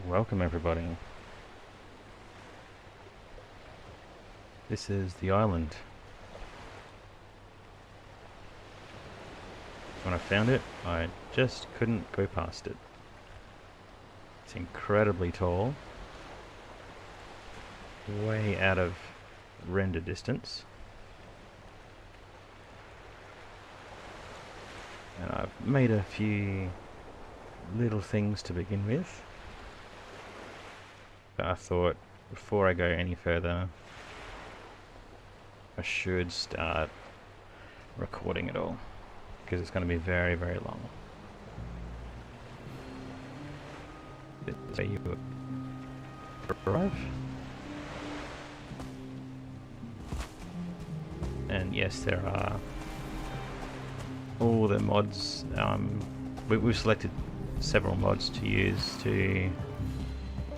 Welcome everybody. This is the island. When I found it, I just couldn't go past it. It's incredibly tall, way out of render distance. And I've made a few little things to begin with. But I thought before I go any further, I should start recording it all, because it's going to be very, very long. This is where you arrive. And yes, there are all the mods. We've selected several mods to use to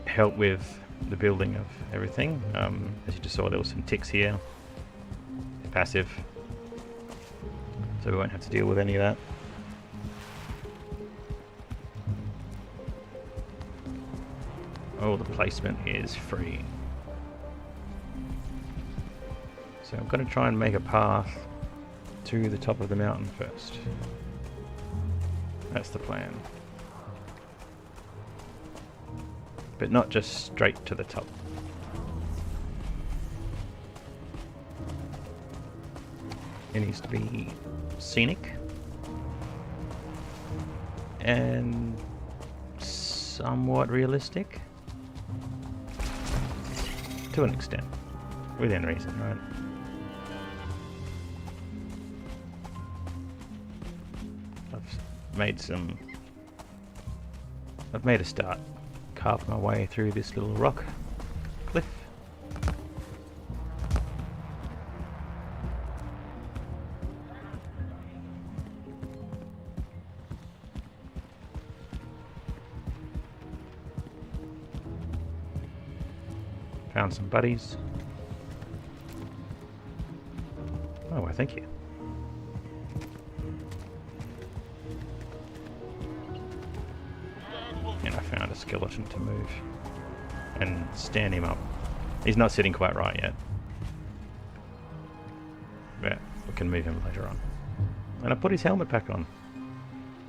help with the building of everything. As you just saw, there were some ticks here. It's passive, so we won't have to deal with any of that. Oh, the placement is free. So I'm going to try and make a path to the top of the mountain first. That's the plan. But not just straight to the top. It needs to be scenic and somewhat realistic to an extent, within reason, right? I've made a start. Carved my way through this little rock cliff. Found some buddies. Oh, well, thank you. And I found a skeleton to move and stand him up. He's not sitting quite right yet, but we can move him later on. And I put his helmet back on.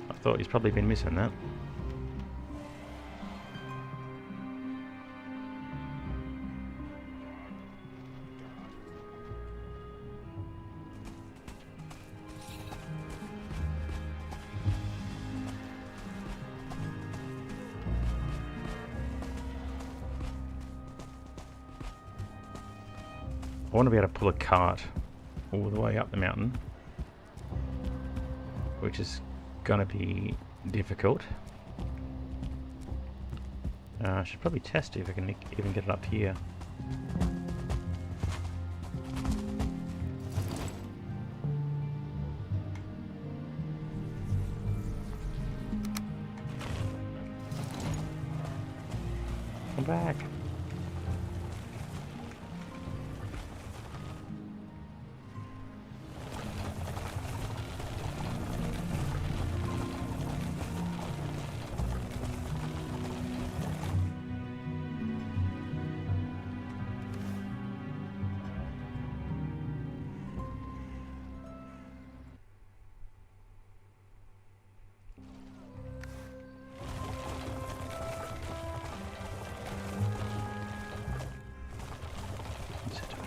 I thought he's probably been missing that. I want to be able to pull a cart all the way up the mountain, which is going to be difficult. I should probably test if I can even get it up here. Come back.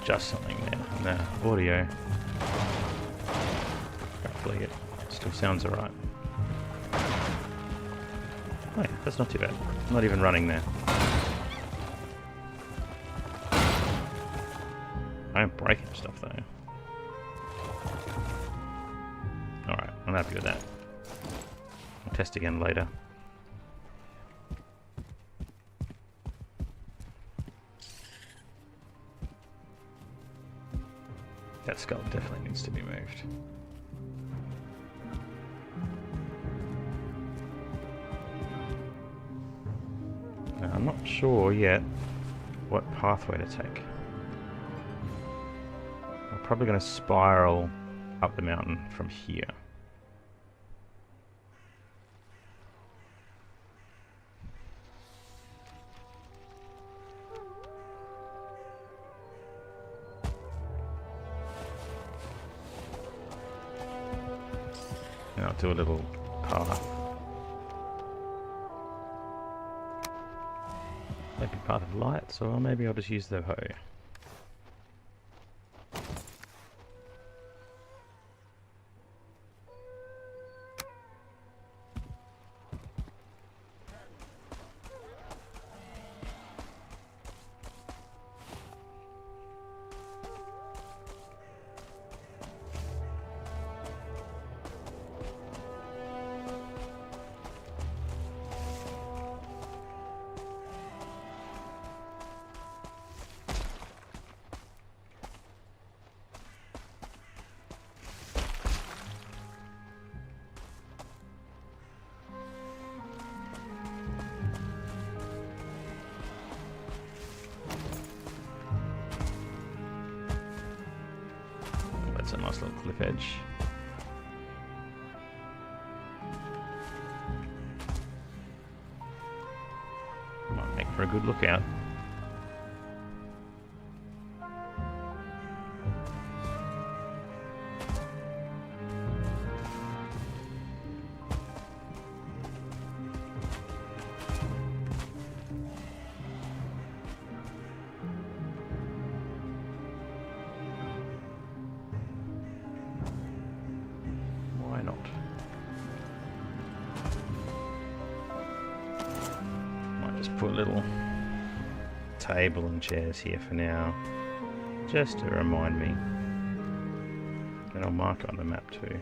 Just something there in the audio. Hopefully it still sounds alright. Oh yeah, that's not too bad. Not even running there. I am breaking stuff though. Alright, I'm happy with that. I'll test again later. That skull definitely needs to be moved. Now, I'm not sure yet what pathway to take. I'm probably going to spiral up the mountain from here. And I'll do a little path. Maybe path of lights, or maybe I'll just use the hoe. That's a nice little cliff edge. Might make for a good lookout. Why not? Might just put a little table and chairs here for now, just to remind me. And I'll mark it on the map too.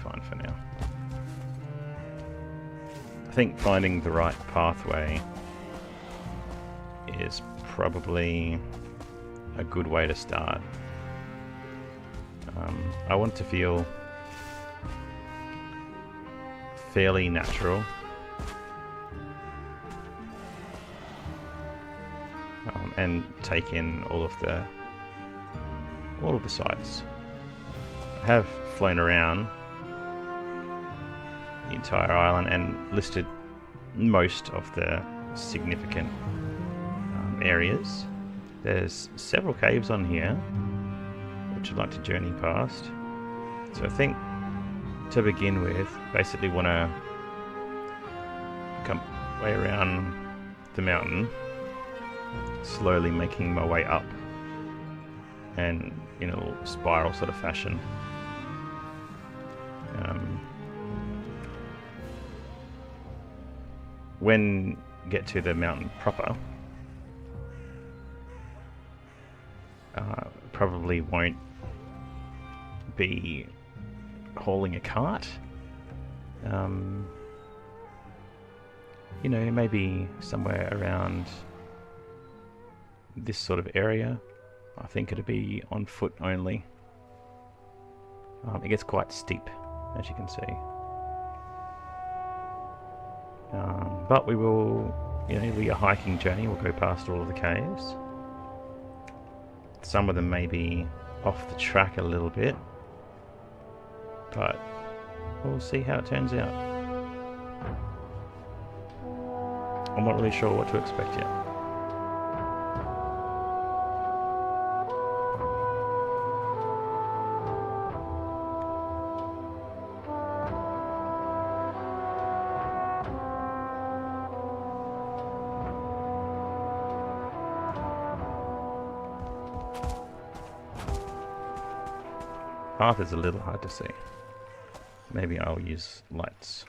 Fine for now. I think finding the right pathway is probably a good way to start. I want to feel fairly natural. And take in all of the sights. I have flown around the entire island and listed most of the significant areas. There's several caves on here which I'd like to journey past. So I think to begin with, basically want to come way around the mountain, slowly making my way up and in a little spiral sort of fashion. When get to the mountain proper, probably won't be hauling a cart. You know, maybe somewhere around this sort of area. I think it'll be on foot only. It gets quite steep, as you can see. But we will, you know, it'll be a hiking journey. We'll go past all of the caves. Some of them may be off the track a little bit, but we'll see how it turns out. I'm not really sure what to expect yet. Path is a little hard to see. Maybe I'll use lights.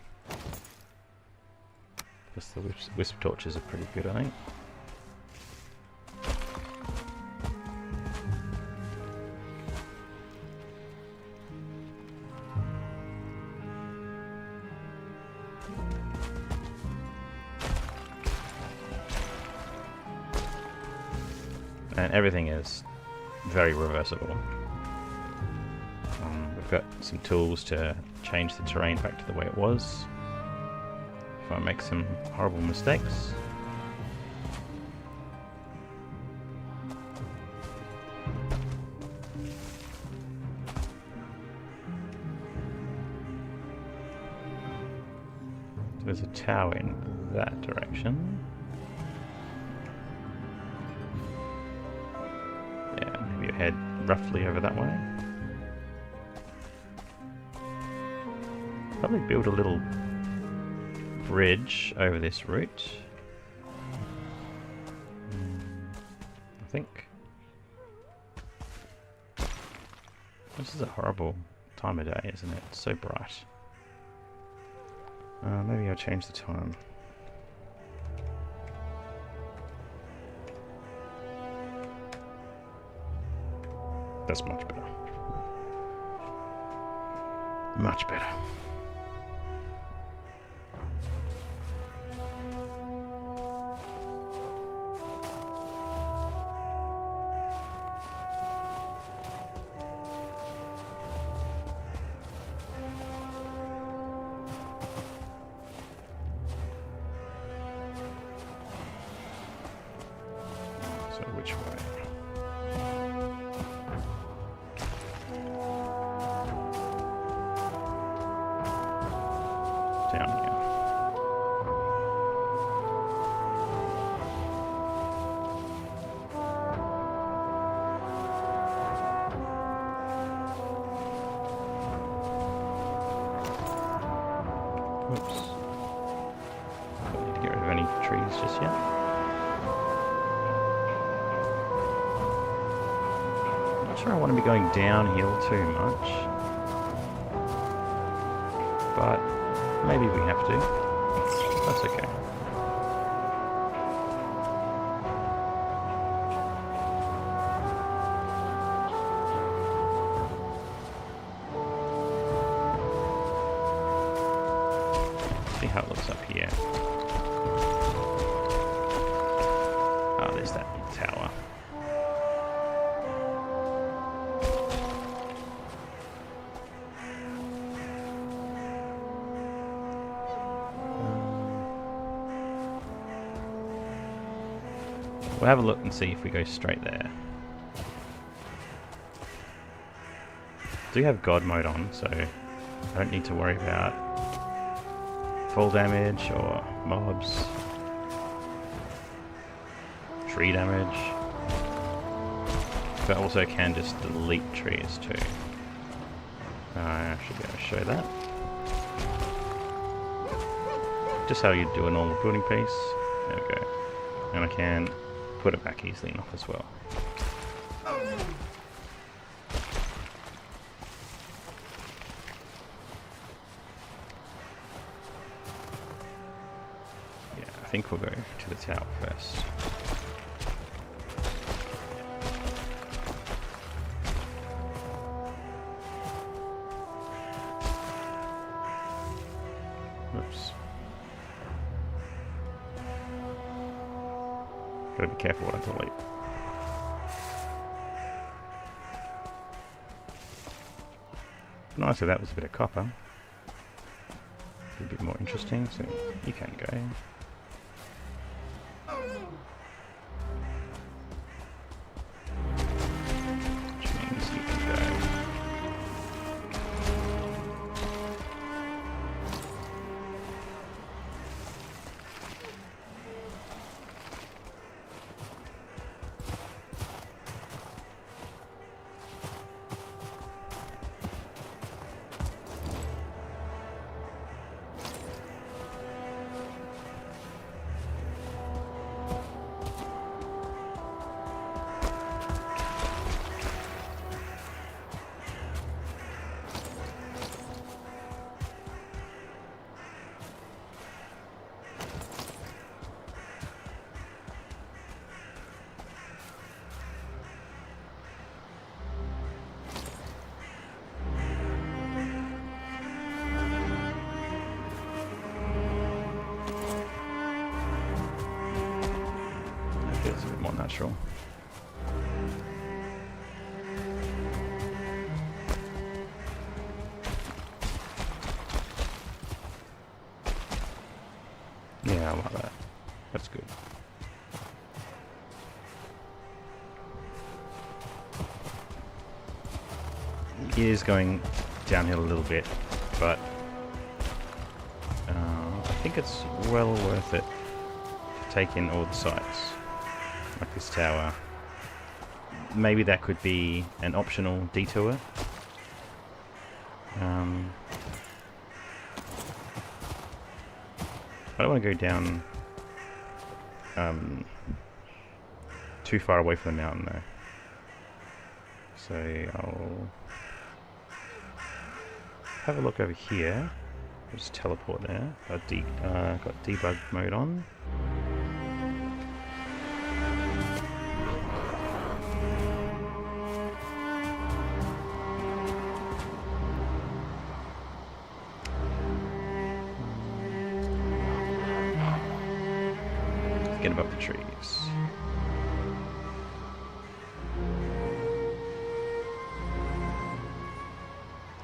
Just the wisp torches are pretty good, I think. And everything is very reversible. We've got some tools to change the terrain back to the way it was if I make some horrible mistakes. There's a tower in that direction. Yeah, maybe head roughly over that way. Probably build a little bridge over this route. I think. This is a horrible time of day, isn't it? It's so bright. Maybe I'll change the time. That's much better. Much better. So which way? Down here. Whoops. Don't need to get rid of any trees just yet. Not sure I want to be going downhill too much, but maybe we have to. That's okay. See how it looks up here. Ah, there's that tower. We'll have a look and see if we go straight there. Do have God mode on, so I don't need to worry about fall damage or mobs, tree damage, but also can just delete trees too. I should be able to show that. Just how you do a normal building piece. There we go. And I can put it back easily enough as well. Yeah, I think we'll go to the tower first. Oops. Gotta be careful what I delete. Nice if that was a bit of copper. Be a bit more interesting, so you can go. Which means you can go. Feels a bit more natural. Yeah, I like that. That's good. It is going downhill a little bit, but I think it's well worth it to take in all the sites, like this tower. Maybe that could be an optional detour. I don't want to go down too far away from the mountain though. So I'll have a look over here. Just teleport there. Got debug mode on. Get above the trees.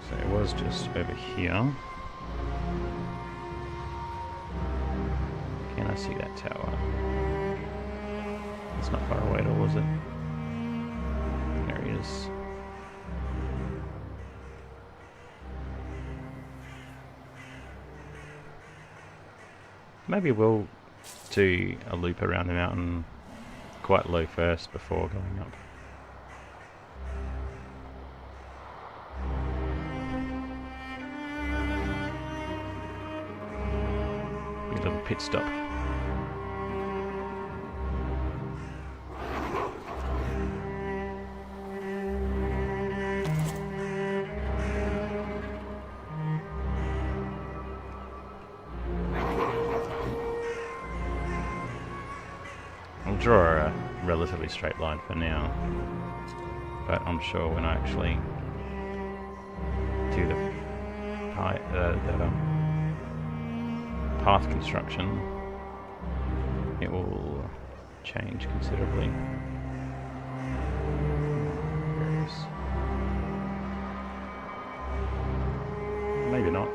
So it was just over here. Can I see that tower? It's not far away at all, is it? There he is. Maybe we'll do a loop around the mountain quite low first before going up. A little pit stop. I'll draw a relatively straight line for now, but I'm sure when I actually do the path construction, it will change considerably. There it is. Maybe not.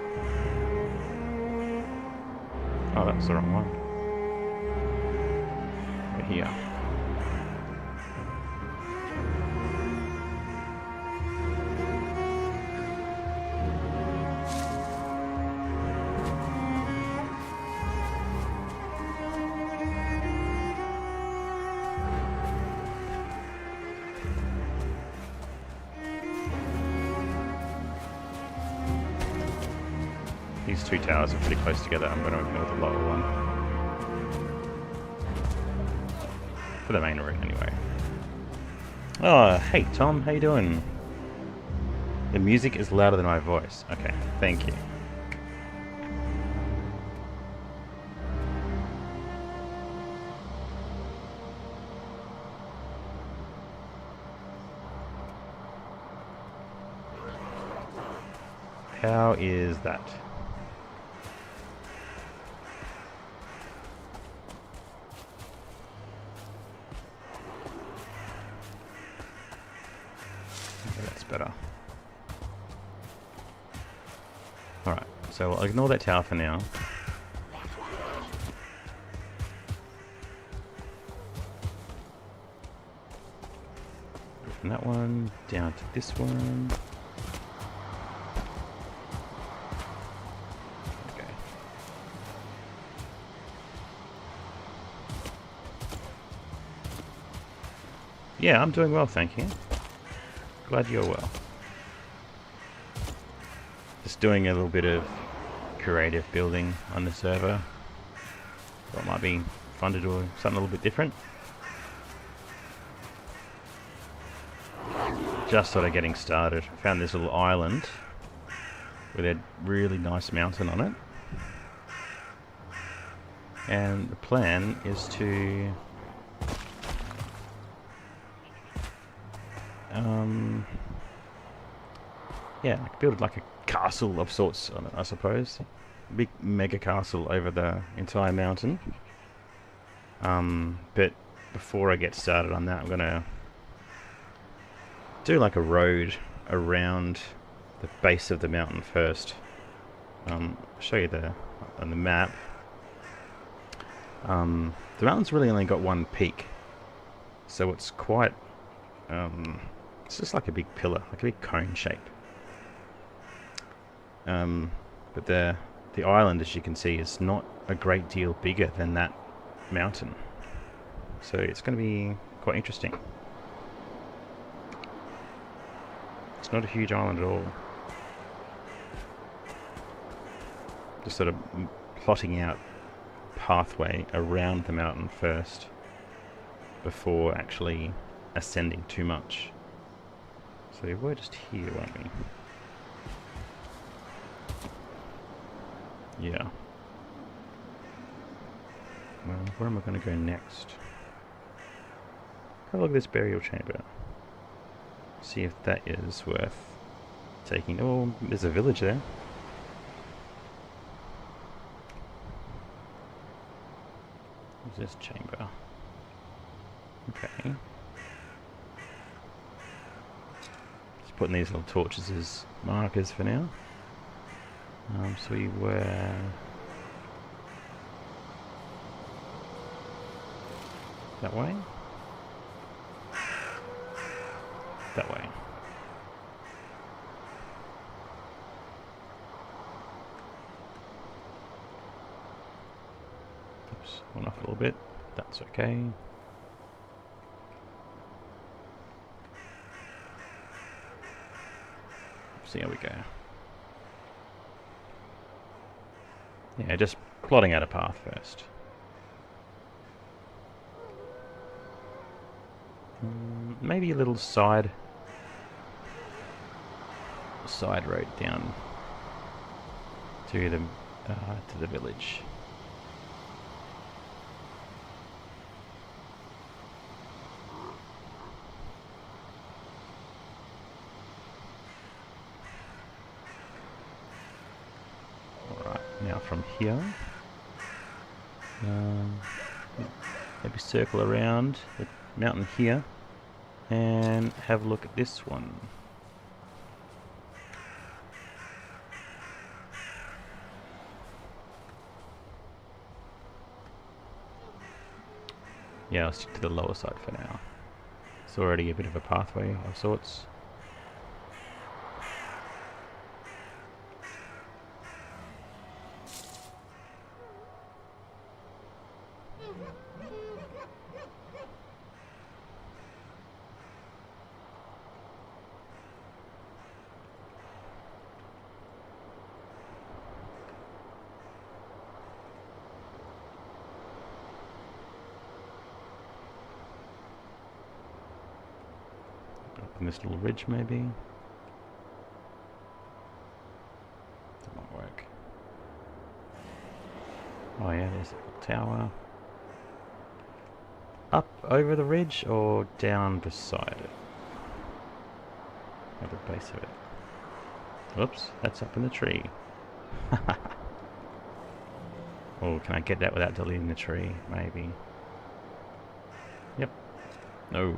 Oh, that's the wrong one. Here. These two towers are pretty close together. I'm going to ignore the lower one. For the main route, anyway. Oh, hey Tom, how you doing? The music is louder than my voice. Okay, thank you. How is that? Better. Alright, so I'll ignore that tower for now. From that one down to this one. Okay. Yeah, I'm doing well, thank you. Glad you're well. Just doing a little bit of creative building on the server. Thought it might be fun to do something a little bit different. Just sort of getting started. I found this little island with a really nice mountain on it. And the plan is to yeah, build like a castle of sorts on it, I suppose. Big mega castle over the entire mountain. But before I get started on that, I'm gonna do like a road around the base of the mountain first. I'll show you on the map. The mountain's really only got one peak, so it's quite, it's just like a big pillar, like a big cone shape. But the island, as you can see, is not a great deal bigger than that mountain, so it's going to be quite interesting. It's not a huge island at all. Just sort of plotting out pathway around the mountain first before actually ascending too much. So we're just here, weren't we? Yeah. Well, where am I going to go next? Have a look at this burial chamber. See if that is worth taking. Oh, there's a village there. What's this chamber? Okay. Just putting these little torches as markers for now. So we were that way? That way. Oops, went off a little bit. That's okay. See how we go. Yeah, just plotting out a path first. Maybe a little side road down to the village. Alright, now from here, maybe circle around the mountain here and have a look at this one. Yeah, I'll stick to the lower side for now. It's already a bit of a pathway of sorts. Up on this little ridge, maybe. That might work. Oh yeah, there's a little tower. Up over the ridge or down beside it? At the base of it. Whoops, that's up in the tree. Oh, can I get that without deleting the tree? Maybe. Yep. No.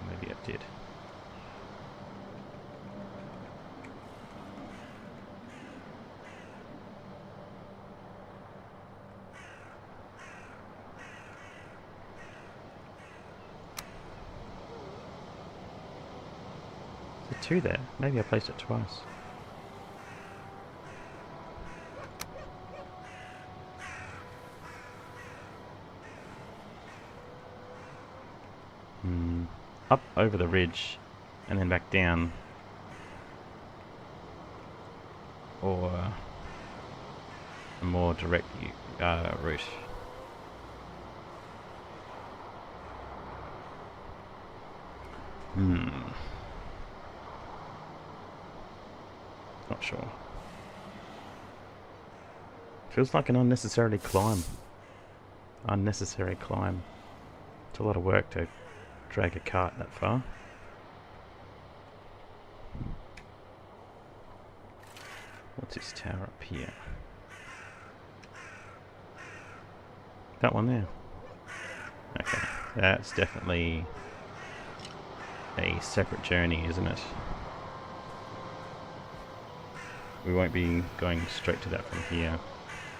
Maybe I did. There's two there. Maybe I placed it twice. Up over the ridge and then back down, or a more direct route. Not sure. Feels like an unnecessary climb. It's a lot of work to drag a cart that far. What's this tower up here? That one there. Okay, that's definitely a separate journey, isn't it? we won't be going straight to that from here.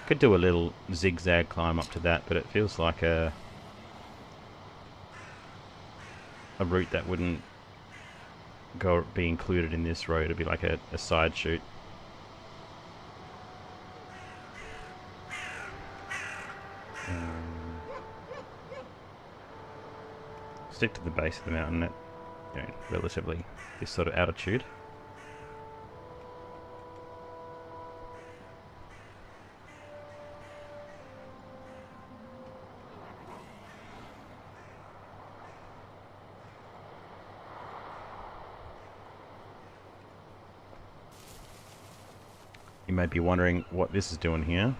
Could do a little zigzag climb up to that, but it feels like a route that wouldn't be included in this road. It'd be like a side shoot. Stick to the base of the mountain at, you know, relatively this sort of altitude. You may be wondering what this is doing here.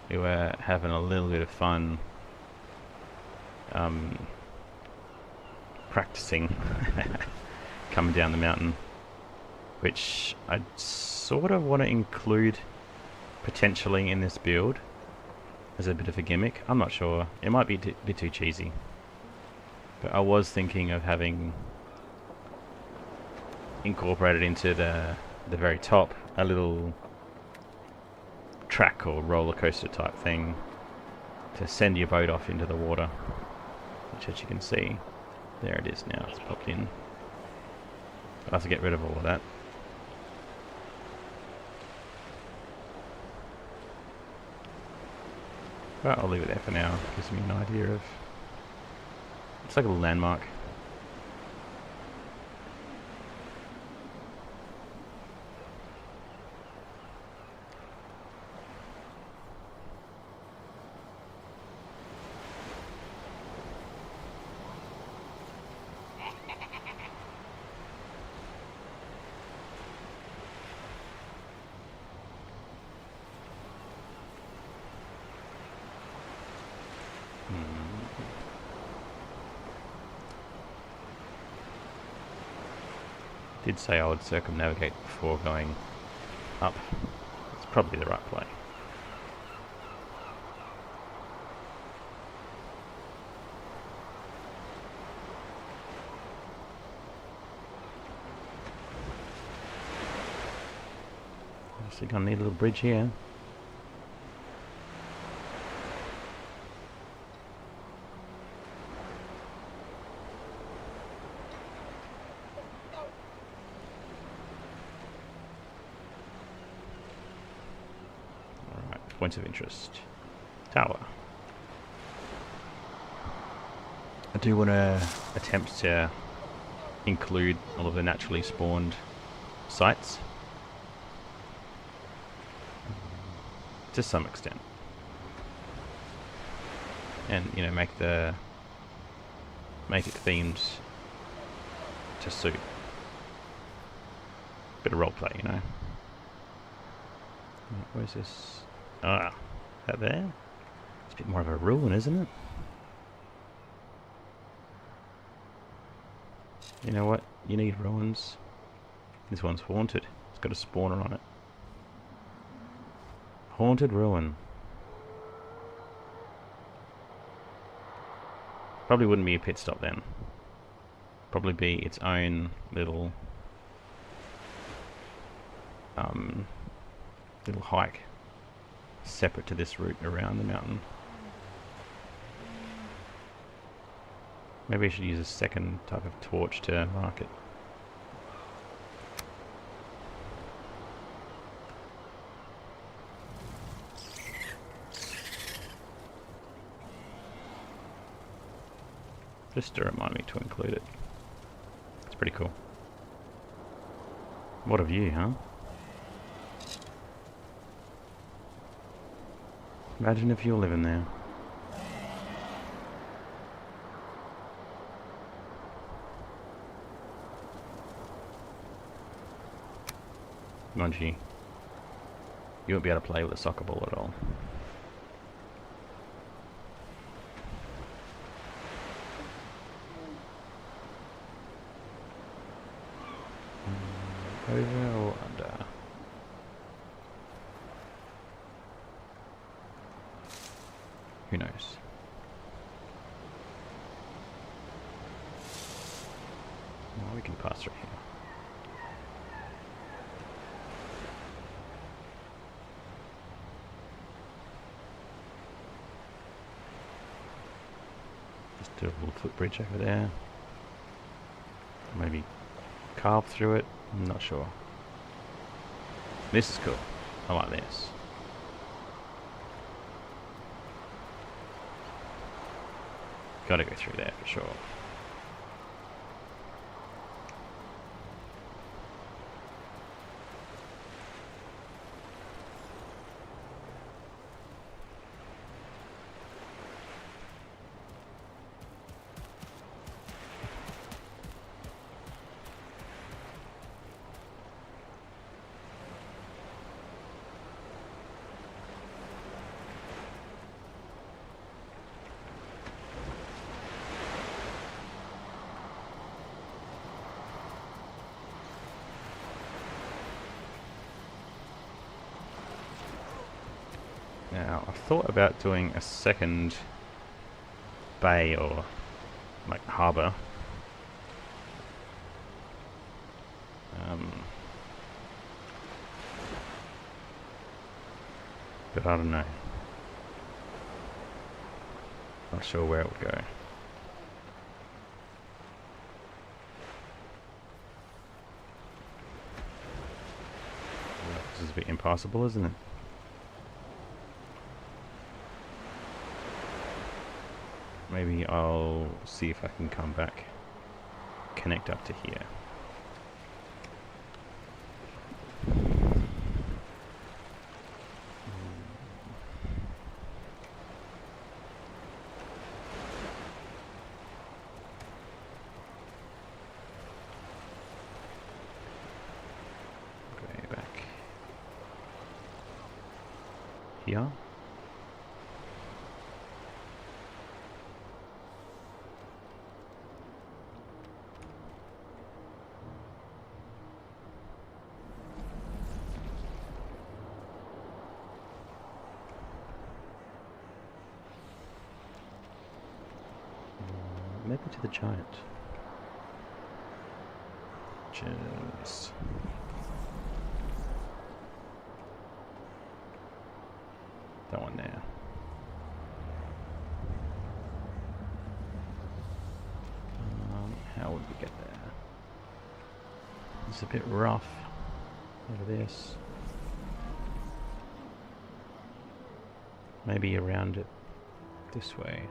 We were having a little bit of fun practicing coming down the mountain, which I sort of want to include potentially in this build as a bit of a gimmick. I'm not sure. It might be a bit too cheesy. But I was thinking of having incorporated into the very top a little track or roller coaster type thing to send your boat off into the water, which, as you can see, there it is now. It's popped in. I'll have to get rid of all of that. But I'll leave it there for now. Gives me an idea of... It's like a little landmark. Did say I would circumnavigate before going up. It's probably the right play. Obviously gonna need a little bridge here. Points of interest. Tower. I do want to attempt to include all of the naturally spawned sites to some extent, and you know, make it themed to suit. Bit of roleplay, you know. Where's this? Ah, that there? It's a bit more of a ruin, isn't it? You know what? You need ruins. This one's haunted. It's got a spawner on it. Haunted ruin. Probably wouldn't be a pit stop then. Probably be its own little little hike, separate to this route around the mountain. Maybe I should use a second type of torch to mark it. Just to remind me to include it. It's pretty cool. What a view, huh? Imagine if you're living there. Mind you, you won't be able to play with a soccer ball at all. Over or under? Who knows? Oh, we can pass through here. Just do a little footbridge over there. Maybe carve through it. I'm not sure. This is cool. I like this. Gotta go through there for sure. Now, I've thought about doing a second bay or like harbour. But I don't know. Not sure where it would go. This is a bit impassable, isn't it? Maybe I'll see if I can come back, connect up to here. Go back here. Maybe to the giant. Just that one there. How would we get there? It's a bit rough over this. Maybe around it this way.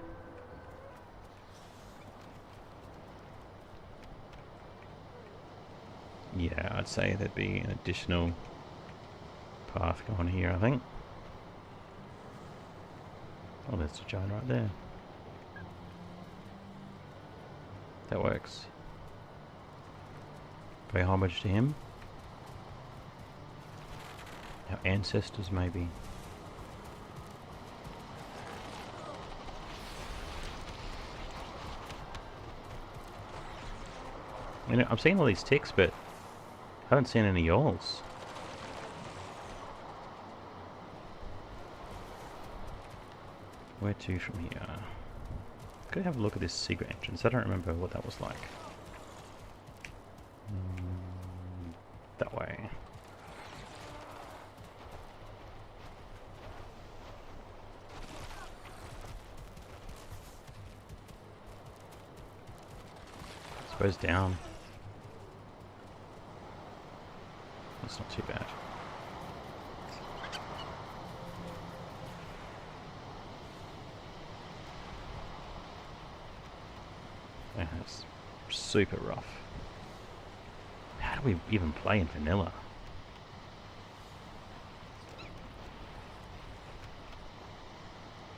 Yeah, I'd say there'd be an additional path going here, I think. Oh, there's the giant right there. That works. Pay homage to him. Our ancestors, maybe. You know, I'm seeing all these ticks, but I haven't seen any yawls. Where to from here? Could have a look at this secret entrance. I don't remember what that was like. That way. I suppose down. That's not too bad. Yeah, it's super rough. How do we even play in vanilla?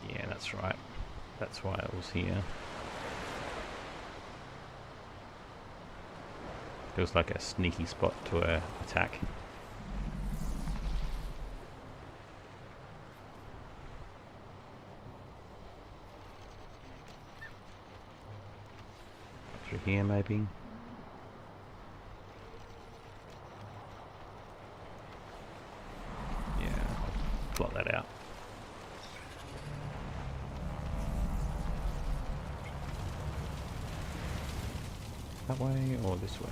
Yeah, that's right. That's why it was here. Feels like a sneaky spot to attack. Through here, maybe. Yeah, I'll plot that out. That way or this way?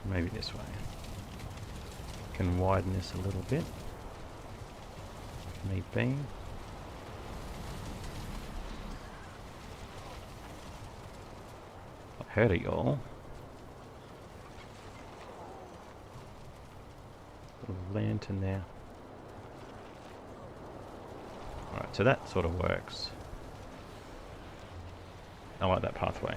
Maybe this way. Can widen this a little bit. If need be. I heard it, y'all. Little lantern there. Alright, so that sort of works. I like that pathway.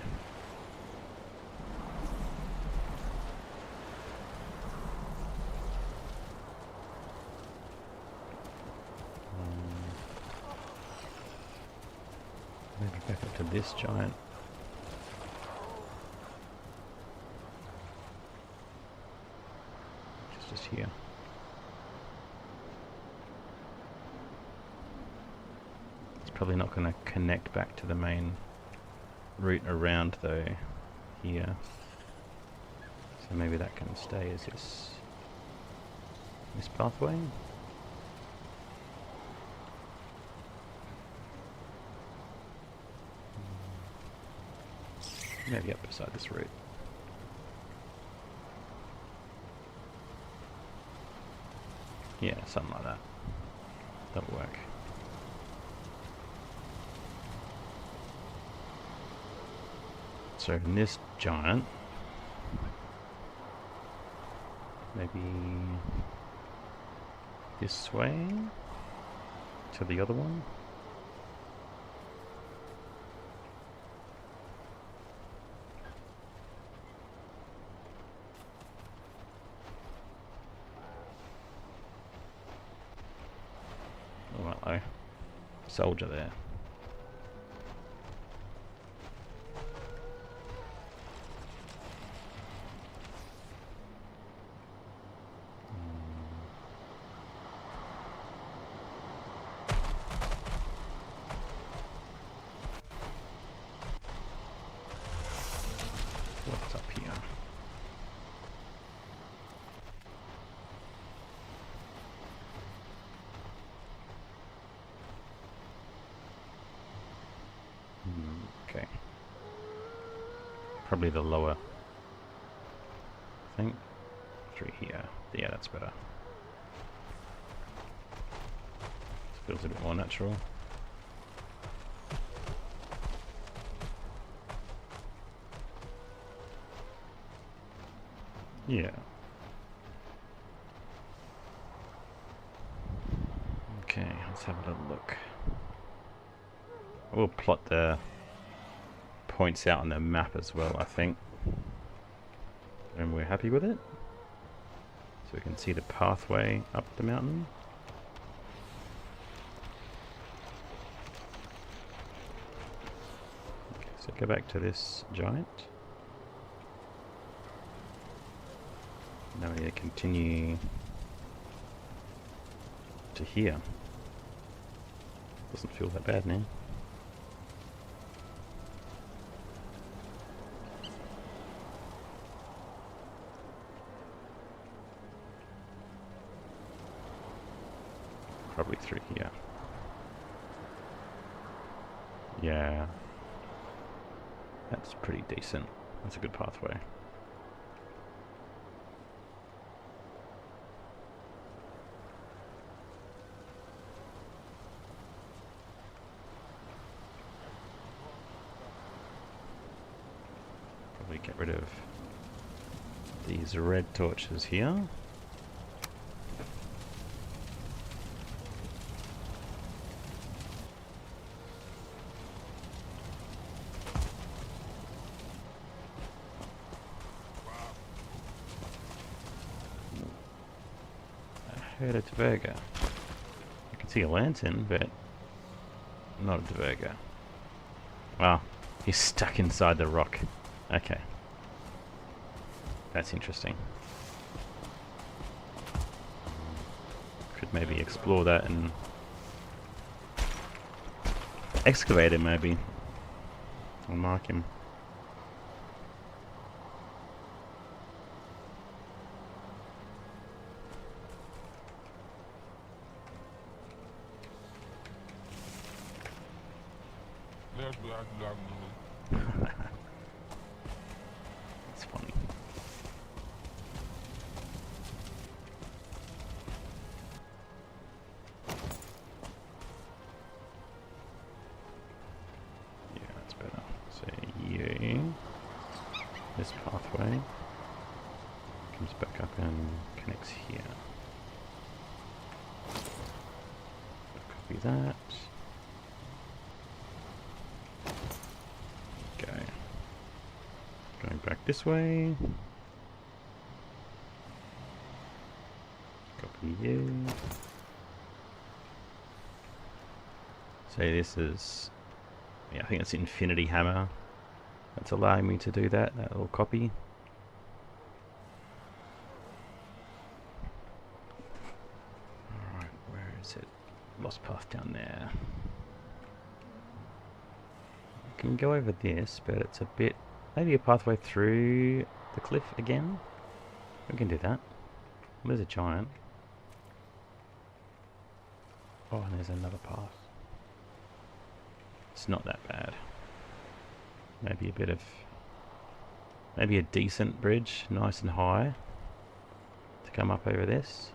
Maybe back up to this giant. Just here. It's probably not going to connect back to the main route around though here. So maybe that can stay as this pathway. Maybe up beside this route. Yeah, something like that. That'll work. So in this giant, maybe this way to the other one. Alright though, soldier there. What's up here? Okay. Probably the lower thing. Through here. Yeah, that's better. This feels a bit more natural. Yeah. Okay, let's have a little look. We'll plot the points out on the map as well, I think. And we're happy with it. So we can see the pathway up the mountain. Okay, so go back to this giant. Now we need to continue to here. Doesn't feel that bad now. Probably through here. Yeah. That's pretty decent. That's a good pathway. Probably get rid of these red torches here. I heard a Tverga. I can see a lantern, but not a Tverga. Wow, he's stuck inside the rock. Okay. That's interesting. Could maybe explore that and excavate it maybe. I'll mark him. It's funny. Yeah, that's better. So you, this pathway comes back up and connects here. Copy that. Okay. Going back this way. Copy you. So this is, yeah, I think it's Infinity Hammer. That's allowing me to do that little copy. Alright, where is it? Lost path down there. I can go over this, but it's a bit, maybe a pathway through the cliff again. We can do that. There's a giant. Oh, and there's another path. It's not that bad. Maybe a bit of, maybe a decent bridge, nice and high, to come up over this.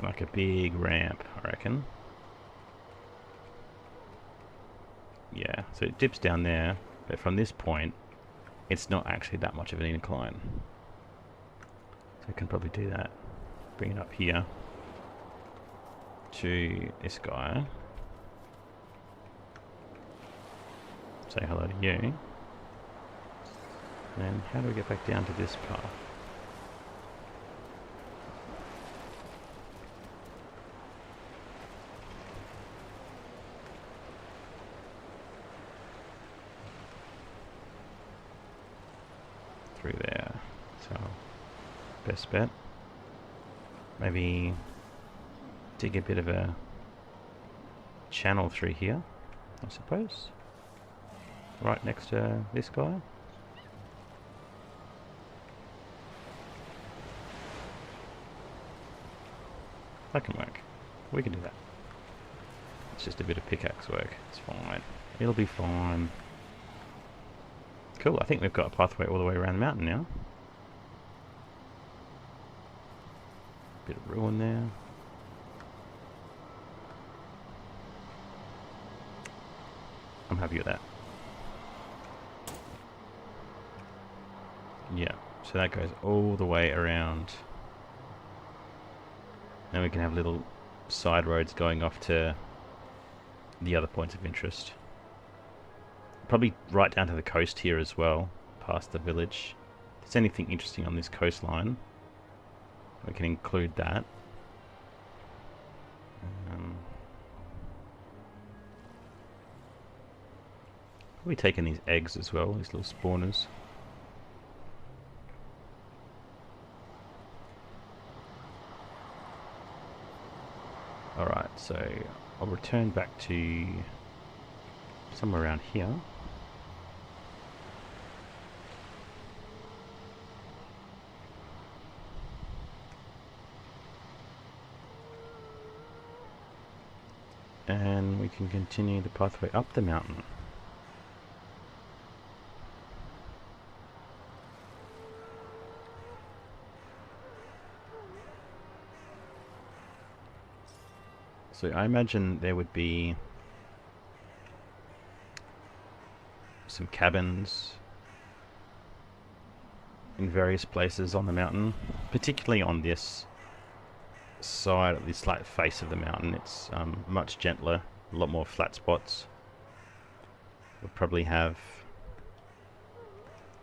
Like a big ramp, I reckon. Yeah, so it dips down there, but from this point, it's not actually that much of an incline. So I can probably do that. Bring it up here to this guy. Say hello to you. And then how do we get back down to this path? Through there. So, best bet. Maybe dig a bit of a channel through here, I suppose. Right next to this guy. That can work. We can do that. It's just a bit of pickaxe work. It's fine. It'll be fine. Cool, I think we've got a pathway all the way around the mountain now. Bit of ruin there. I'm happy with that. Yeah, so that goes all the way around. Then we can have little side roads going off to the other points of interest. Probably right down to the coast here as well, past the village. If there's anything interesting on this coastline, we can include that. We'll be taking these eggs as well, these little spawners. Alright, so I'll return back to somewhere around here. And we can continue the pathway up the mountain. So I imagine there would be some cabins in various places on the mountain, particularly on this side, this like face of the mountain. It's much gentler, a lot more flat spots. We'll probably have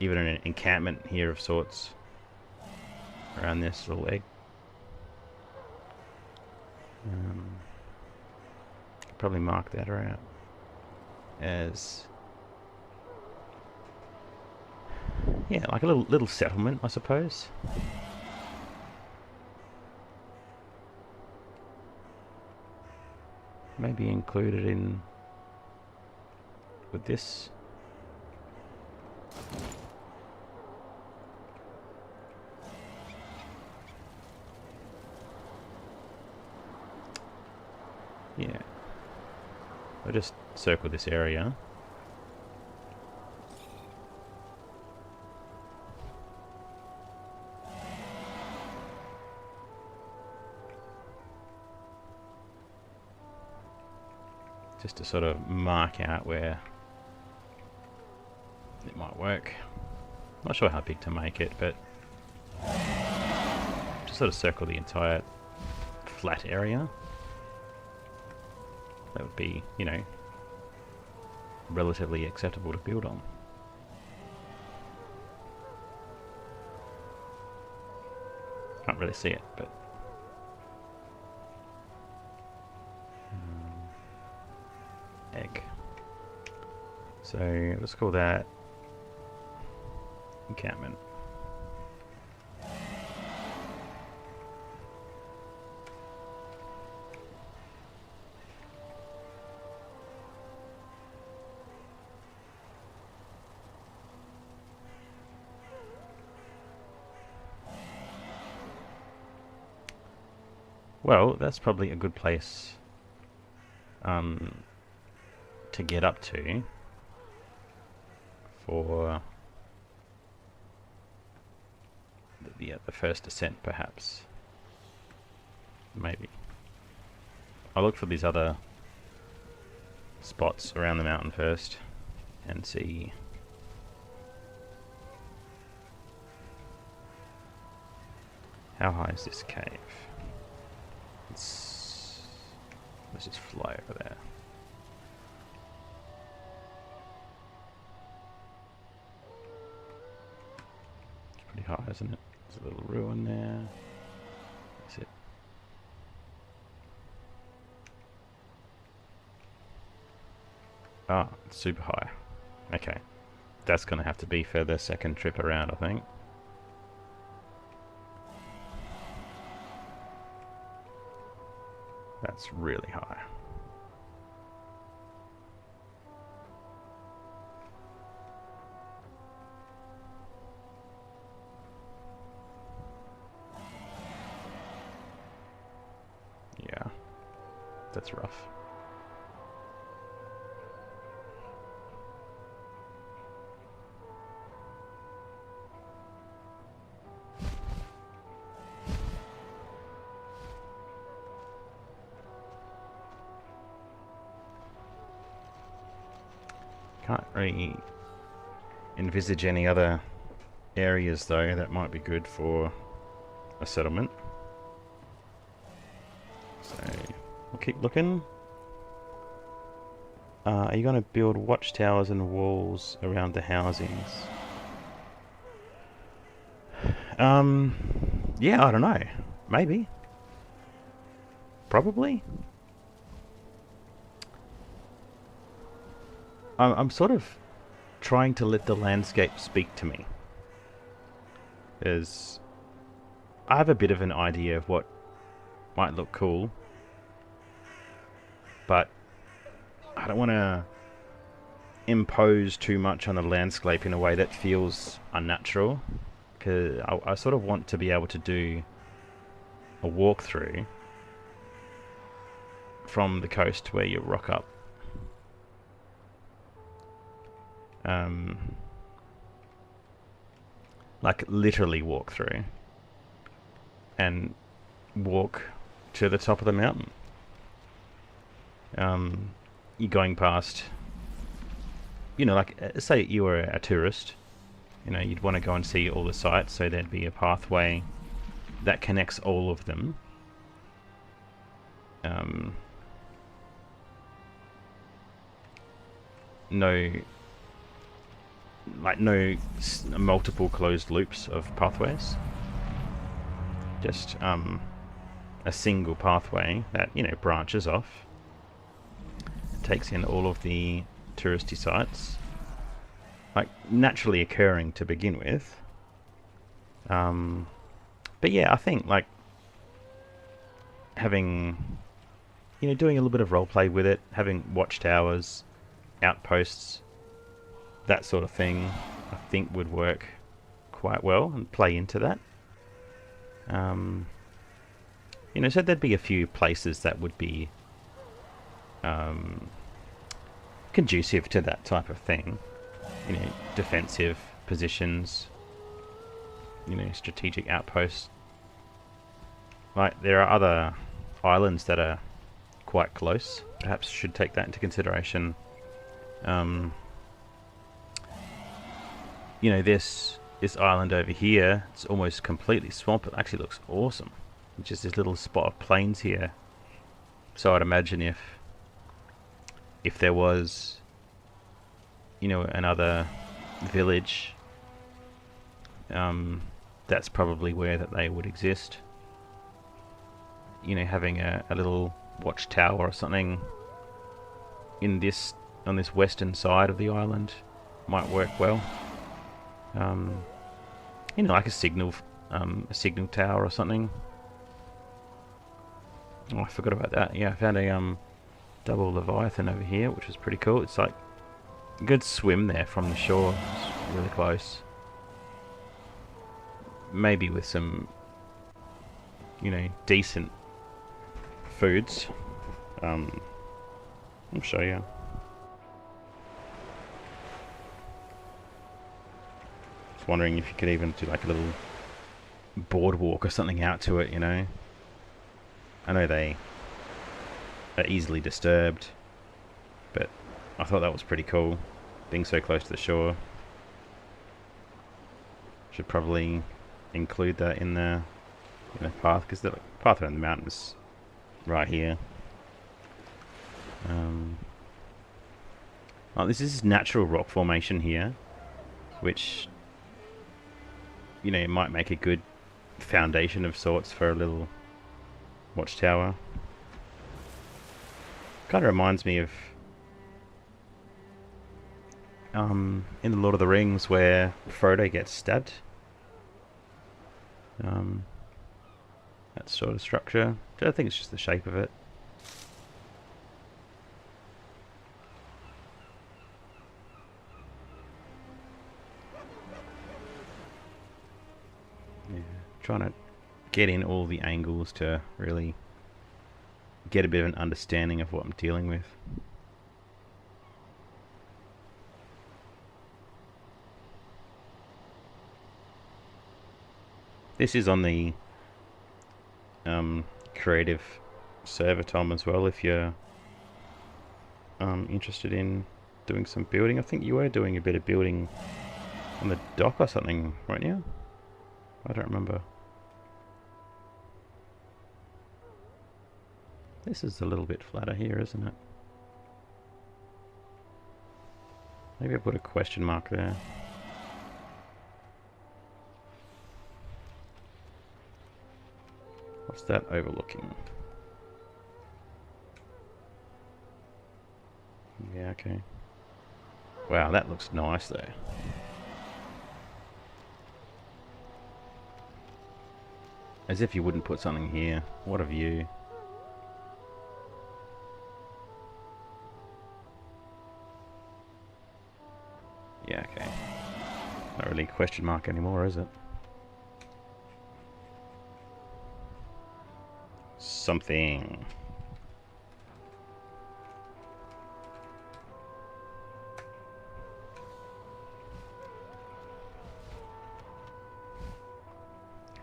even an encampment here of sorts around this little egg. Probably mark that out as, yeah, like a little settlement, I suppose. Maybe included in with this. Yeah. I'll just circle this area. Just to sort of mark out where it might work. Not sure how big to make it, but just sort of circle the entire flat area. That would be, you know, relatively acceptable to build on. Can't really see it, but egg. So let's call that encampment. Well, that's probably a good place to get up to for the first ascent, perhaps. Maybe. I'll look for these other spots around the mountain first and see. How high is this cave? Let's just fly over there. It's pretty high, isn't it? There's a little ruin there. That's it. Ah, it's super high. Okay. That's going to have to be for the second trip around, I think. That's really high. Yeah, that's rough. Can't really envisage any other areas though that might be good for a settlement. So we'll keep looking. Are you going to build watchtowers and walls around the housings? Yeah, I don't know. Maybe. Probably. I'm sort of trying to let the landscape speak to me. As I have a bit of an idea of what might look cool, but I don't want to impose too much on the landscape in a way that feels unnatural, because I sort of want to be able to do a walkthrough from the coast where you rock up. Like literally walk through and walk to the top of the mountain. You're going past, you know, like say you were a tourist, you know, you'd want to go and see all the sites, so there'd be a pathway that connects all of them. No multiple closed loops of pathways. Just a single pathway that, you know, branches off, takes in all of the touristy sites, like naturally occurring to begin with. But yeah, I think like having, you know, doing a little bit of roleplay with it, having watchtowers, outposts, that sort of thing, I think would work quite well and play into that. You know, so there'd be a few places that would be conducive to that type of thing. You know, defensive positions, you know, strategic outposts. Like, there are other islands that are quite close. Perhaps should take that into consideration. You know, this island over here, it's almost completely swamped. It actually looks awesome. It's just this little spot of plains here. So I'd imagine if there was, you know, another village, that's probably where that they would exist. You know, having a little watchtower or something in this, on this western side of the island, might work well. You know, like a signal tower or something. Oh, I forgot about that. Yeah, I found a double Leviathan over here, which was pretty cool. It's like a good swim there from the shore. It's really close. Maybe with some, you know, decent foods. I'll show you. Just wondering if you could even do like a little boardwalk or something out to it, you know. I know they are easily disturbed, but I thought that was pretty cool, being so close to the shore. Should probably include that in the path, because the path around the mountain is right here. Oh, this is natural rock formation here, which, you know, it might make a good foundation of sorts for a little watchtower. Kind of reminds me of in the Lord of the Rings where Frodo gets stabbed. That sort of structure. I think it's just the shape of it. Yeah, trying to get in all the angles to really get a bit of an understanding of what I'm dealing with. This is on the creative server, Tom, as well, if you're interested in doing some building. I think you were doing a bit of building on the dock or something, weren't you? I don't remember. This is a little bit flatter here, isn't it? Maybe I put a question mark there. What's that overlooking? Yeah, okay. Wow, that looks nice though. As if you wouldn't put something here. What a view. Yeah, okay. Not really a question mark anymore, is it? Something.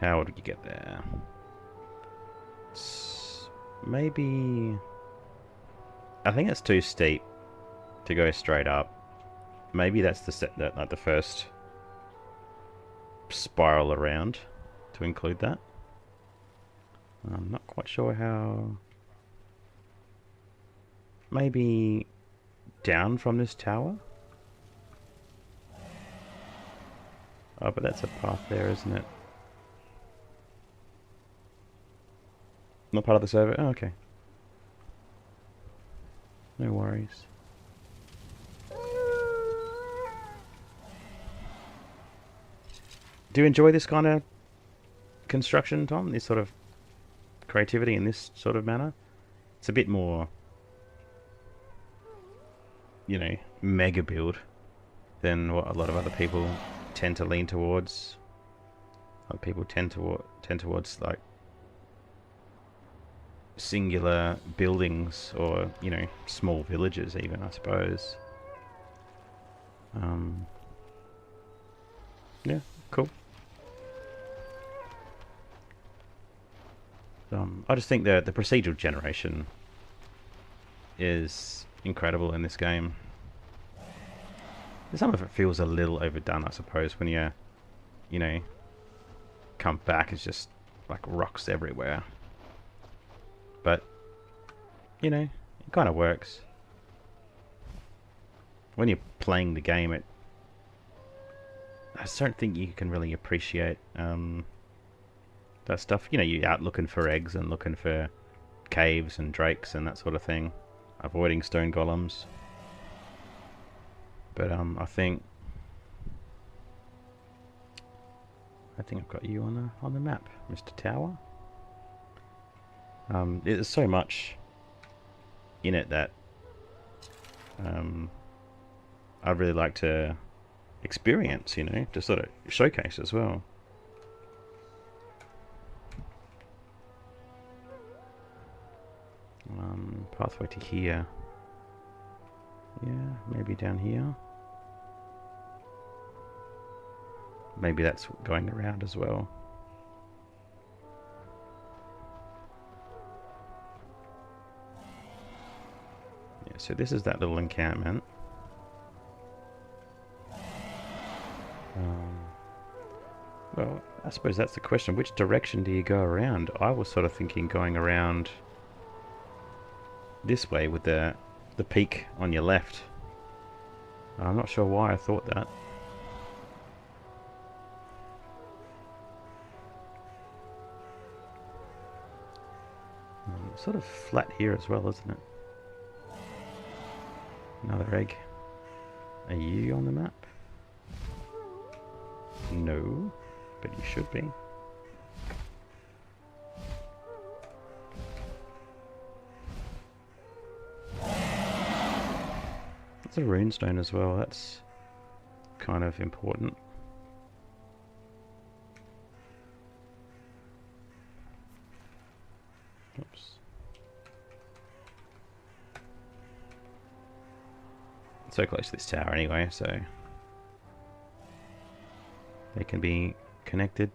How did you get there? Maybe... I think it's too steep to go straight up. Maybe that's like the first spiral around to include that. I'm not quite sure how... Maybe down from this tower? Oh, but that's a path there, isn't it? Not part of the server? Oh, okay. No worries. Do you enjoy this kind of construction, Tom? This sort of creativity in this sort of manner? It's a bit more, you know, mega build than what a lot of other people tend to lean towards. Other people tend towards like singular buildings, or, you know, small villages even, I suppose. Yeah, cool. I just think the procedural generation is incredible in this game. Some of it feels a little overdone, I suppose, when you know, come back, it's just like rocks everywhere. But, it kind of works. When you're playing the game, I just don't think you can really appreciate that stuff. You're out looking for eggs and looking for caves and drakes and that sort of thing, avoiding stone golems. But I think I've got you on the map, Mr. Tower. There's so much in it that I'd really like to experience, to sort of showcase as well. Pathway to here. Yeah, maybe down here. Maybe that's going around as well. Yeah, so this is that little encampment. Well, I suppose that's the question. Which direction do you go around? I was sort of thinking going around this way with the peak on your left. I'm not sure why I thought that. Sort of flat here as well, isn't it? Another egg. Are you on the map? No, but you should be. That's a runestone as well. That's kind of important. Oops. So close to this tower anyway, so they can be connected.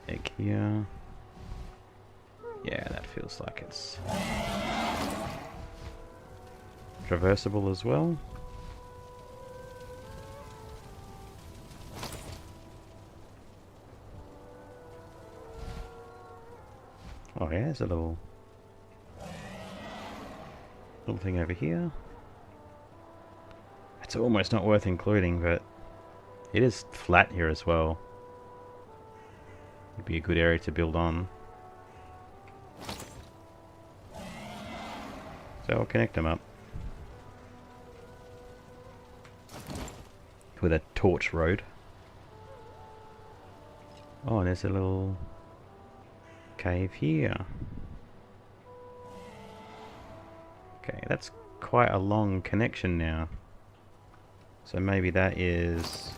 Egg here. Yeah, that feels like it's traversable as well. Oh yeah, there's a little thing over here. It's almost not worth including, but it is flat here as well. It'd be a good area to build on. So I'll connect them up with a torch road. Oh, and there's a little cave here. Okay, that's quite a long connection now. So maybe that is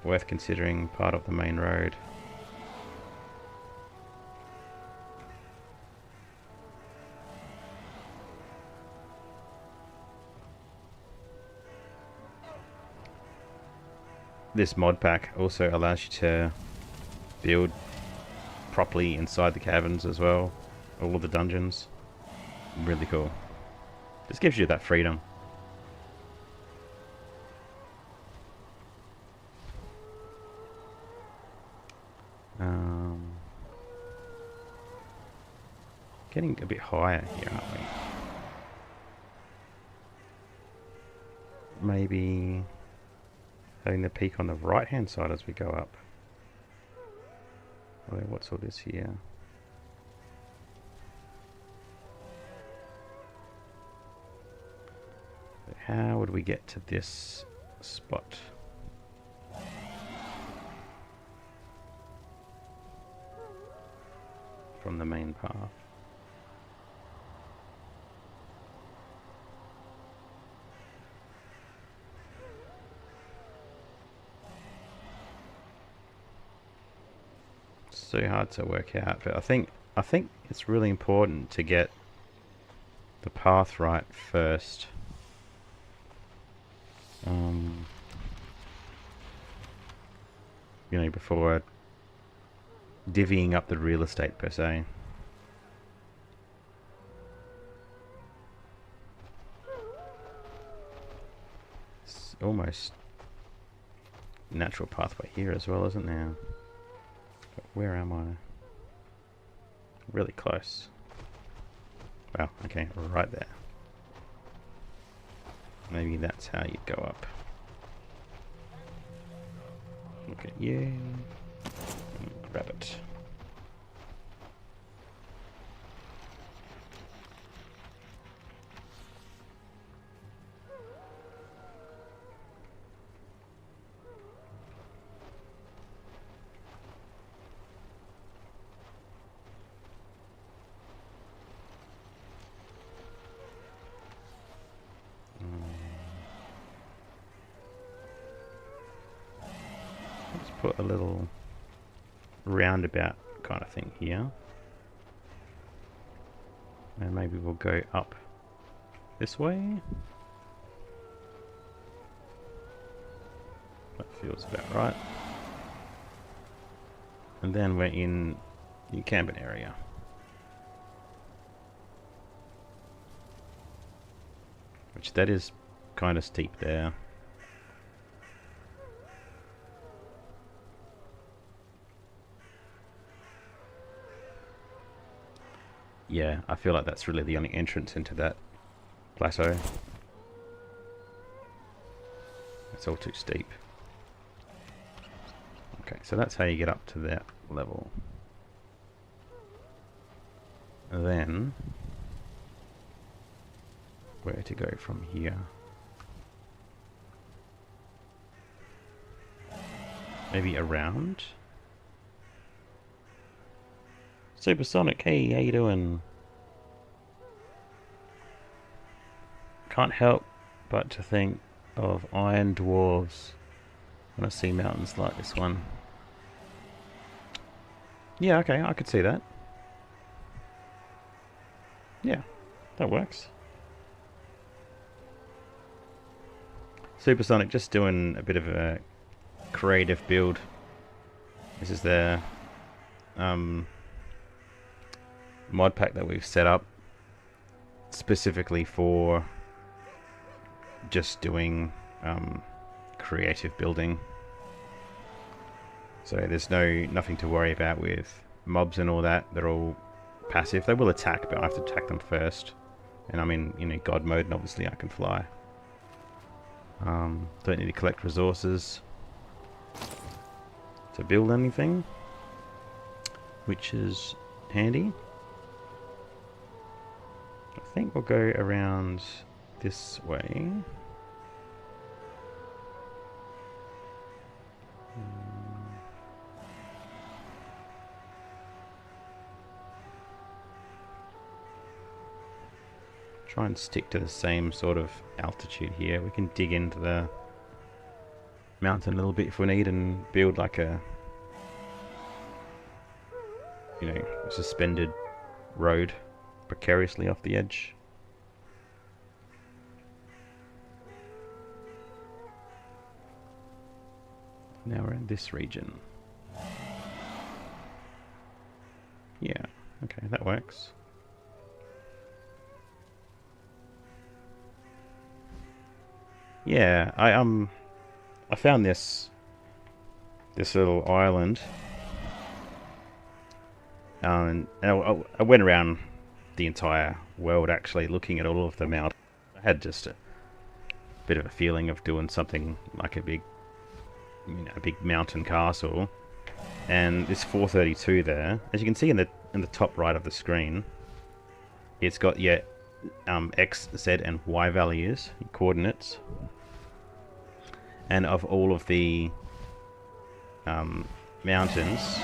worth considering part of the main road. This mod pack also allows you to build properly inside the caverns as well. All of the dungeons. Really cool. Just gives you that freedom. Getting a bit higher here, aren't we? Maybe having the peak on the right hand side as we go up. Oh, what's all this here? How would we get to this spot? From the main path. so hard to work out, but I think it's really important to get the path right first. You know, before divvying up the real estate per se. It's almost natural pathway here as well, isn't there? But where am I? Really close. Wow, okay, right there. Maybe that's how you go up. Look at you. Grab it. Let's put a little roundabout kind of thing here. And maybe we'll go up this way. That feels about right. And then we're in the encampment area. Which that is kind of steep there. Yeah, I feel like that's really the only entrance into that plateau. It's all too steep. Okay, so that's how you get up to that level. And then, where to go from here? Maybe around? Supersonic, hey, how you doing? Can't help but to think of iron dwarves when I see mountains like this one. Yeah, okay, I could see that. Yeah, that works. Supersonic, just doing a bit of a creative build. This is the mod pack that we've set up specifically for just doing creative building. So there's nothing to worry about with mobs and all that. They're all passive. They will attack, but I have to attack them first. And I'm in god mode, and obviously I can fly. Don't need to collect resources to build anything, which is handy. I think we'll go around this way. Try and stick to the same sort of altitude here. We can dig into the mountain a little bit if we need and build like a, suspended road precariously off the edge. Now we're in this region. Yeah, okay, that works. Yeah, I found this little island, and I went around the entire world actually looking at all of the mountains. I had just a bit of a feeling of doing something like a big mountain castle, and this 432 there, as you can see in the top right of the screen, it's got X, Z, and Y values, coordinates, and of all of the mountains,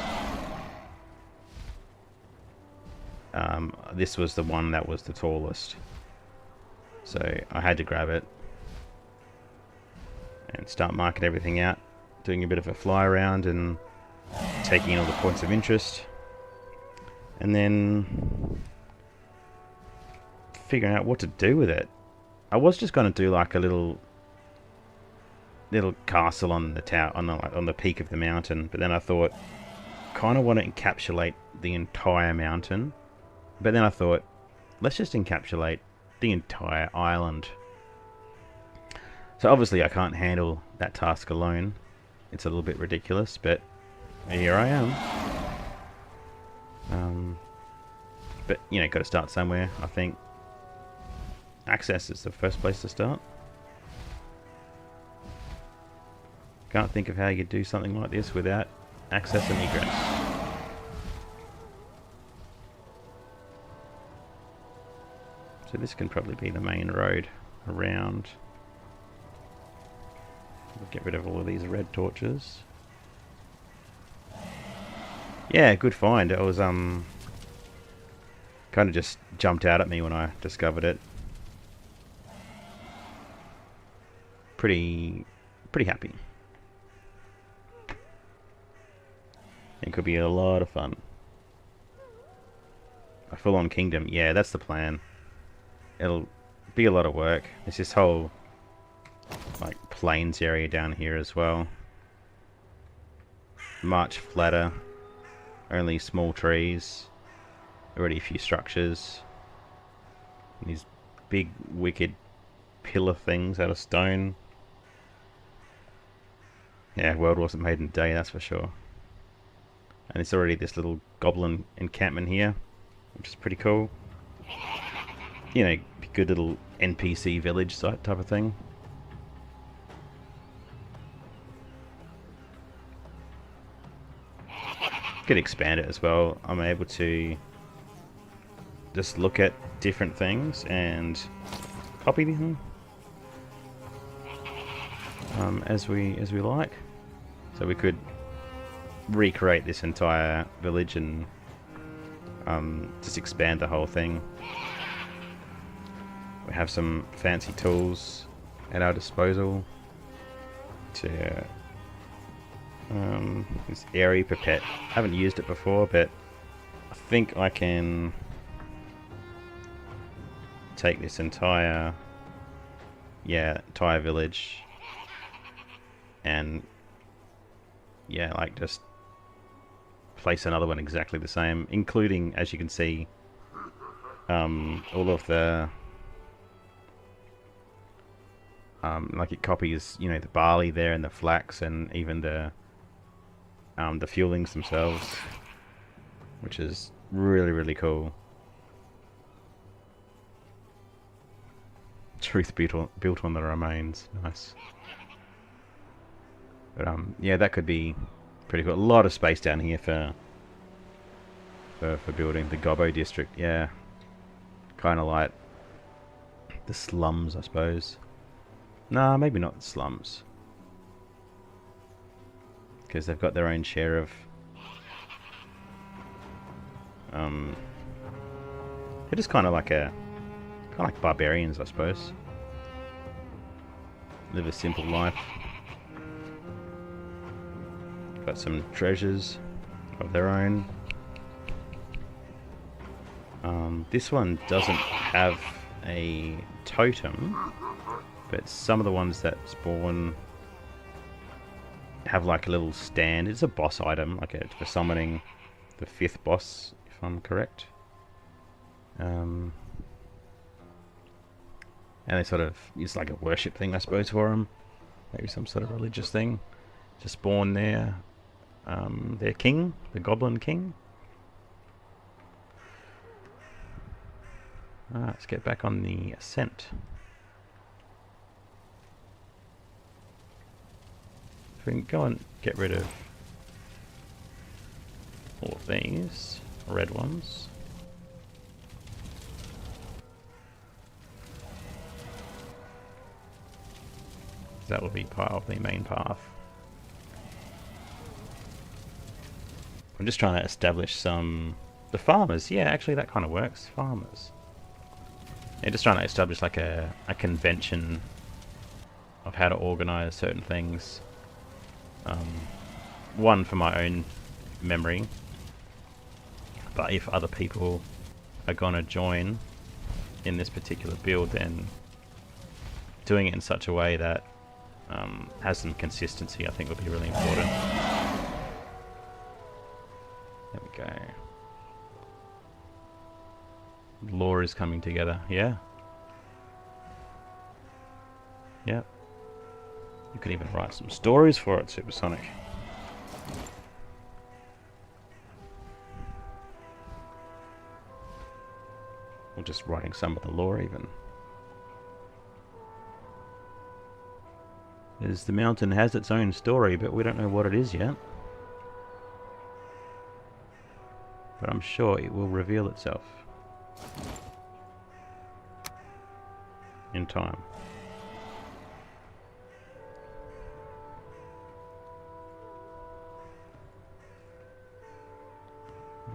this was the one that was the tallest. So I had to grab it and start marking everything out, doing a bit of a fly around and taking all the points of interest, and then figuring out what to do with it. I was just going to do like a little castle on the tower, on the peak of the mountain, but then I thought, kind of want to encapsulate the entire mountain, but then I thought, let's just encapsulate the entire island. So obviously I can't handle that task alone. It's a little bit ridiculous, but here I am. But, you know, got to start somewhere, I think. Access is the first place to start. Can't think of how you do something like this without access and egress. So this can probably be the main road around. We'll get rid of all of these red torches. Yeah, good find. It was kind of just jumped out at me when I discovered it. Pretty happy. It could be a lot of fun. A full-on kingdom. Yeah, that's the plan. It'll be a lot of work. There's this whole like plains area down here as well. Much flatter. Only small trees. Already a few structures. And these big wicked pillar things out of stone. Yeah, world wasn't made in a day, that's for sure. And it's already this little goblin encampment here, which is pretty cool. You know, good little NPC village site type of thing. Could expand it as well. I'm able to just look at different things and copy them as we like. So we could recreate this entire village and just expand the whole thing. We have some fancy tools at our disposal to this airy pipette. I haven't used it before, but I think I can take this entire village and like just place another one exactly the same, including, as you can see, all of the like it copies, you know, the barley there and the flax and even the fuelings themselves, which is really cool. Truth built on the remains. Nice. But yeah, that could be pretty cool. A lot of space down here for building the Gobbo district. Yeah, kind of like the slums, I suppose. Nah, maybe not the slums, because they've got their own share of they're just kind of like barbarians, I suppose. Live a simple life. Got some treasures of their own. This one doesn't have a totem, but some of the ones that spawn have like a little stand. It's a boss item, like for summoning the 5th boss, if I'm correct. And they sort of, it's like a worship thing, I suppose, for them. Maybe some sort of religious thing to spawn their king, the Goblin King. Alright, let's get back on the ascent. If we can go and get rid of all of these red ones. That will be part of the main path. I'm just trying to establish the farmers. Yeah, actually that kind of works. Farmers. Yeah, just trying to establish like a convention of how to organize certain things. One for my own memory. But if other people are gonna join in this particular build, then doing it in such a way that has some consistency, I think, would be really important. There we go. Lore is coming together, yeah. Yep. You could even write some stories for it, Supersonic. Or just writing some of the lore, even. As the mountain has its own story, but we don't know what it is yet. But I'm sure it will reveal itself in time.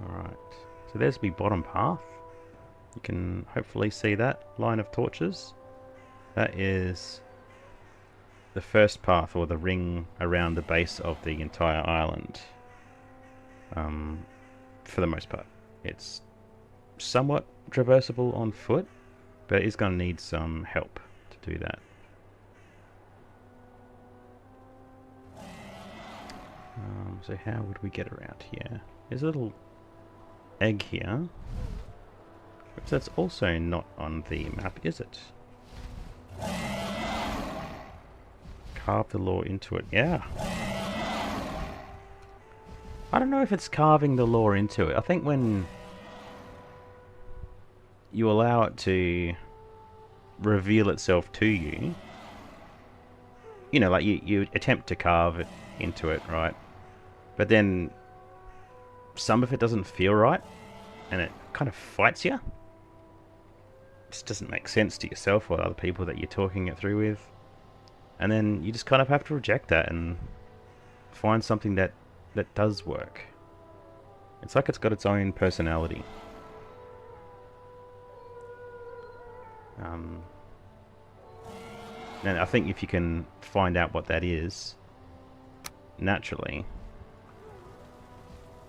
Alright, so there's the bottom path. You can hopefully see that line of torches. That is the first path, or the ring around the base of the entire island. For the most part. It's somewhat traversable on foot, but it is going to need some help to do that. So how would we get around here? There's a little egg here. Which that's also not on the map, is it? Carve the lore into it. Yeah. I don't know if it's carving the lore into it. I think when you allow it to reveal itself to you, you know, like you attempt to carve it into it, right? But then some of it doesn't feel right, and it kind of fights you. It just doesn't make sense to yourself or other people that you're talking it through with. And then you just kind of have to reject that and find something that does work. It's like it's got its own personality. And I think if you can find out what that is naturally,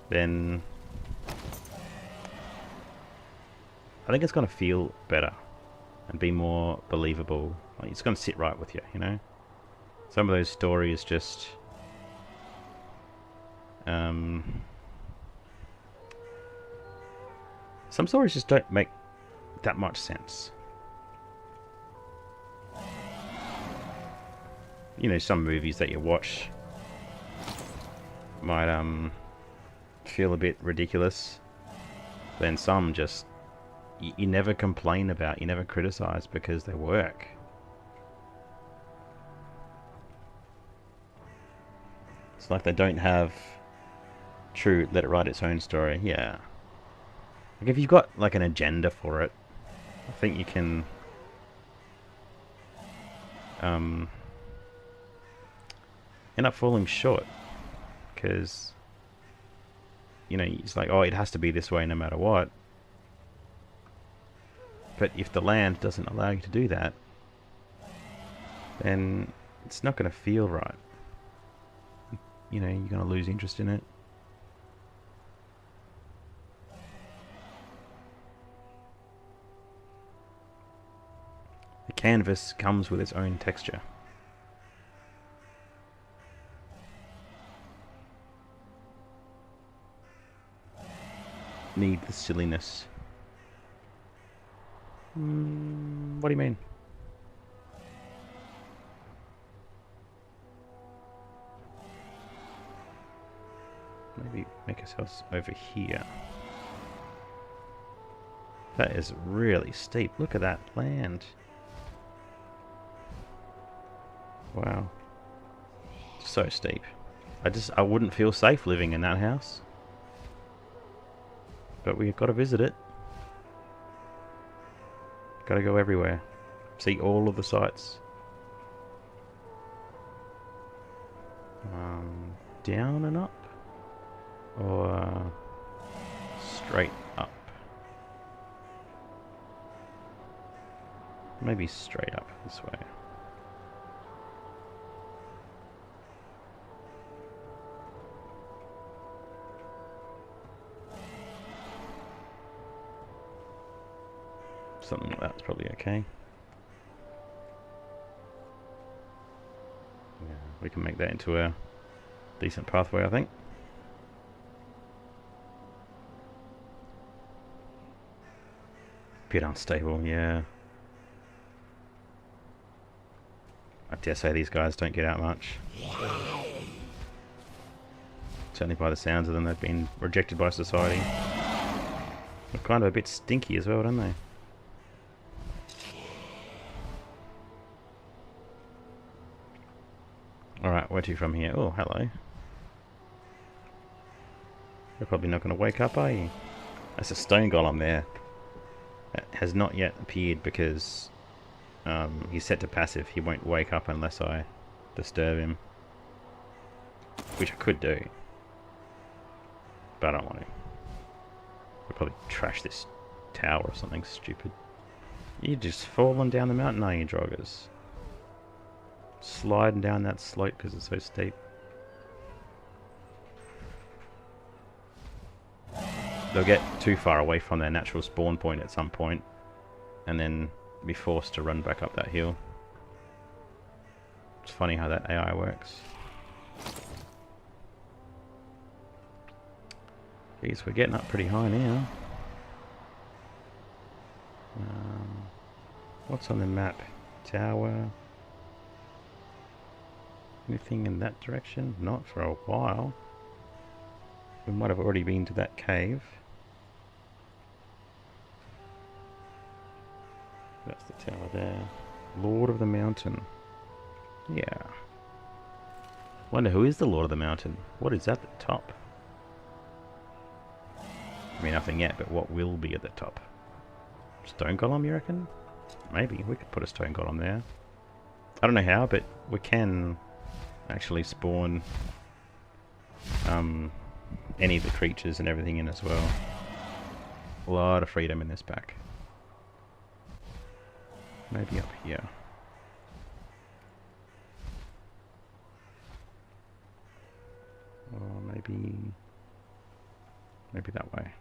then I think it's going to feel better and be more believable. Like, it's going to sit right with you, you know? Some of those stories just some stories just don't make that much sense. You know, some movies that you watch might feel a bit ridiculous. Then some just you never complain about, you never criticize because they work. It's like they don't have true let it write its own story. Yeah. Like if you've got like an agenda for it, I think you can end up falling short, because you know, it's like, oh, it has to be this way no matter what. But if the land doesn't allow you to do that, then it's not going to feel right. You know, you're going to lose interest in it. The canvas comes with its own texture. Need the silliness. What do you mean? Maybe make ourselves over here. That is really steep. Look at that land. Wow. So steep. I wouldn't feel safe living in that house. But we've got to visit it. Got to go everywhere. See all of the sights. Down and up? Or straight up? Maybe straight up this way. Something like that's probably okay. Yeah, we can make that into a decent pathway, I think. Bit unstable, yeah. I dare say these guys don't get out much. Certainly by the sounds of them, they've been rejected by society. They're kind of a bit stinky as well, don't they? Alright, where to from here? Oh, hello. You're probably not going to wake up, are you? That's a stone golem there. That has not yet appeared because he's set to passive. He won't wake up unless I disturb him. Which I could do. But I don't want to. I'll probably trash this tower or something stupid. You're just falling down the mountain, are you, Droggers? Sliding down that slope because it's so steep. They'll get too far away from their natural spawn point at some point and then be forced to run back up that hill. It's funny how that AI works. Geez, we're getting up pretty high now. What's on the map? Tower. Anything in that direction? Not for a while. We might have already been to that cave. That's the tower there. Lord of the Mountain. Yeah. Wonder who is the Lord of the Mountain? What is at the top? I mean, nothing yet, but what will be at the top? Stone golem, you reckon? Maybe. We could put a stone golem there. I don't know how, but we can actually spawn any of the creatures and everything in as well. A lot of freedom in this pack. Maybe up here. Or maybe that way.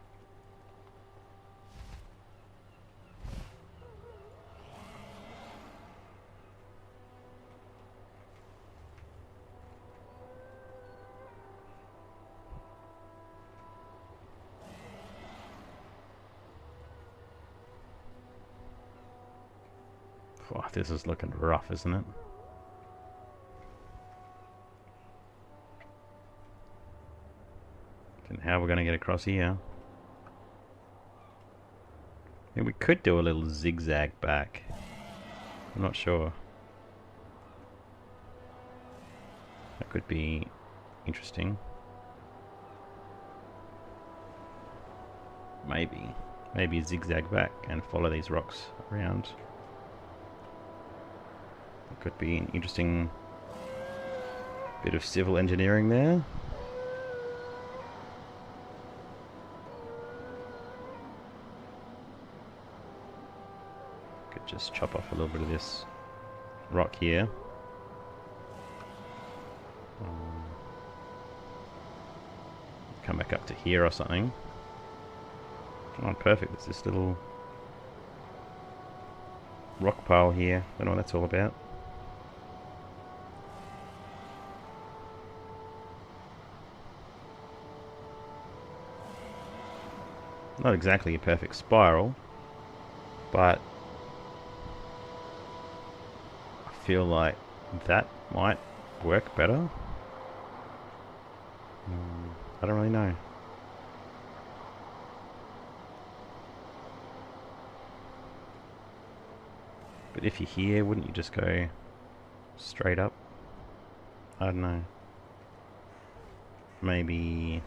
Oh, this is looking rough, isn't it? And how we're going to get across here? I mean, we could do a little zigzag back. I'm not sure. That could be interesting. Maybe zigzag back and follow these rocks around. It could be an interesting bit of civil engineering there. Could just chop off a little bit of this rock here. Come back up to here or something. Oh, perfect. There's this little rock pile here. I don't know what that's all about. Not exactly a perfect spiral, but I feel like that might work better. I don't really know. But if you're here, wouldn't you just go straight up? I don't know. Maybe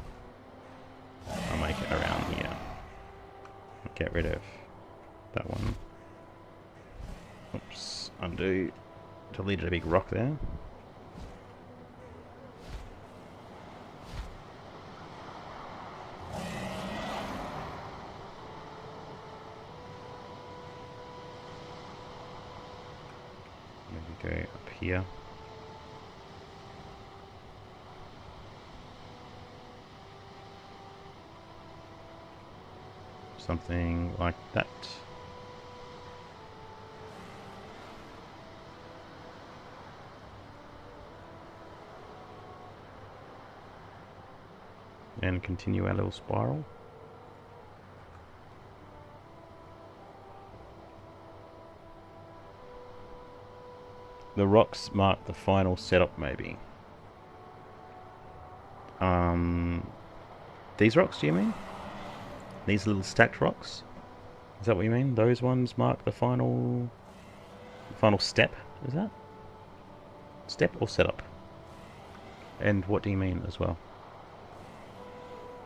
I'll make it around here. Get rid of that one. Oops, undo. Deleted a big rock there. Maybe go up here. Something like that. and continue our little spiral. The rocks mark the final setup, maybe. These rocks, do you mean? These little stacked rocks? Is that what you mean? Those ones mark the final step, is that? Step or setup? And what do you mean as well?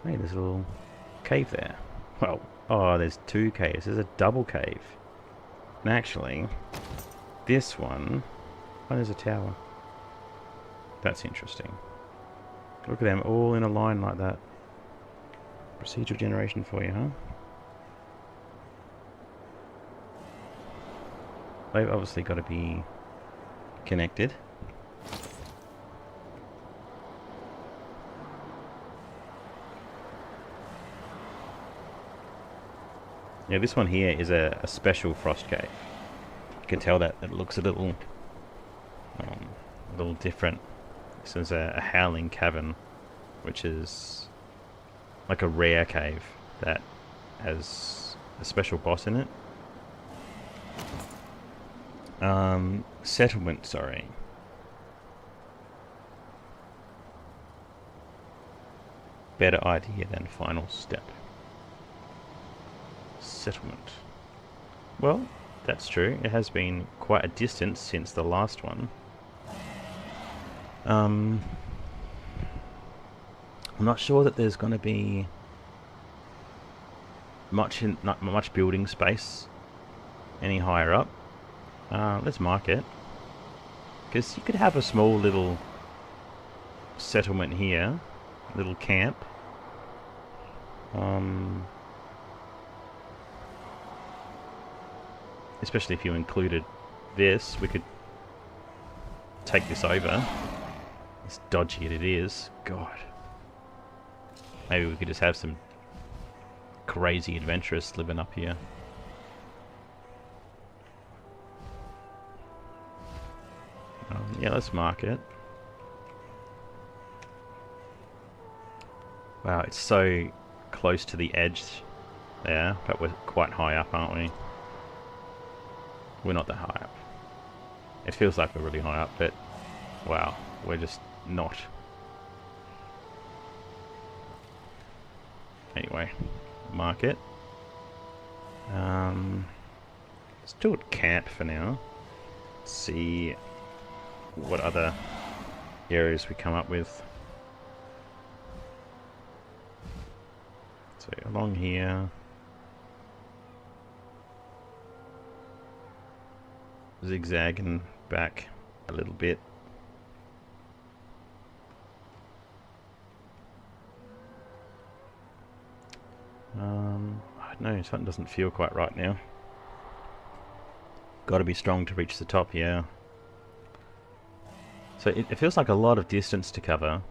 Hey, there's a little cave there. Well, oh, there's two caves. There's a double cave. And actually, this one... Oh, there's a tower. That's interesting. Look at them all in a line like that. Procedural generation for you, huh? They've obviously got to be connected. Yeah, this one here is a special frost cave. You can tell that it looks a little different. This is a howling cavern, which is like a rare cave that has a special boss in it. Settlement, sorry. Better idea than final step. Settlement. Well, that's true. It has been quite a distance since the last one. I'm not sure that there's going to be much building space any higher up. Let's mark it, because you could have a small little settlement here, little camp. Especially if you included this, we could take this over. As dodgy as it is, God. Maybe we could just have some crazy adventurers living up here. Yeah, let's mark it. Wow, it's so close to the edge there, but we're quite high up, aren't we? We're not that high up. It feels like we're really high up, but wow, we're just not. Anyway, mark it. Let's do it camp for now. Let's see what other areas we come up with. So along here, zigzagging back a little bit. I don't know, something doesn't feel quite right now. Got to be strong to reach the top, yeah. So it feels like a lot of distance to cover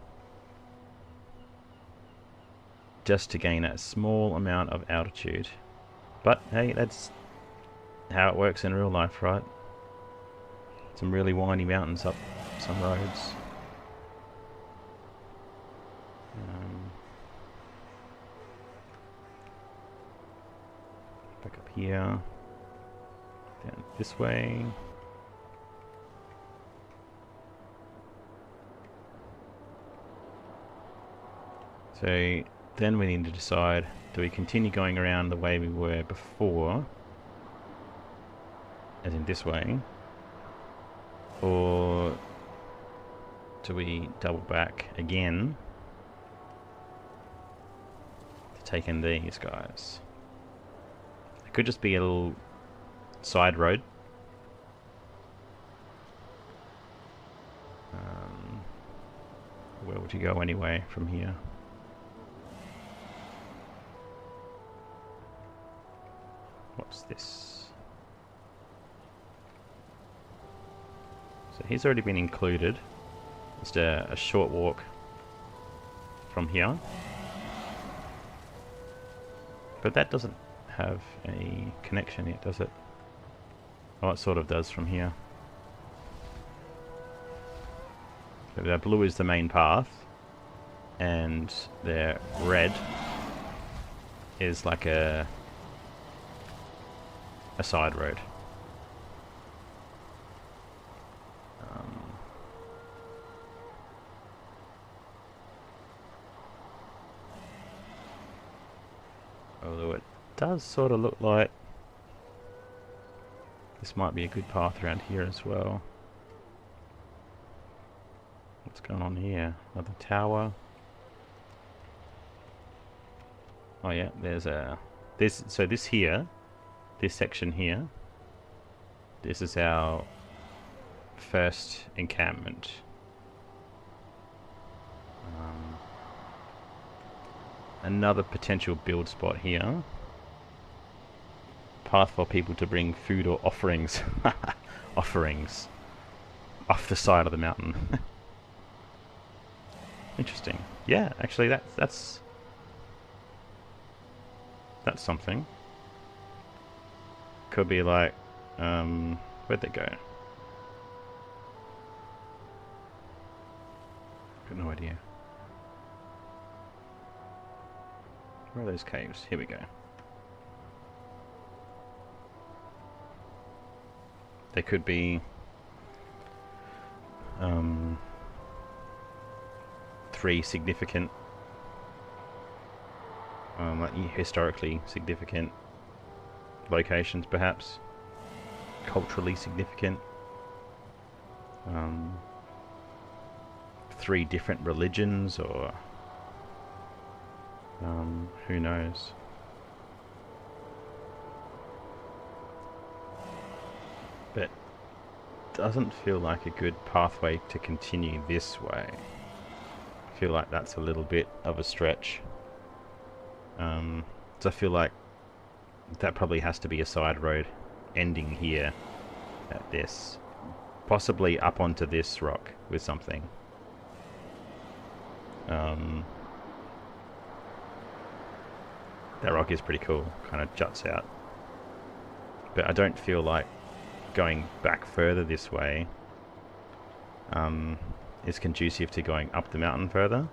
just to gain a small amount of altitude. But hey, that's how it works in real life, right? Some really windy mountains up some roads. Back up here. Down this way. So then we need to decide, do we continue going around the way we were before, as in this way, or do we double back again to take in these guys? It could just be a little side road. Where would you go anyway from here? What's this? So he's already been included. Just a short walk from here. But that doesn't have a connection yet, does it? Oh, it sort of does from here. So the blue is the main path, and the red is like a side road. Although it does sort of look like this might be a good path around here as well. What's going on here? Another tower. Oh yeah, there's a so this here, this section here, this is our first encampment. Another potential build spot here. Path for people to bring food or offerings. Offerings. Off the side of the mountain. Interesting. Yeah, actually that's something. Could be like, where'd they go? Got no idea. Where are those caves? Here we go. They could be 3 significant, like historically significant locations, perhaps culturally significant. 3 different religions, or who knows. But doesn't feel like a good pathway to continue this way. I feel like that's a little bit of a stretch. So I feel like that probably has to be a side road ending here at this. Possibly up onto this rock with something. That rock is pretty cool, kind of juts out. But I don't feel like going back further this way is conducive to going up the mountain further.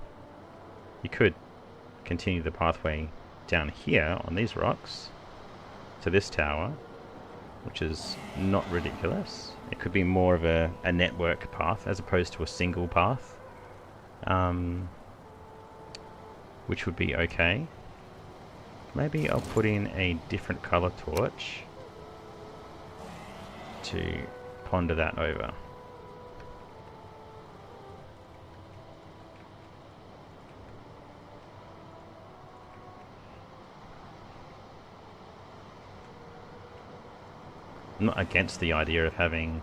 You could continue the pathway down here on these rocks to this tower, which is not ridiculous. It could be more of a network path as opposed to a single path, which would be okay. Maybe I'll put in a different color torch to ponder that over. I'm not against the idea of having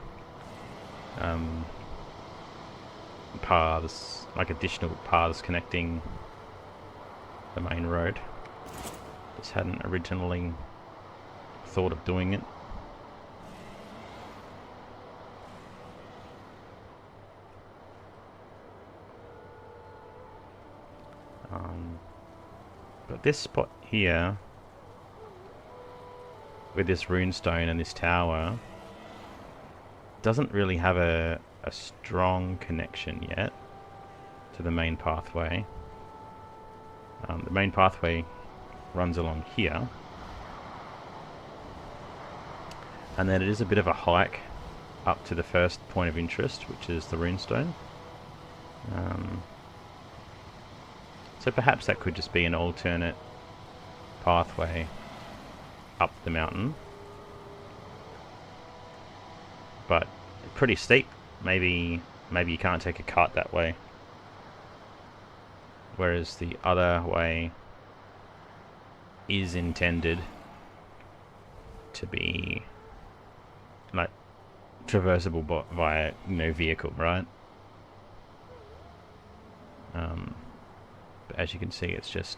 paths, like additional paths connecting the main road. Just hadn't originally thought of doing it. But this spot here, with this runestone and this tower, doesn't really have a strong connection yet to the main pathway. The main pathway runs along here, and then it is a bit of a hike up to the first point of interest, which is the runestone. So perhaps that could just be an alternate pathway up the mountain, but pretty steep. Maybe you can't take a cart that way, whereas the other way is intended to be like traversable via vehicle, right? But as you can see, it's just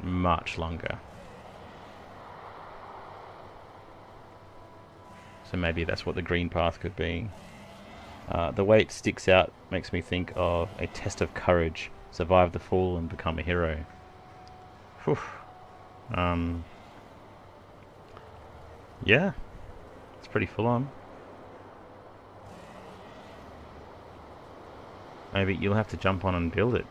much longer. So maybe that's what the green path could be. The way it sticks out makes me think of a test of courage. Survive the fall and become a hero. Whew. Yeah, it's pretty full on. Maybe you'll have to jump on and build it.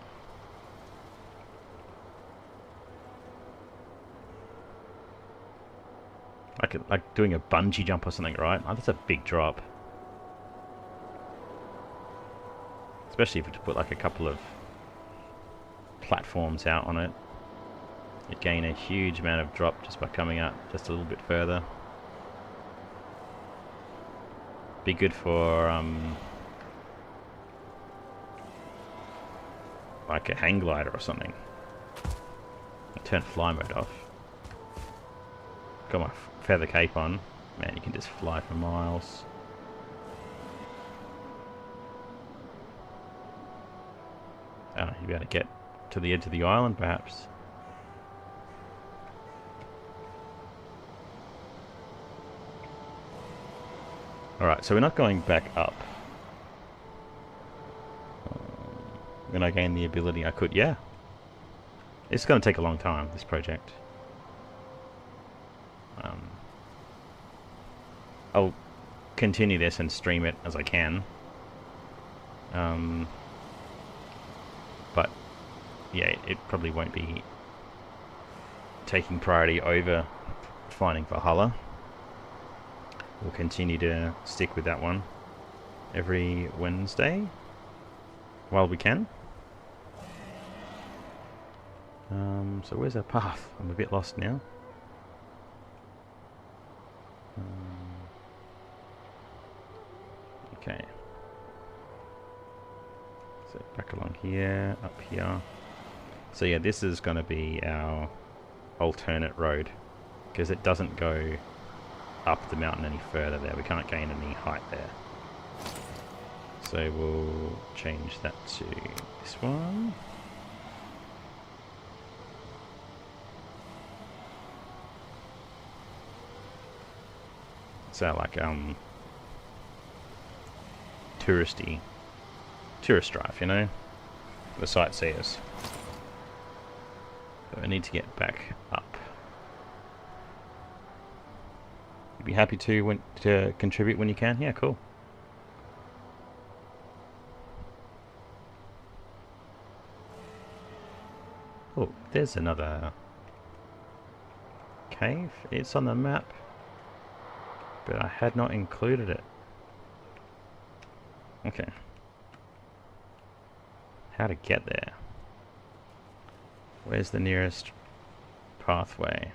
like doing a bungee jump or something, right? Oh, that's a big drop. Especially if you put like a couple of platforms out on it. You'd gain a huge amount of drop just by coming up just a little bit further. Be good for like a hang glider or something. I'll turn fly mode off. Got my feather cape on. Man, you can just fly for miles. You'll be able to get to the edge of the island, perhaps. Alright, so we're not going back up. When I gain the ability, I could, yeah. It's going to take a long time, this project. I'll continue this and stream it as I can. But yeah, it probably won't be taking priority over finding Valhalla. We'll continue to stick with that one every Wednesday while we can. So where's our path? I'm a bit lost now. Okay. So back along here, up here. So yeah, this is going to be our alternate road because it doesn't go up the mountain any further there. We can't gain any height there. So we'll change that to this one. So like tourist drive, you know, the sightseers. But I need to get back up. You'd be happy to contribute when you can? Yeah, cool. Oh, there's another cave. It's on the map, but I had not included it. Okay. How to get there? Where's the nearest pathway?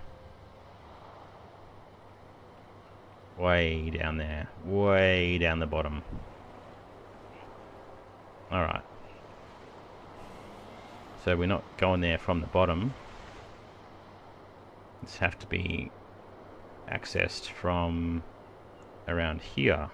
Way down there. Way down the bottom. Alright. So we're not going there from the bottom. This have to be accessed from around here.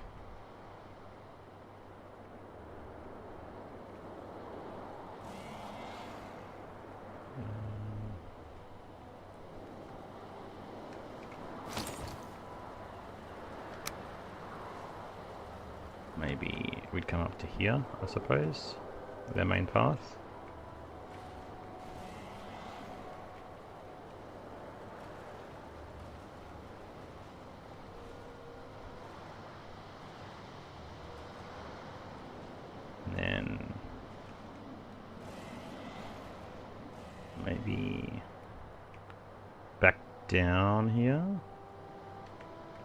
Maybe we'd come up to here, I suppose, their main path. And then maybe back down here,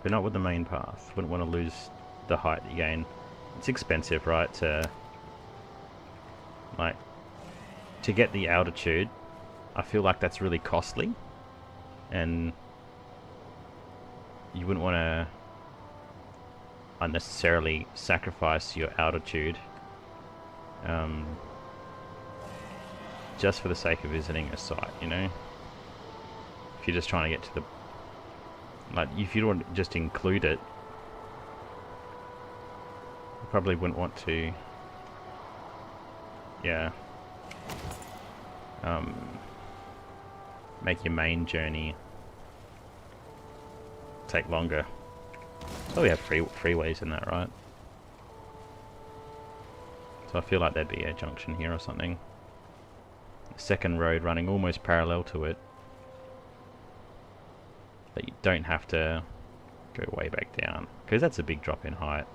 but not with the main path. Wouldn't want to lose the height you gain. It's expensive, right, to get the altitude. I feel like that's really costly, and you wouldn't want to unnecessarily sacrifice your altitude just for the sake of visiting a site, you know? If you're just trying to get to the... if you don't just include it, you probably wouldn't want to... Yeah. Make your main journey take longer. So we have freeways in that, right? So I feel like there'd be a junction here or something. A second road running almost parallel to it. But you don't have to go way back down, because that's a big drop in height.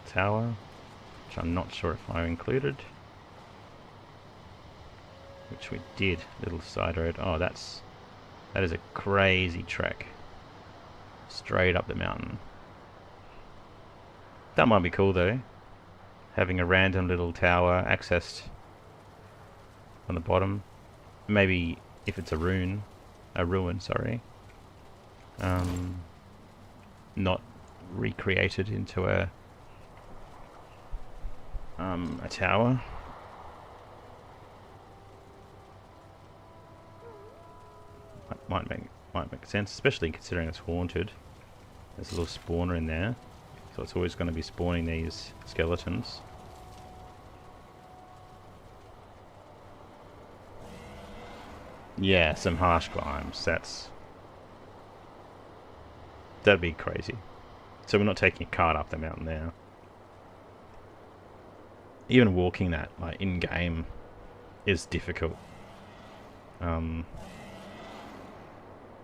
tower, which I'm not sure if I included. Which we did. Little side road. Oh, that is a crazy trek. Straight up the mountain. That might be cool though. Having a random little tower accessed on the bottom. Maybe if it's a ruin, sorry. Not recreated into a tower. Might make sense, especially considering it's haunted. There's a little spawner in there, so it's always going to be spawning these skeletons. Yeah, some harsh climbs. That'd be crazy. So we're not taking a cart up the mountain there. Even walking that, like in game, is difficult.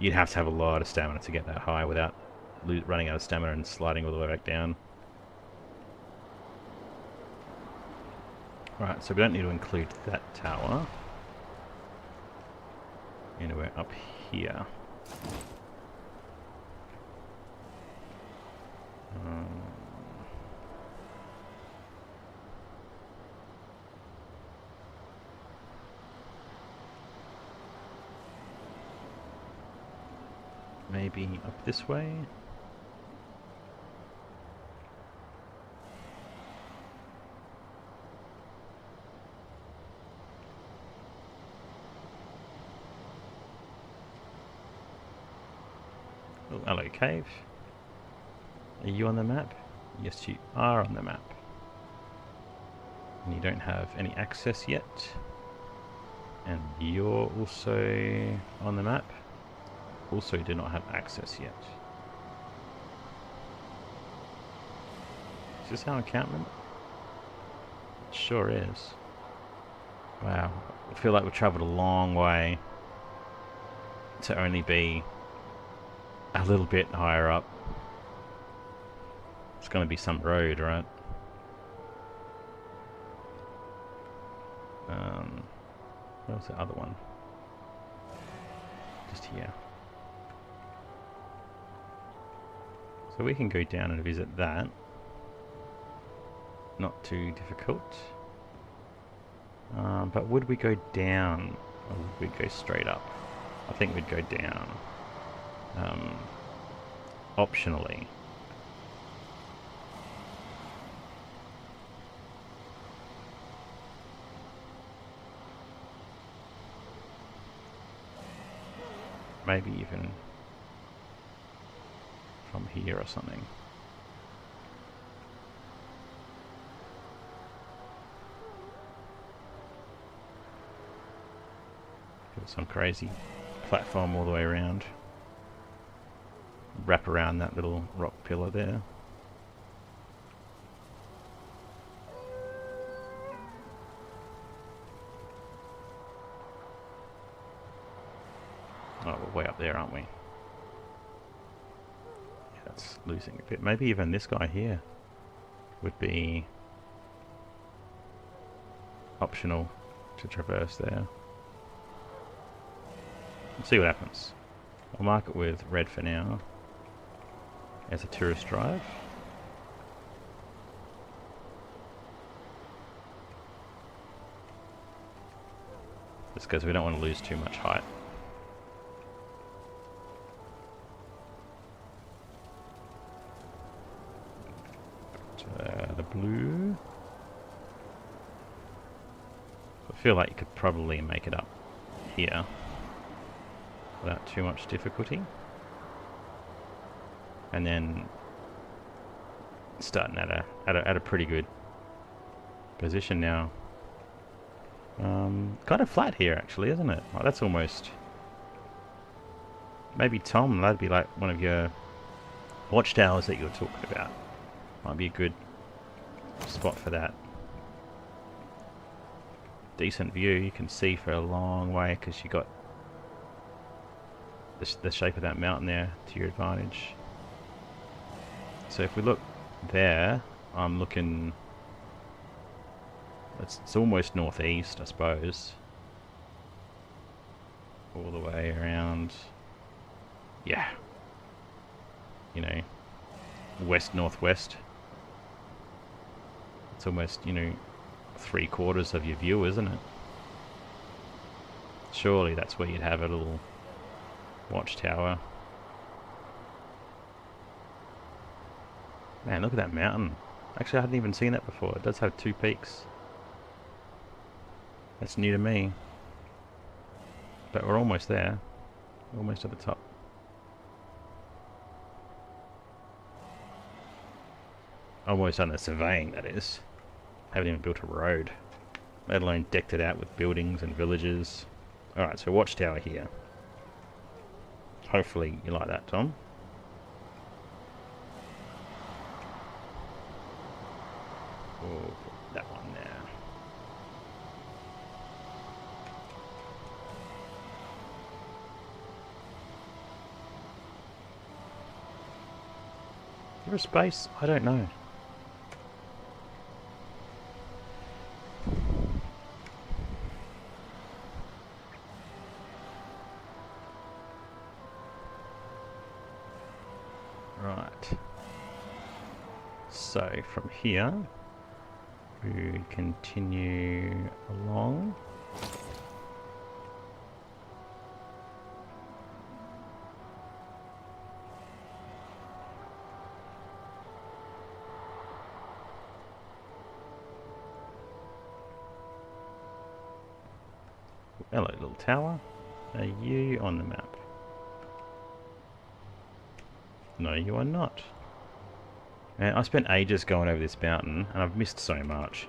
You'd have to have a lot of stamina to get that high without running out of stamina and sliding all the way back down. Right, so we don't need to include that tower. And we're up here. Maybe up this way? Oh, hello, cave. Are you on the map? Yes, you are on the map. And you don't have any access yet. And you're also on the map. Also do not have access yet. Is this our encampment? It sure is. Wow, I feel like we've travelled a long way to only be a little bit higher up. It's going to be some road, right? Where's the other one? Just here. So we can go down and visit that. Not too difficult. But would we go down or would we go straight up? I think we'd go down. Optionally. Maybe even from here or something. Got some crazy platform all the way around. Wrap around that little rock pillar there. Oh, we're way up there, aren't we? Yeah, that's losing a bit. Maybe even this guy here would be optional to traverse there. We'll see what happens. I'll mark it with red for now as a tourist drive. Just because we don't want to lose too much height. The blue. I feel like you could probably make it up here without too much difficulty. And then starting at a pretty good position now. Kind of flat here actually, isn't it? Oh, that's almost maybe Tom, that'd be like one of your watchtowers that you were talking about. Might be a good spot for that. Decent view, you can see for a long way because you got the shape of that mountain there to your advantage. So if we look there I'm looking... It's almost northeast, I suppose. All the way around... Yeah. You know, west-northwest. It's almost, you know, 3/4 of your view, isn't it? Surely that's where you'd have a little watchtower. Man, look at that mountain. Actually, I hadn't even seen that before. It does have 2 peaks. That's new to me. But we're almost there. Almost at the top. Almost done the surveying, that is. Haven't even built a road. Let alone decked it out with buildings and villages. Alright, so watchtower here. Hopefully you like that, Tom. We'll put that one there. Is there a space? I don't know. Right. So from here, we continue along. Hello, little tower. Are you on the map? No, you are not. Man, I spent ages going over this mountain, and I've missed so much.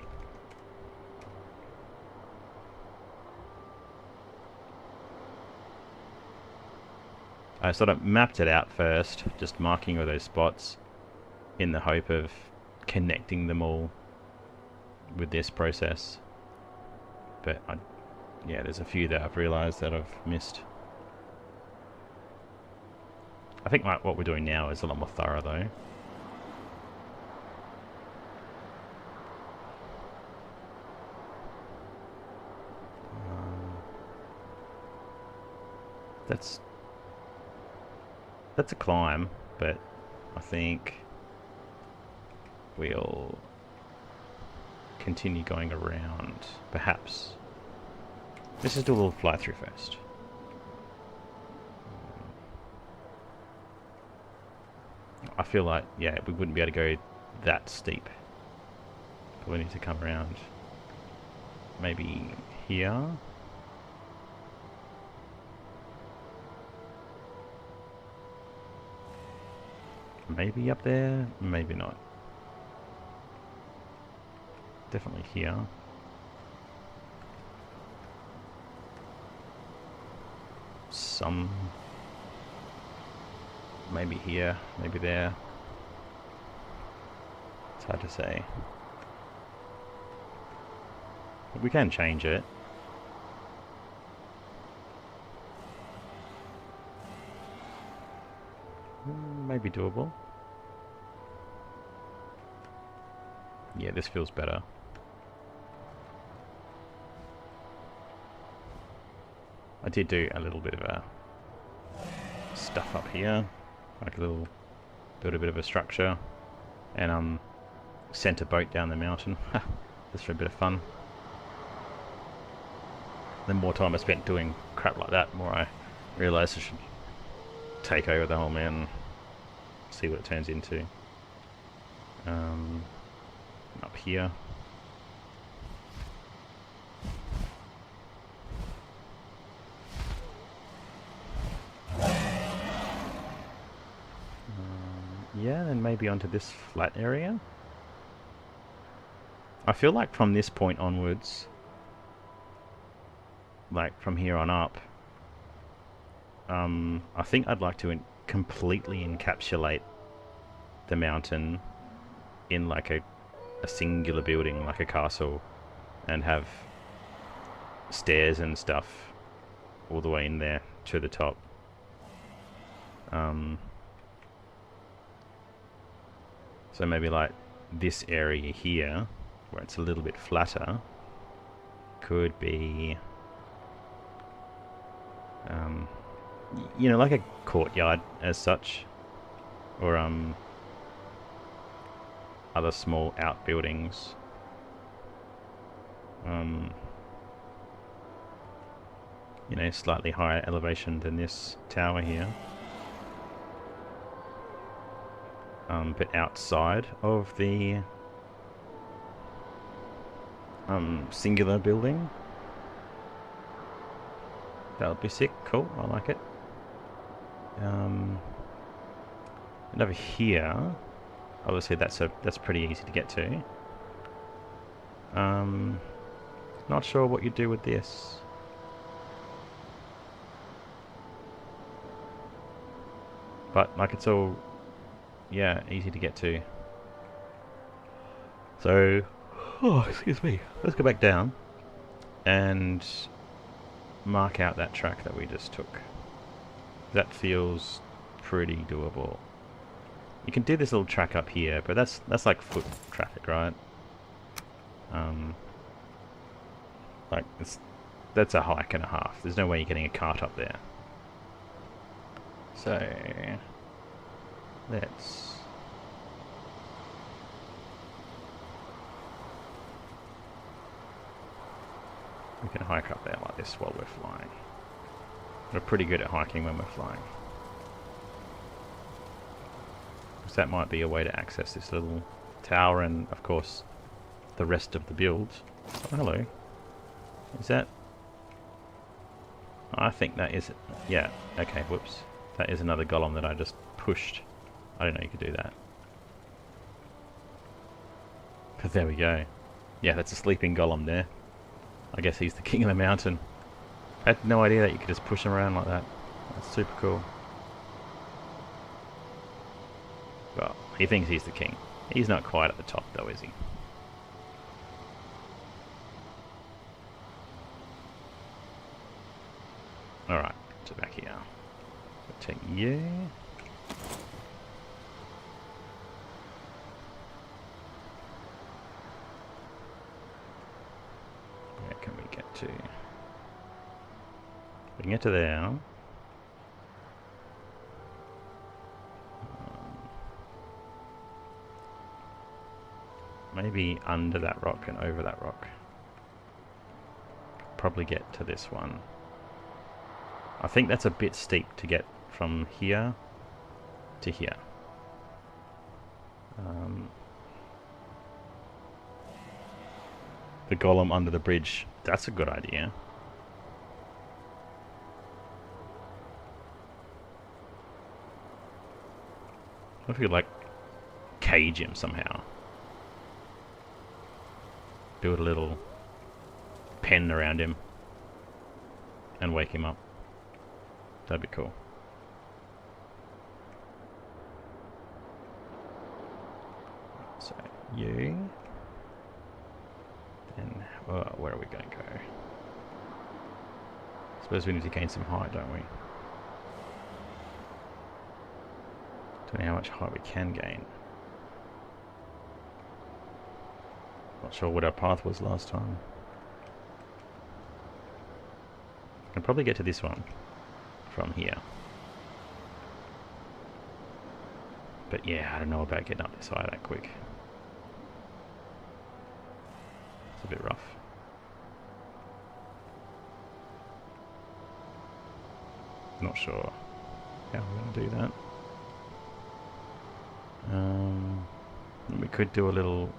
I sort of mapped it out first, just marking all those spots, in the hope of connecting them all with this process. But, yeah, there's a few that I've realised that I've missed. I think like what we're doing now is a lot more thorough though. That's a climb, but I think we'll continue going around. Perhaps. Let's just do a little fly through first. I feel like, yeah, we wouldn't be able to go that steep. But we need to come around maybe here. Maybe up there, maybe not. Definitely here. Some... maybe here, maybe there. It's hard to say. But we can change it. Maybe doable. Yeah, this feels better. I did do a little bit of stuff up here, like a little, build a bit of a structure, and sent a boat down the mountain, just for a bit of fun. The more time I spent doing crap like that, the more I realised I should take over the whole mountain, see what it turns into. Up here. Yeah, and maybe onto this flat area. I feel like from this point onwards, like from here on up, I think I'd like to completely encapsulate the mountain in like a singular building, like a castle, and have stairs and stuff all the way in there to the top. So maybe like this area here, where it's a little bit flatter, could be, you know, like a courtyard as such, or other small outbuildings. You know, slightly higher elevation than this tower here. But outside of the singular building. That would be sick. Cool, I like it. And over here, obviously that's pretty easy to get to. Not sure what you do with this. But like it's all, yeah, easy to get to. So, oh, excuse me. Let's go back down and mark out that track that we just took. That feels pretty doable. You can do this little track up here, but that's like foot traffic, right? Like that's a hike and a half. There's no way you're getting a cart up there. So let's we can hike up there like this while we're flying. We're pretty good at hiking when we're flying. Because that might be a way to access this little tower and, of course, the rest of the build. Oh, hello. Is that... I think that is... Yeah, okay, whoops. That is another golem that I just pushed. I didn't know you could do that. But there we go. Yeah, that's a sleeping golem there. I guess he's the king of the mountain. I had no idea that you could just push him around like that. That's super cool. Well, he thinks he's the king. He's not quite at the top though, is he? Alright, so back here. We'll take you. Where can we get to? We can get to there. Maybe under that rock and over that rock. Probably get to this one. I think that's a bit steep to get from here to here. The golem under the bridge. That's a good idea. What if we like cage him somehow? Build a little pen around him and wake him up. That'd be cool. So you, then where are we going to go? Suppose we need to gain some height, don't we? Don't know how much height we can gain. Not sure what our path was last time. I can probably get to this one from here. But yeah, I don't know about getting up this high that quick. It's a bit rough. Not sure how we're going to do that. We could do a little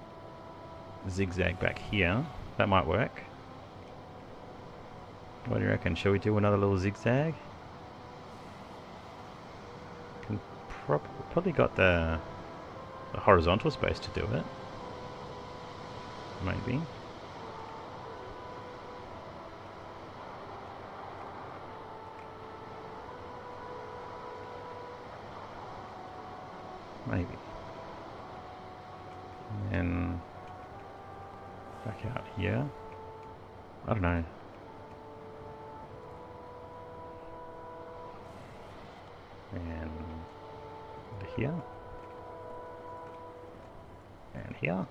zigzag back here. That might work. What do you reckon? Shall we do another little zigzag? Can probably got the horizontal space to do it. Maybe. Maybe. And then back out here. I don't know. And over here. And here.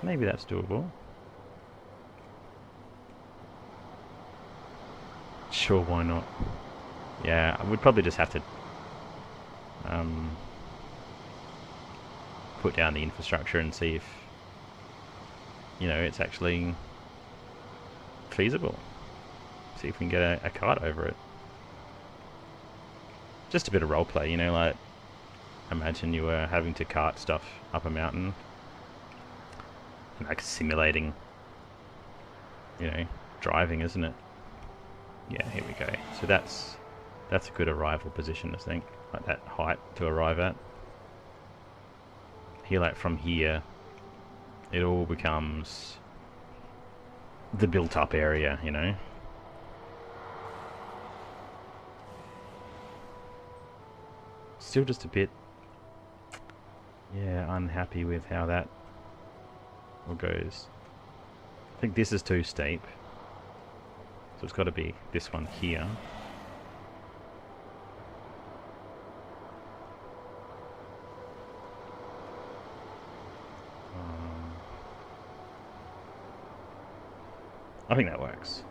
Maybe that's doable. Sure, why not? Yeah, I would probably just have to put down the infrastructure and see if, you know, it's actually feasible. See if we can get a cart over it. Just a bit of roleplay, you know, like imagine you were having to cart stuff up a mountain, like simulating, you know, driving, isn't it? Yeah, here we go. So that's a good arrival position, I think, like that height to arrive at. Here, like from here, it all becomes the built-up area, you know. Still just a bit, yeah, unhappy with how that all goes. I think this is too steep, so it's got to be this one here. I think that works.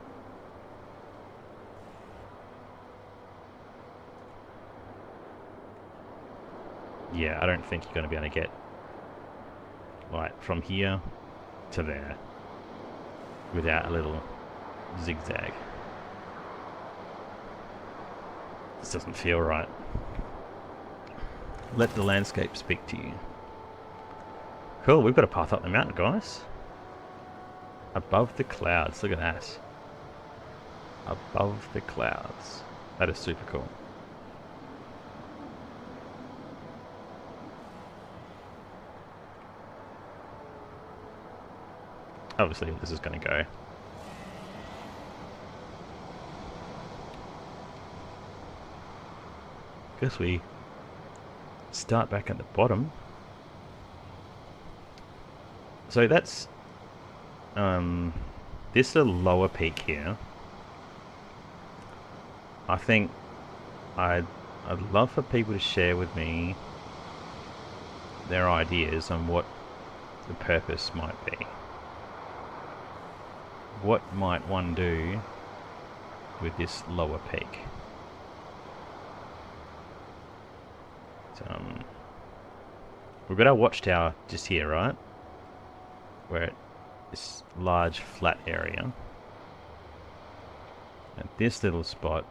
Yeah, I don't think you're going to be able to get like from here to there without a little zigzag. This doesn't feel right. Let the landscape speak to you. Cool, we've got a path up the mountain, guys. Above the clouds, look at that. Above the clouds. That is super cool. Obviously, this is going to go. Guess we start back at the bottom. So that's this is a lower peak here. I think I'd love for people to share with me their ideas on what the purpose might be. What might one do with this lower peak? We've got our watchtower just here, right? We're at this large flat area. At this little spot,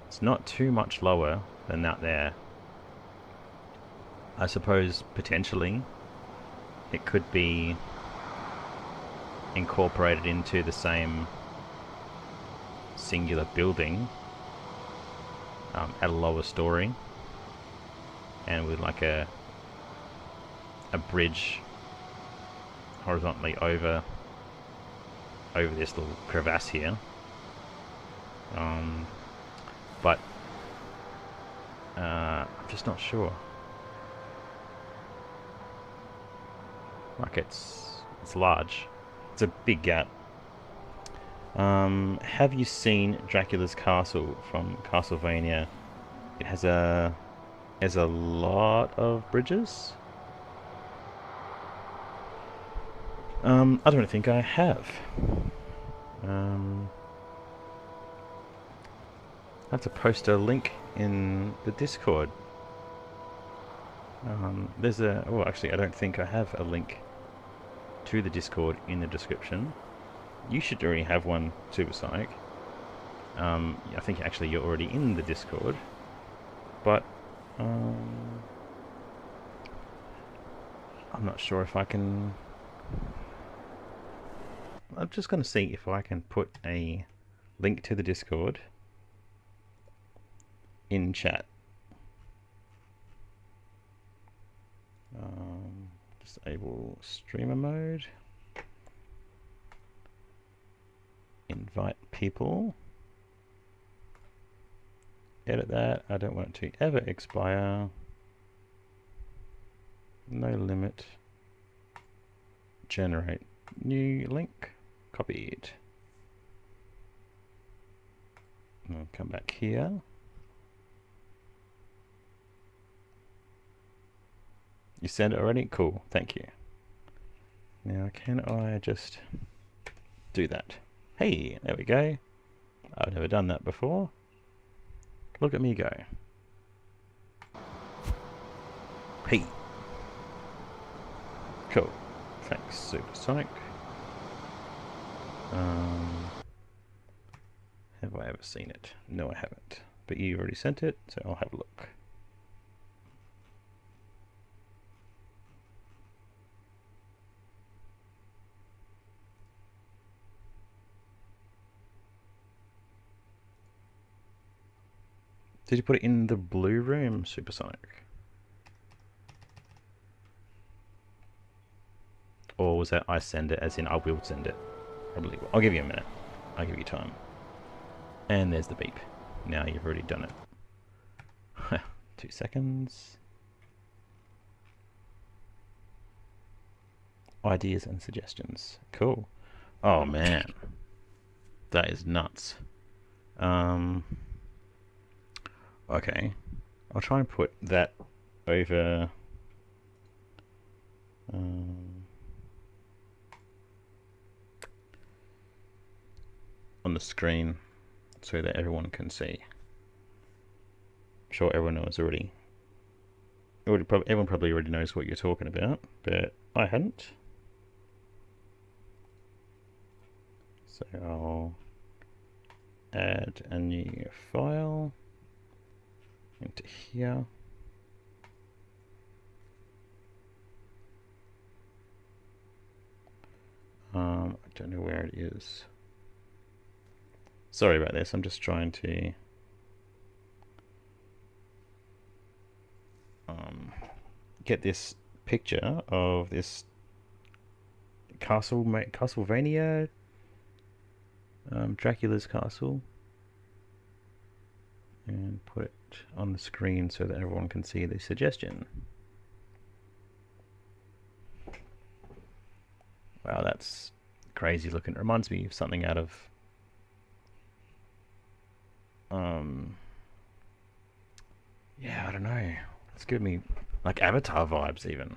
it's not too much lower than that there. I suppose potentially it could be incorporated into the same singular building at a lower story, and with like a bridge horizontally over this little crevasse here. But I'm just not sure. Like it's large. It's a big gap. Have you seen Dracula's Castle from Castlevania? It has a lot of bridges. I don't think I have. I have to post a link in the Discord. There's a... Oh, actually, I don't think I have a link to the Discord in the description. You should already have one, Supersonic. I think actually you're already in the Discord. But, I'm not sure if I can... I'm just going to see if I can put a link to the Discord in chat. Disable streamer mode. Invite people. Edit that. I don't want it to ever expire. No limit. Generate new link. Copy it. I'll come back here. You sent it already? Cool, thank you. Now, can I just do that? Hey, there we go. I've never done that before. Look at me go. Hey. Cool. Thanks, Supersonic. Have I ever seen it? No, I haven't. But you already sent it, so I'll have a look. Did you put it in the blue room, Supersonic? Or was that I send it as in I will send it? Probably will. I'll give you a minute. I'll give you time. And there's the beep. Now you've already done it. 2 seconds. Ideas and suggestions. Cool. Oh man. That is nuts. Okay. I'll try and put that over on the screen so that everyone can see. I'm sure everyone knows already. Everyone probably already knows what you're talking about, but I hadn't. So I'll add a new file into here. I don't know where it is. Sorry about this, I'm just trying to get this picture of this Castlevania, Dracula's castle, and put it on the screen so that everyone can see the suggestion. Wow, that's crazy looking. It reminds me of something out of yeah, I don't know. It's giving me like Avatar vibes even.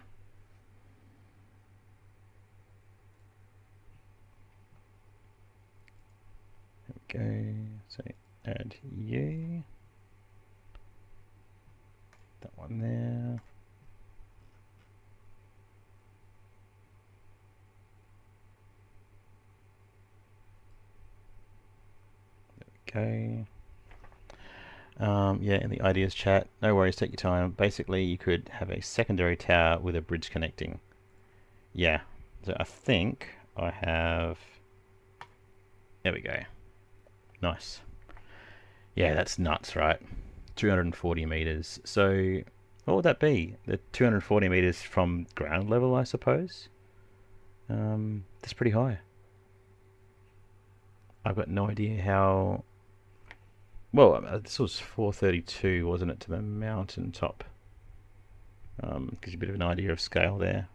There we go. So add you. That one there. Okay. Yeah, in the ideas chat, no worries, take your time. Basically, you could have a secondary tower with a bridge connecting. Yeah, so I think I have... There we go. Nice. Yeah, that's nuts, right? 240 meters. So, what would that be? The 240 meters from ground level, I suppose? That's pretty high. I've got no idea how... Well, this was 432, wasn't it, to the mountain top? Gives you a bit of an idea of scale there.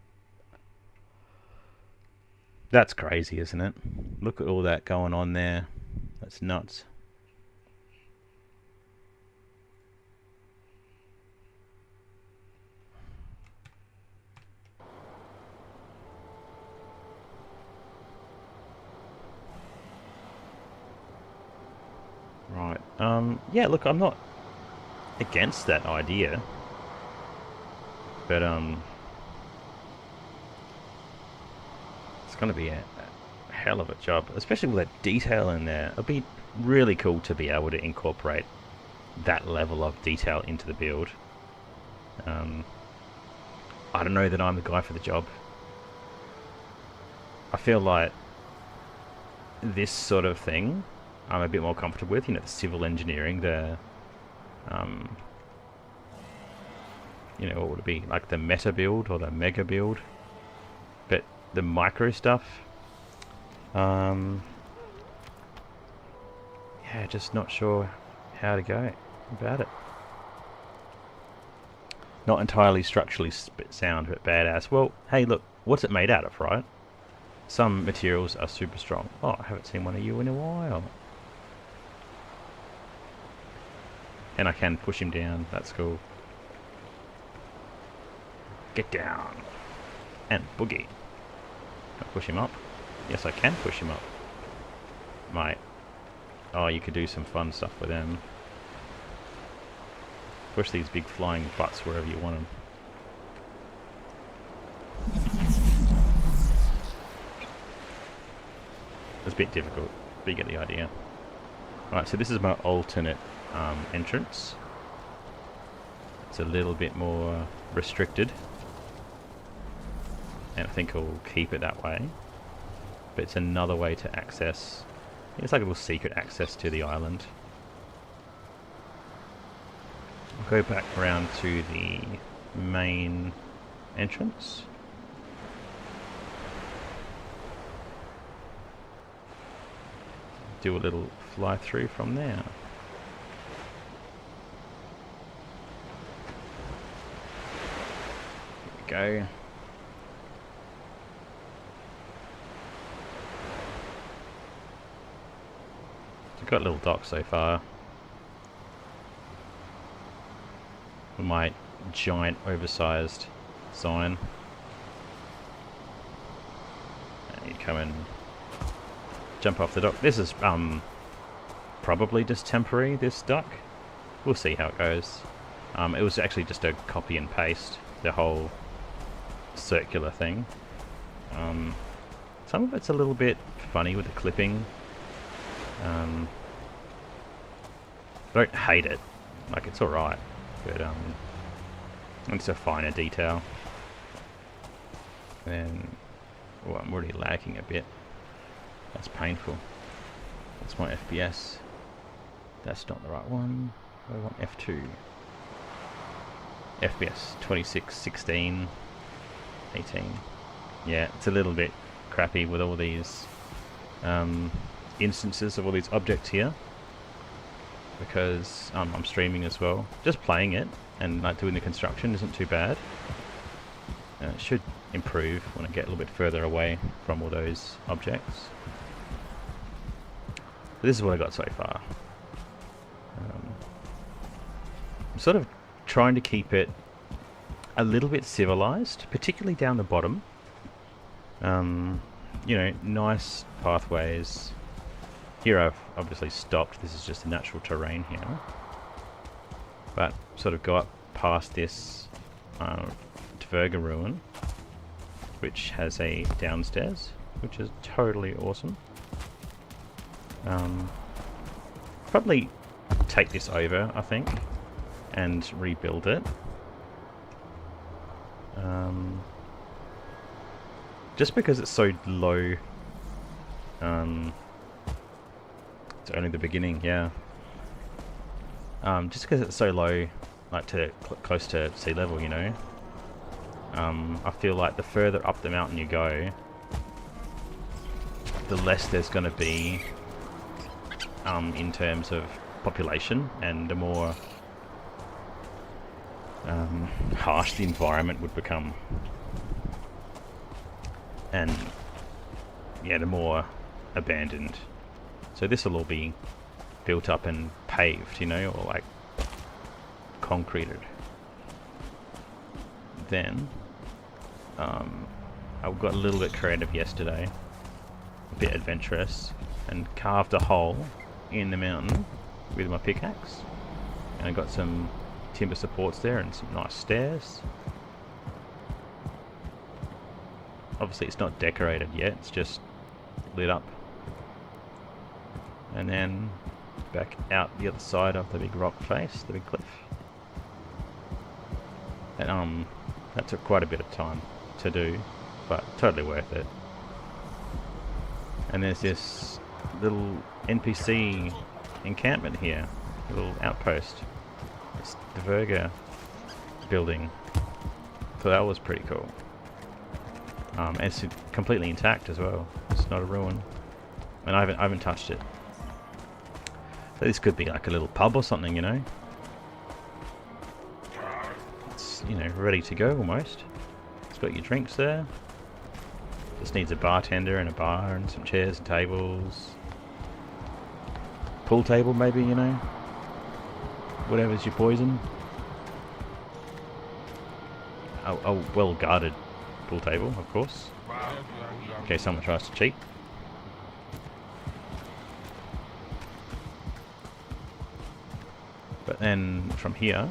That's crazy, isn't it? Look at all that going on there. That's nuts. Right. Yeah, look, I'm not against that idea. But, it's going to be a hell of a job, especially with that detail in there. It'd be really cool to be able to incorporate that level of detail into the build. I don't know that I'm the guy for the job. I feel like this sort of thing I'm a bit more comfortable with, you know, the civil engineering, the you know, what would it be, like the meta build or the mega build, but the micro stuff, yeah, just not sure how to go about it. Not entirely structurally sound, but badass. Well, hey, look, what's it made out of, right? Some materials are super strong. Oh, I haven't seen one of you in a while. And I can push him down, that's cool. Get down. And boogie. Can I push him up? Yes, I can push him up. Mate. Oh, you could do some fun stuff with them. Push these big flying butts wherever you want them. It's a bit difficult, but you get the idea. Right, so this is my alternate entrance. It's a little bit more restricted, and I think I'll keep it that way. But it's another way to access. It's like a little secret access to the island. I'll go back around to the main entrance. Do a little fly through from there. Here we go. We've got a little dock so far. With my giant oversized sign. And you come and jump off the dock. This is probably just temporary, this dock. We'll see how it goes. It was actually just a copy and paste, the whole circular thing. Some of it's a little bit funny with the clipping. I don't hate it. Like, it's alright. But it's a finer detail. And oh, I'm already lagging a bit. That's painful. That's my FPS. That's not the right one. I want F2. FPS 26, 16, 18. Yeah, it's a little bit crappy with all these instances of all these objects here. Because I'm streaming as well. Just playing it and like doing the construction isn't too bad. It should improve when I get a little bit further away from all those objects. But this is what I got so far. I'm sort of trying to keep it a little bit civilized, particularly down the bottom. You know, nice pathways. Here I've obviously stopped. This is just the natural terrain here. But sort of go up past this Tverga ruin, which has a downstairs, which is totally awesome. Probably take this over, I think, and rebuild it. Just because it's so low. It's only the beginning, yeah. Just because it's so low, like to close to sea level, you know. I feel like the further up the mountain you go, the less there's going to be in terms of population, and the more harsh the environment would become. And yeah, the more abandoned. So this will all be built up and paved, you know, or like concreted. Then I got a little bit creative yesterday, a bit adventurous, and carved a hole in the mountain with my pickaxe. And I got some timber supports there and some nice stairs. Obviously it's not decorated yet, it's just lit up. And then back out the other side of the big rock face, the big cliff. And that took quite a bit of time to do, but totally worth it. And there's this little NPC encampment here, a little outpost. It's the Tverga building. So that was pretty cool. And it's completely intact as well. It's not a ruin. And I haven't touched it. So this could be like a little pub or something, you know. It's, you know, ready to go almost. It's got your drinks there. Just needs a bartender and a bar and some chairs and tables. Pool table maybe, you know. Whatever's your poison. a well-guarded pool table, of course, in case someone tries to cheat. But then from here,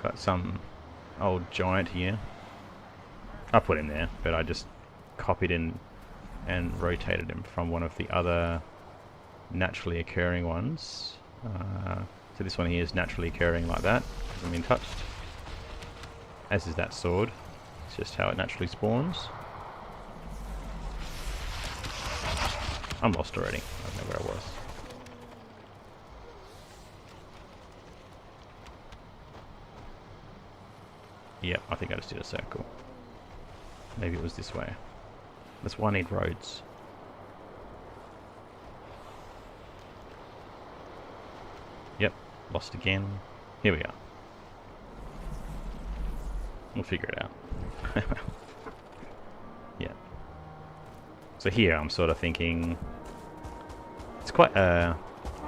got some old giant here. I put him there, but I just copied in and rotated him from one of the other naturally occurring ones. So this one here is naturally occurring like that, hasn't been touched. As is that sword. It's just how it naturally spawns. I'm lost already. I don't know where I was. Yep, I think I just did a circle. Maybe it was this way. That's why I need roads. Yep, lost again. Here we are. We'll figure it out. Yeah. So here I'm sort of thinking it's quite a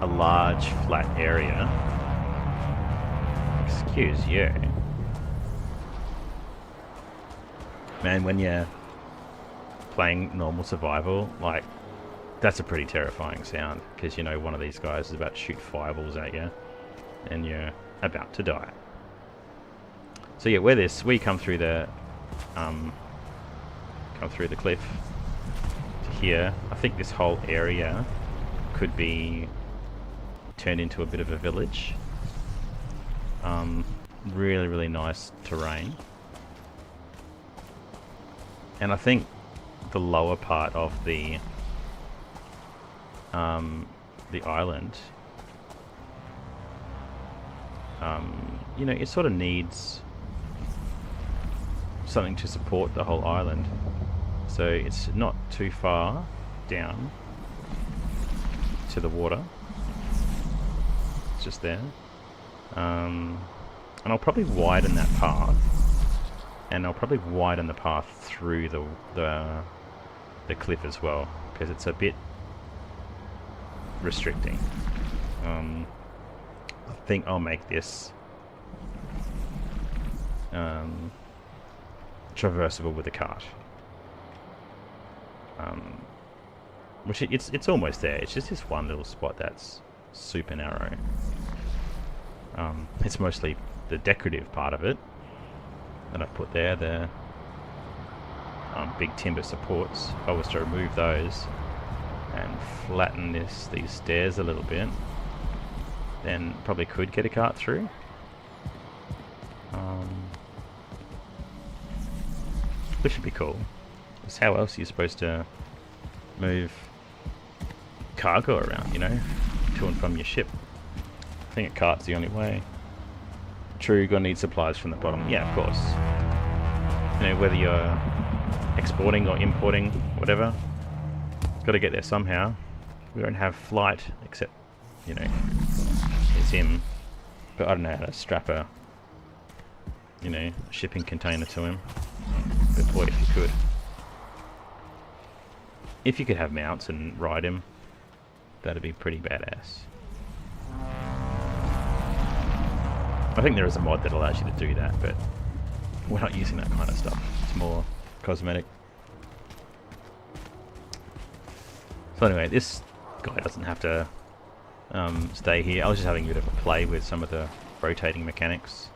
large flat area. Excuse you. Man, when you're playing normal survival, like, that's a pretty terrifying sound, because you know one of these guys is about to shoot fireballs at you and you're about to die. So yeah, we come through the cliff to here. I think this whole area could be turned into a bit of a village. Really, really nice terrain. And I think the lower part of the island, you know, it sort of needs something to support the whole island. So it's not too far down to the water. It's just there. And I'll probably widen that path. And I'll probably widen the path through the cliff as well, because it's a bit restricting. I think I'll make this traversable with a cart. Which it's almost there. It's just this one little spot that's super narrow. It's mostly the decorative part of it that I've put there, the big timber supports. If I was to remove those and flatten these stairs a little bit, then probably could get a cart through. Which would be cool. Because how else are you supposed to move cargo around, you know, to and from your ship? I think a cart's the only way. True, you're gonna need supplies from the bottom. Yeah, of course. You know, whether you're exporting or importing, whatever, it's got to get there somehow. We don't have flight, except, you know, it's him. But I don't know how to strap a, you know, shipping container to him. But boy, if you could. If you could have mounts and ride him, that'd be pretty badass. I think there is a mod that allows you to do that, but we're not using that kind of stuff. It's more cosmetic. So anyway, this guy doesn't have to stay here. I was just having a bit of a play with some of the rotating mechanics.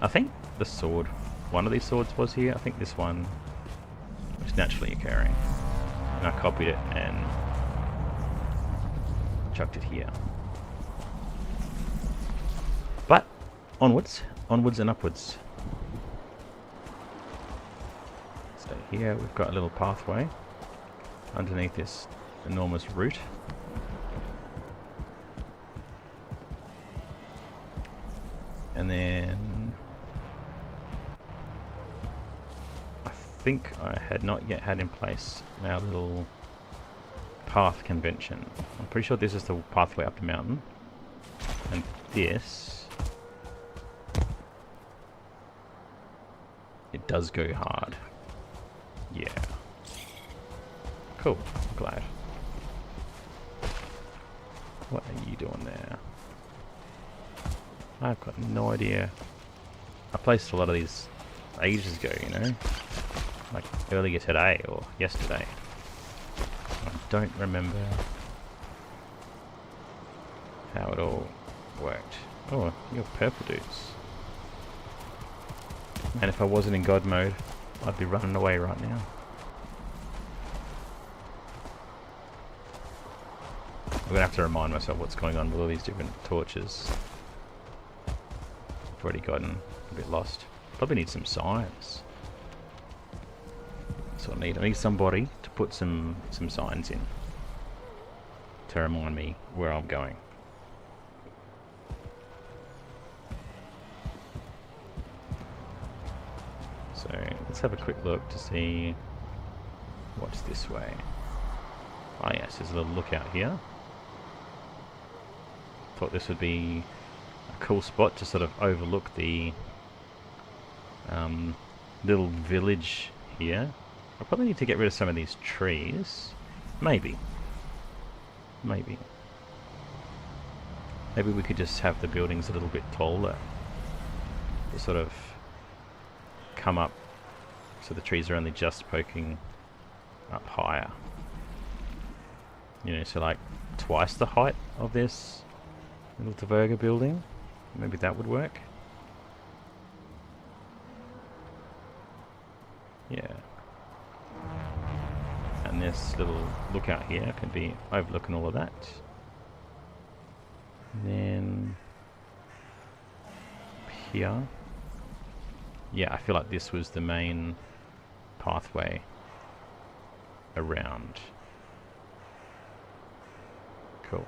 I think the sword, one of these swords was here. I think this one was naturally occurring. And I copied it and chucked it here. But onwards and upwards. So here we've got a little pathway underneath this enormous root. And then I think I had not yet had in place our little path convention. I'm pretty sure this is the pathway up the mountain. And this, it does go hard. Yeah. Cool. Glad. What are you doing there? I've got no idea. I placed a lot of these ages ago, you know? Like earlier today or yesterday. I don't remember how it all worked. Oh, you're purple dudes. And if I wasn't in God mode, I'd be running away right now. I'm gonna have to remind myself what's going on with all these different torches. I've already gotten a bit lost. Probably need some signs. That's what I need. I need somebody to put some signs in to remind me where I'm going. So let's have a quick look to see what's this way. Oh yes, there's a little lookout here. Thought this would be a cool spot to sort of overlook the little village here. I probably need to get rid of some of these trees. Maybe. Maybe we could just have the buildings a little bit taller. To sort of come up so the trees are only just poking up higher. You know, so like twice the height of this little Tverga building. Maybe that would work. Yeah. And this little lookout here can be overlooking all of that. And then here. Yeah, I feel like this was the main pathway around. Cool.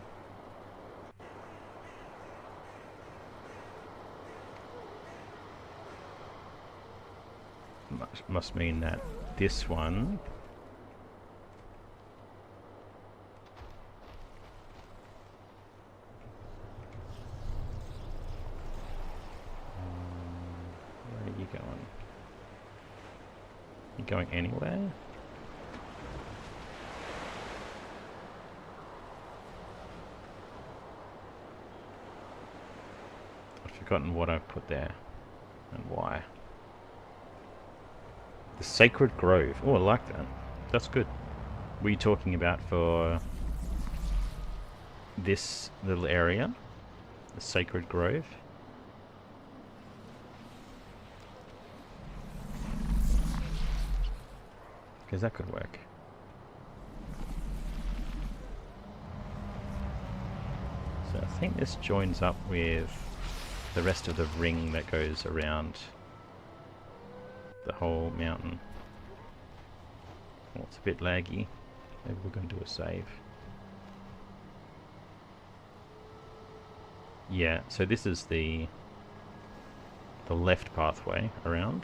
Must mean that this one where are you going? You going anywhere? I've forgotten what I've put there and why. The Sacred Grove. Oh, I like that. That's good. Were you talking about for this little area? The Sacred Grove? Because that could work. So I think this joins up with the rest of the ring that goes around the whole mountain. Well, it's a bit laggy. Maybe we're going to do a save. Yeah, so this is the left pathway around.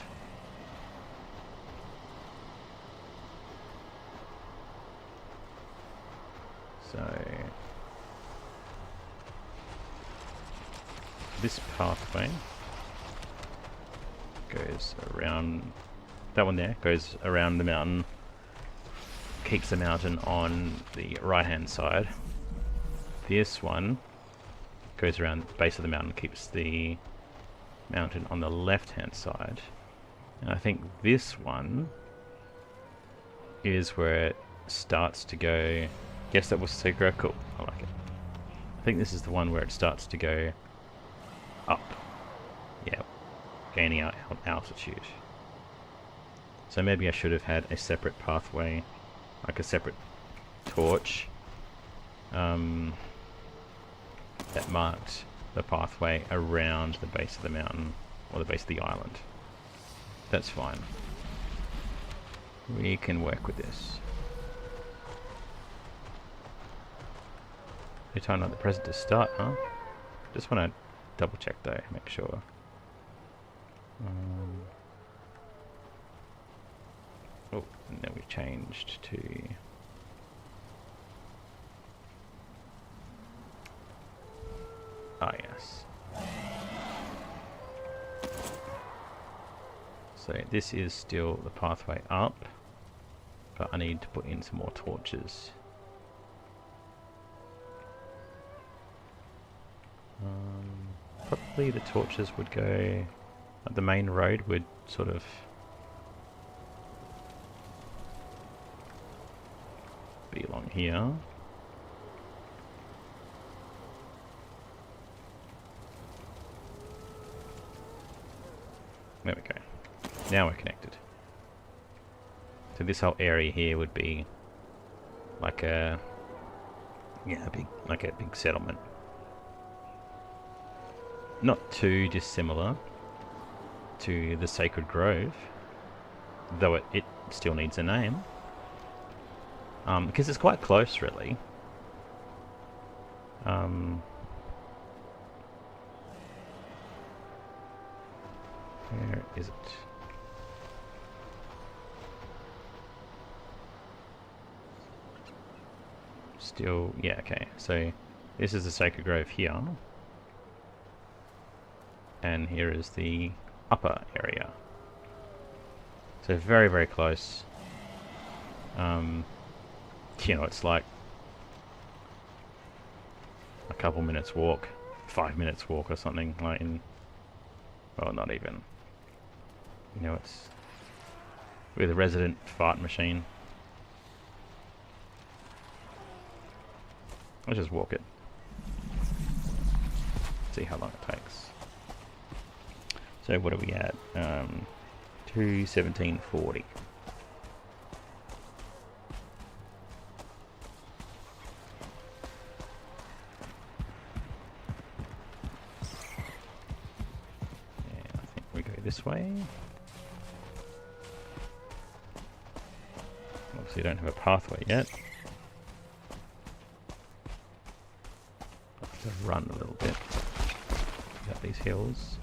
So this pathway goes around, that one there goes around the mountain, keeps the mountain on the right hand side. This one goes around the base of the mountain, keeps the mountain on the left hand side. And I think this one is where it starts to go. Yes, that was secret. Cool, I like it. I think this is the one where it starts to go up. Yeah, gaining altitude. So maybe I should have had a separate pathway, like a separate torch that marked the pathway around the base of the mountain, or the base of the island. That's fine. We can work with this. Your time at the present to start, huh? Just want to double check though, make sure. Oh, and then we've changed to... Ah, yes. So this is still the pathway up, but I need to put in some more torches. Probably the torches would go... the main road would sort of... be along here. There we go. Now we're connected. So this whole area here would be like a... yeah, like a big settlement. Not too dissimilar to the Sacred Grove, though it still needs a name. Because it's quite close, really. Where is it? Still, yeah, okay. So this is the Sacred Grove here. And here is the upper area. So very, very close. You know, it's like a couple minutes walk, 5 minutes walk or something, like in, well, not even. You know, it's with a resident fart machine. I'll just walk it. See how long it takes. So what are we at? 2:17:40. This way. Obviously don't have a pathway yet. I'll have to run a little bit up these hills.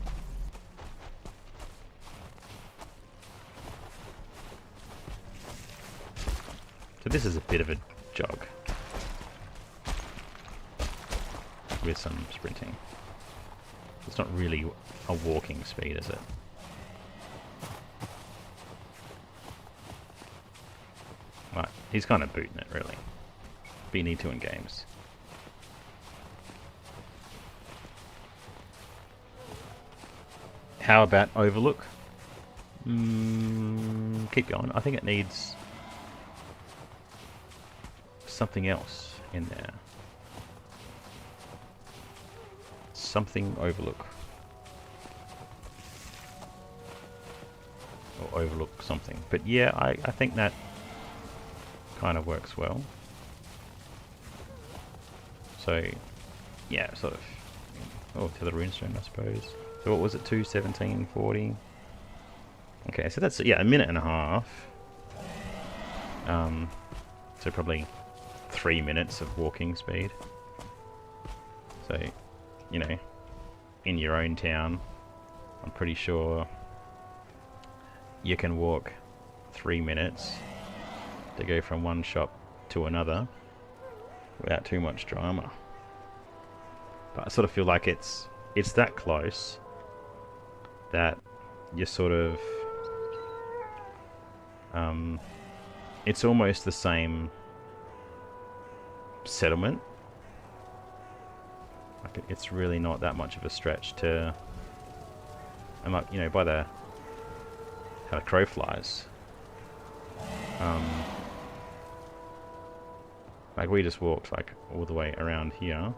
So this is a bit of a jog with some sprinting. It's not really a walking speed, is it? Right, he's kind of booting it, really. But you need to in games. How about Overlook? Keep going. I think it needs something else in there. Something Overlook. Or Overlook something. But yeah, I think that kind of works well. So, yeah, sort of. Oh, to the runestone, I suppose. So what was it? 2:17:40. Okay, so that's, yeah, a minute and a half. So probably 3 minutes of walking speed. So, you know, in your own town, I'm pretty sure you can walk 3 minutes to go from one shop to another without too much drama. But I sort of feel like it's that close that you sort of it's almost the same settlement. Like it's really not that much of a stretch to, and like, you know, by the how the crow flies, like we just walked like all the way around here,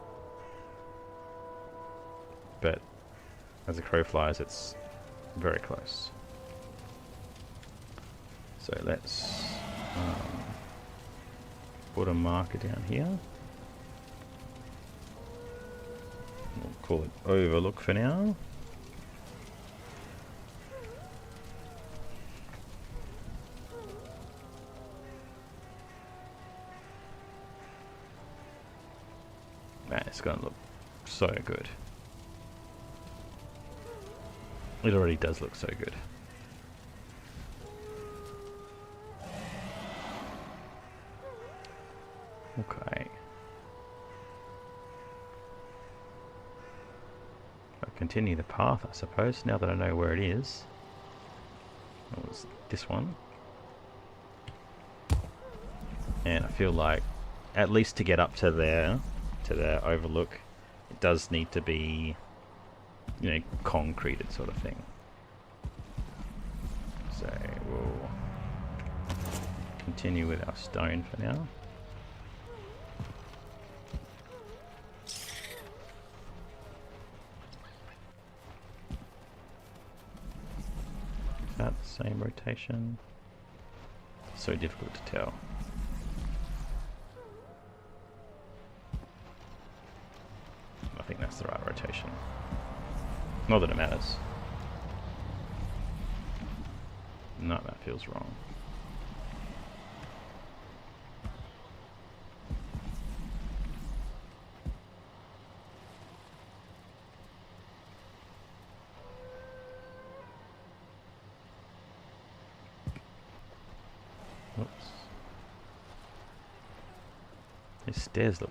but as the crow flies it's very close. So let's put a marker down here. We'll call it Overlook for now. Man, it's going to look so good. It already does look so good. Okay. I'll continue the path, I suppose, now that I know where it is. It was this one. And I feel like, at least to get up to there, to the Overlook, it does need to be, you know, concreted sort of thing. So we'll continue with our stone for now. Is that the same rotation? So difficult to tell. I think that's the right rotation. Not that it matters. No, that feels wrong. Oops. These stairs look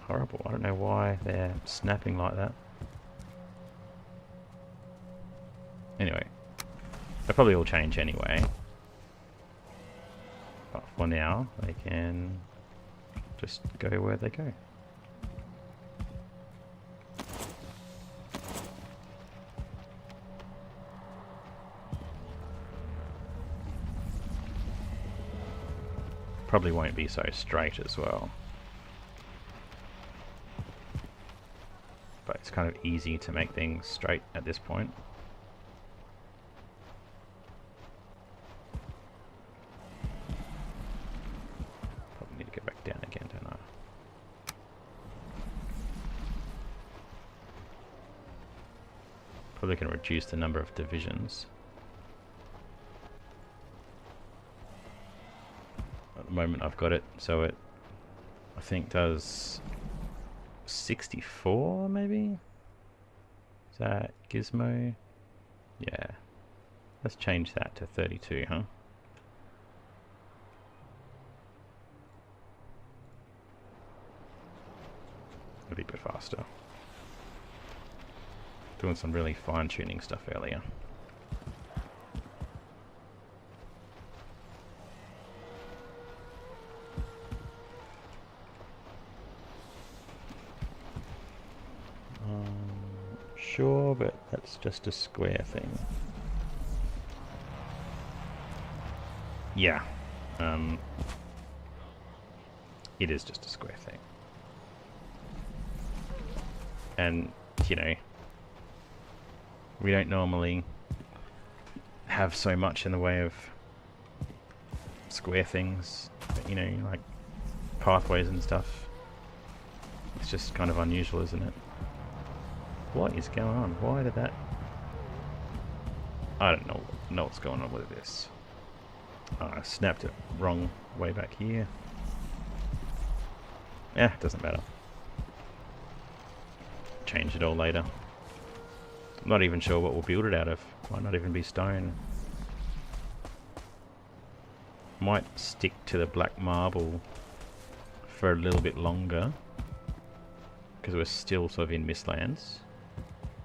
horrible. I don't know why they're snapping like that. Anyway, they'll probably all change anyway. But for now, they can just go where they go. Probably won't be so straight as well. But it's kind of easy to make things straight at this point. Probably need to go back down again, don't I? Probably can reduce the number of divisions. At the moment I've got it, so it I think does 64 maybe? Is that gizmo? Yeah. Let's change that to 32, huh? It'll be a bit faster. Doing some really fine-tuning stuff earlier. Sure, but that's just a square thing. Yeah. It is just a square thing. And, you know, we don't normally have so much in the way of square things, you know, like pathways and stuff. It's just kind of unusual, isn't it? What is going on? Why did that... I don't know what's going on with this. I snapped it wrong way back here. Yeah, doesn't matter. Change it all later. I'm not even sure what we'll build it out of. Might not even be stone. Might stick to the black marble for a little bit longer, because we're still sort of in Mistlands.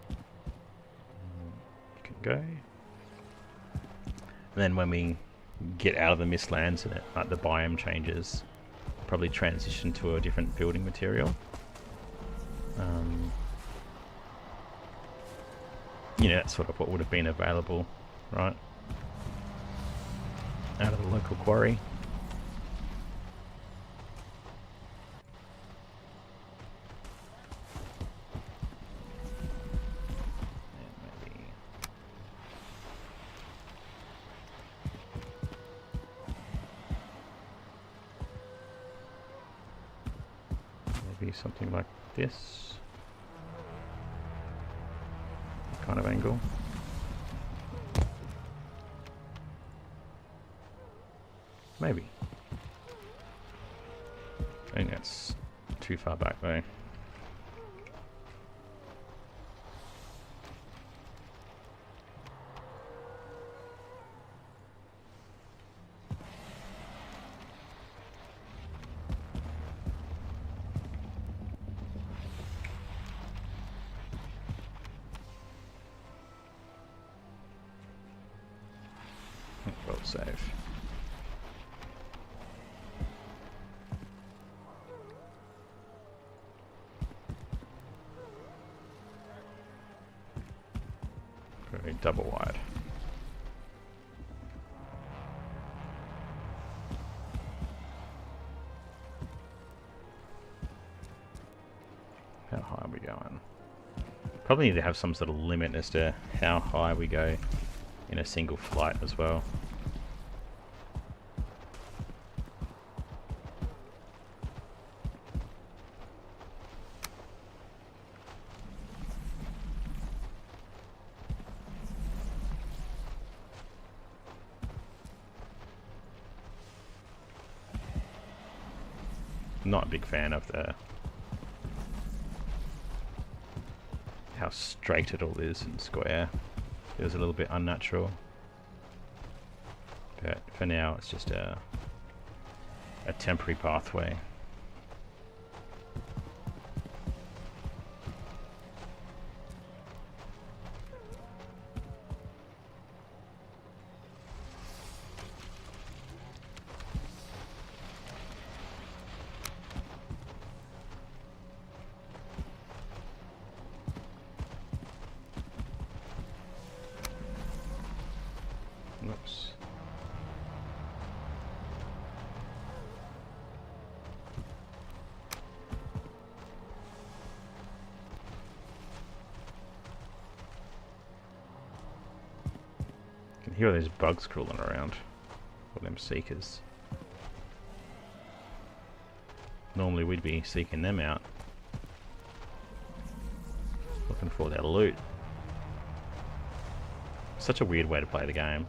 You can go. And then when we get out of the Mistlands and like the biome changes, probably transition to a different building material. You know, that's sort of what would have been available, right? Out of the local quarry. Maybe something like this kind of angle. Maybe. I think that's too far back though. Well, save. double wide. How high are we going? Probably need to have some sort of limit as to how high we go in a single flight as well. Not a big fan of how straight it all is and square. It was a little bit unnatural, but for now it's just a temporary pathway. Oops. You can hear those bugs crawling around, or them seekers. Normally we'd be seeking them out, looking for their loot. Such a weird way to play the game.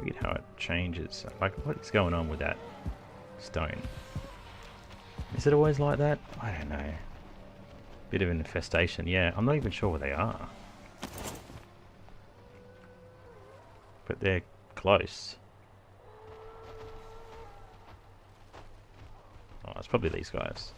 Weird how it changes. Like, what's going on with that stone? Is it always like that? I don't know. Bit of an infestation. Yeah, I'm not even sure where they are. But they're close. Oh, it's probably these guys.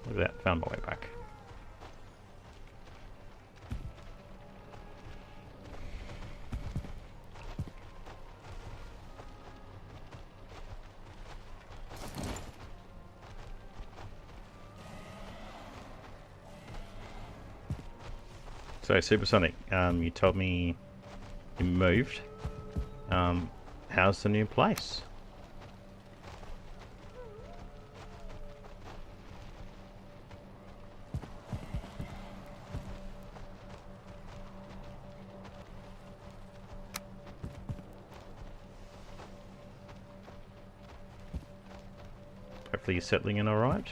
Look at that, found my way back. So Supersonic, you told me you moved. How's the new place? Hopefully you're settling in alright.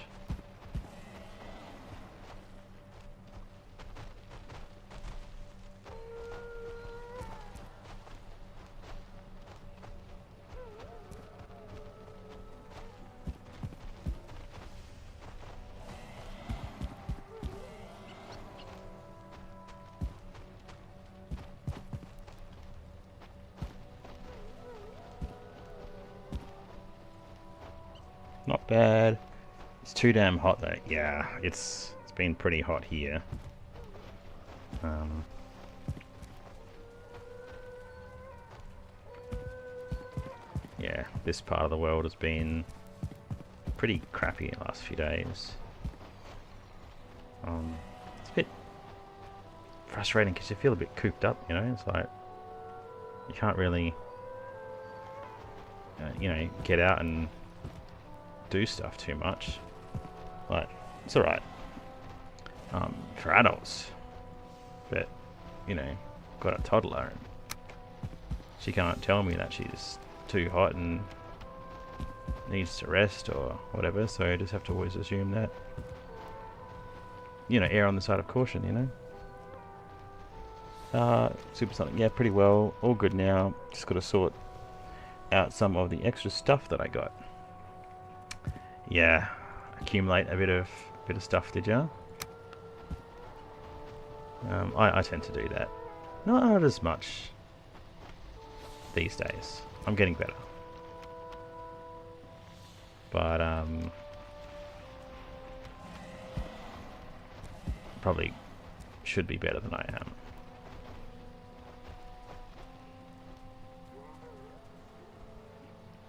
Not bad. It's too damn hot though. Yeah, it's been pretty hot here. Yeah, this part of the world has been pretty crappy the last few days. It's a bit frustrating because you feel a bit cooped up, you know. It's like you can't really, you know, get out and do stuff too much. Like, it's alright for adults, but you know, got a toddler and she can't tell me that she's too hot and needs to rest or whatever, so I just have to always assume that, you know, err on the side of caution, you know. Super something, yeah, pretty well, all good now. Just got to sort out some of the extra stuff that I got. Yeah, accumulate a bit of stuff, did ya? I tend to do that. Not as much these days. I'm getting better. But, probably should be better than I am.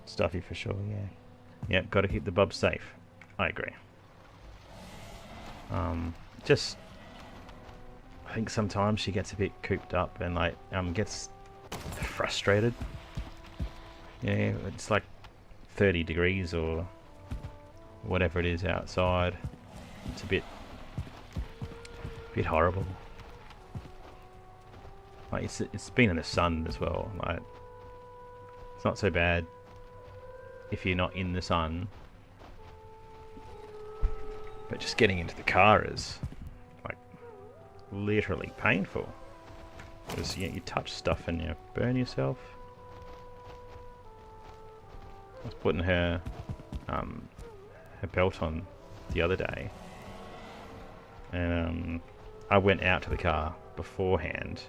Stuffy for sure, yeah. Yep, gotta keep the bub safe. I agree. Just, I think sometimes she gets a bit cooped up and like, gets frustrated. Yeah, it's like 30 degrees or whatever it is outside. It's a bit horrible. Like it's been in the sun as well. Like it's not so bad if you're not in the sun, but just getting into the car is like literally painful because you touch stuff and you burn yourself. I was putting her belt on the other day, and I went out to the car beforehand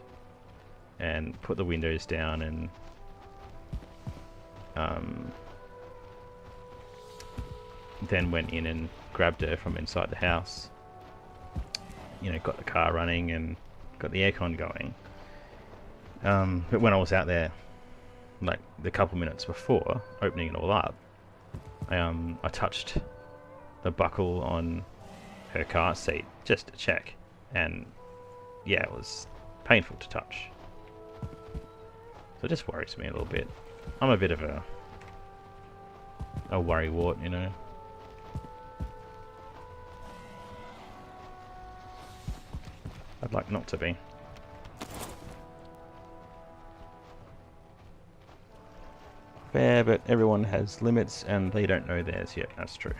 and put the windows down and then went in and grabbed her from inside the house. You know, got the car running and got the aircon going. But when I was out there, like the couple minutes before opening it all up, I touched the buckle on her car seat just to check, and yeah, it was painful to touch. So it just worries me a little bit. I'm a bit of a worrywart, you know. I'd like not to be. Fair, but everyone has limits and they don't know theirs yet. That's true.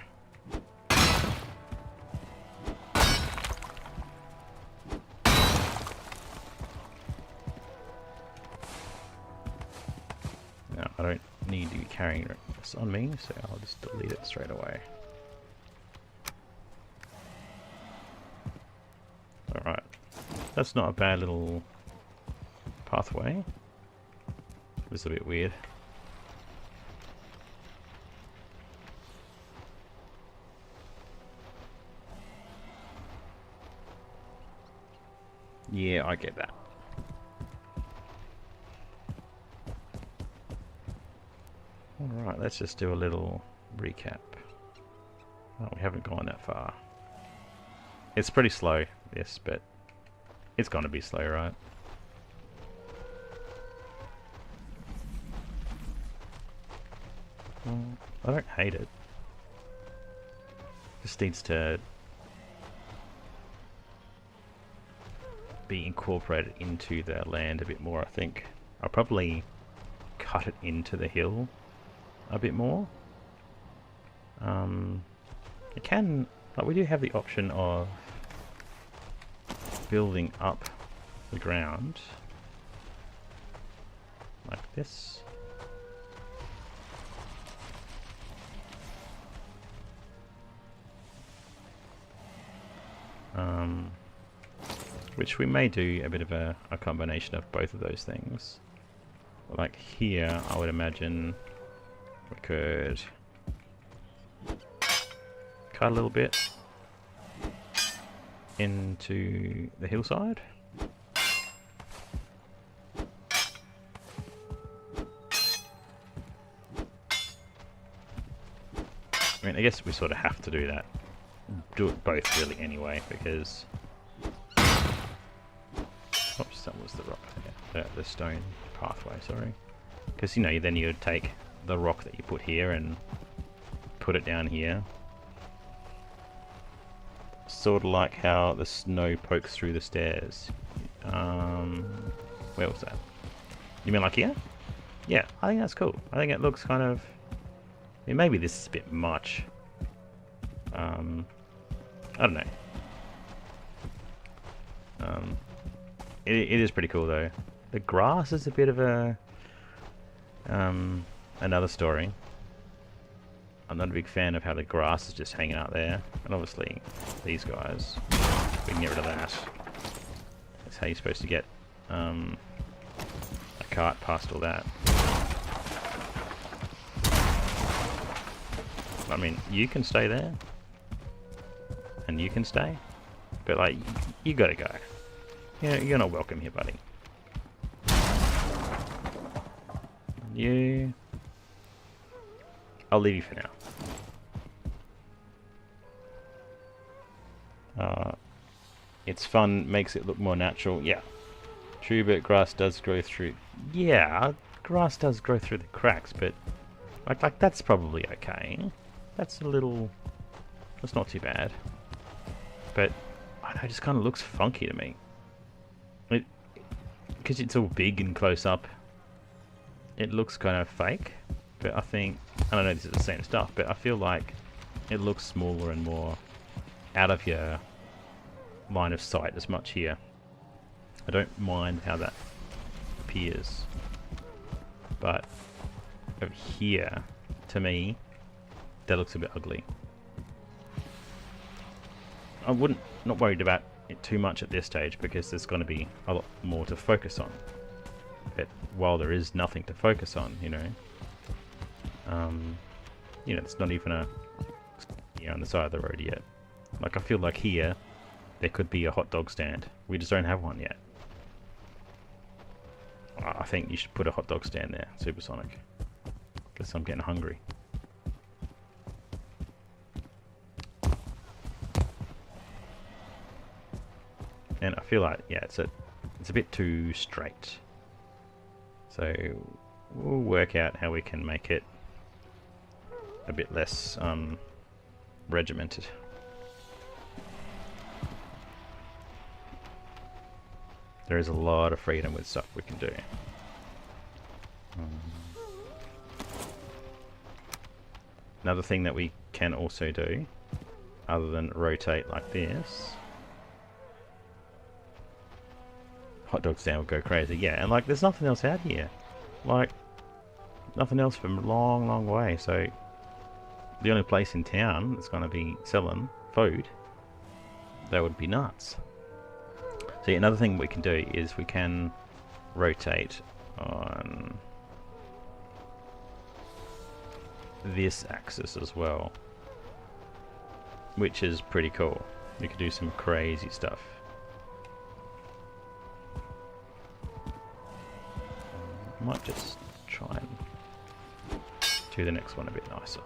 Now, I don't need to be carrying this on me, so I'll just delete it straight away. Alright. That's not a bad little pathway. It was a bit weird. Yeah, I get that. Alright, let's just do a little recap. Oh, we haven't gone that far. It's pretty slow, yes, but it's gonna be slow, right? I don't hate it. Just needs to be incorporated into the land a bit more, I think. I'll probably cut it into the hill a bit more. It can, like, we do have the option of building up the ground like this. Which we may do a bit of a combination of both of those things. Like here, I would imagine we could cut a little bit into the hillside. I mean, I guess we sort of have to do that. Do it both really anyway, because... Oops, that was the rock there. The stone pathway, sorry. Because, you know, then you would take the rock that you put here and put it down here. Sort of like how the snow pokes through the stairs. Where was that? You mean like here? Yeah, I think that's cool. I think it looks kind of... I mean, maybe this is a bit much. I don't know. It is pretty cool though. The grass is a bit of a another story. I'm not a big fan of how the grass is just hanging out there, and obviously these guys, we can get rid of that. That's how you're supposed to get a cart past all that. I mean, you can stay there, and you can stay, but like, you gotta go. You're not welcome here, buddy. You... I'll leave you for now. It's fun, makes it look more natural. Yeah. True, but grass does grow through... Yeah, grass does grow through the cracks, but... Like that's probably okay. That's a little... That's not too bad. But, I don't know, it just kind of looks funky to me. Because it's all big and close up, it looks kind of fake. But I think... I don't know if this is the same stuff, but I feel like it looks smaller and more out of your line of sight as much here. I don't mind how that appears, but over here, to me, that looks a bit ugly. I wouldn't, not worried about it too much at this stage because there's going to be a lot more to focus on. But while there is nothing to focus on, you know, it's not even on the side of the road yet. Like I feel like here, there could be a hot dog stand. We just don't have one yet. I think you should put a hot dog stand there, Supersonic. Because I'm getting hungry. And I feel like, yeah, it's a bit too straight. So we'll work out how we can make it a bit less regimented. There is a lot of freedom with stuff we can do. Another thing that we can also do, other than rotate like this, hot dog stand will go crazy. Yeah, and like there's nothing else out here. Like, nothing else from a long, long way. So, the only place in town that's going to be selling food, that would be nuts. So yeah, another thing we can do is we can rotate on this axis as well, which is pretty cool. We could do some crazy stuff. I might just try and do the next one a bit nicer.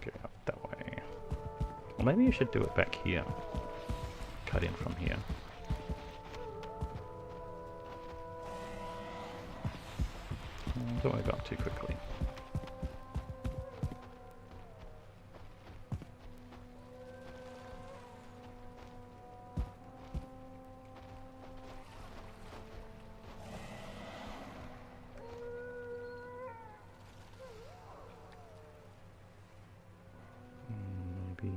Go up that way. Or maybe you should do it back here. Cut in from here. Don't want to go up too quickly. Maybe...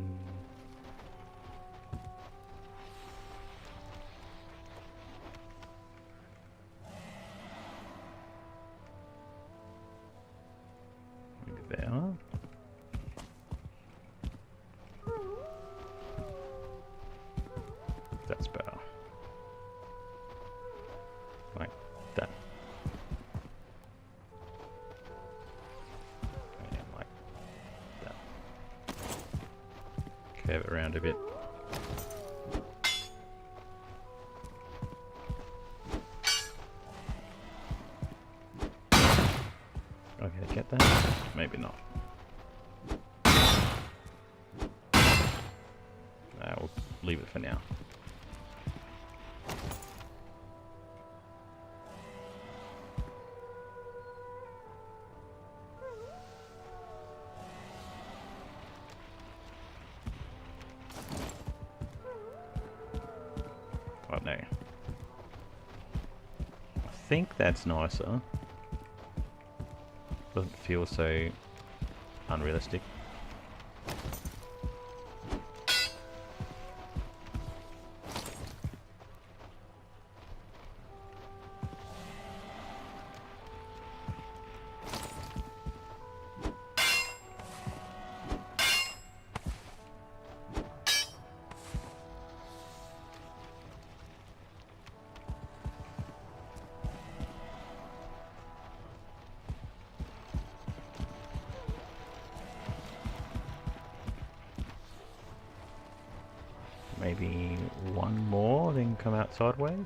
maybe there. That's better. Like that. Yeah, like that. Curve it around a bit. Okay, get that? Maybe not. We'll leave it for now. think that's nicer. Doesn't feel so unrealistic. Maybe one more, then come out sideways.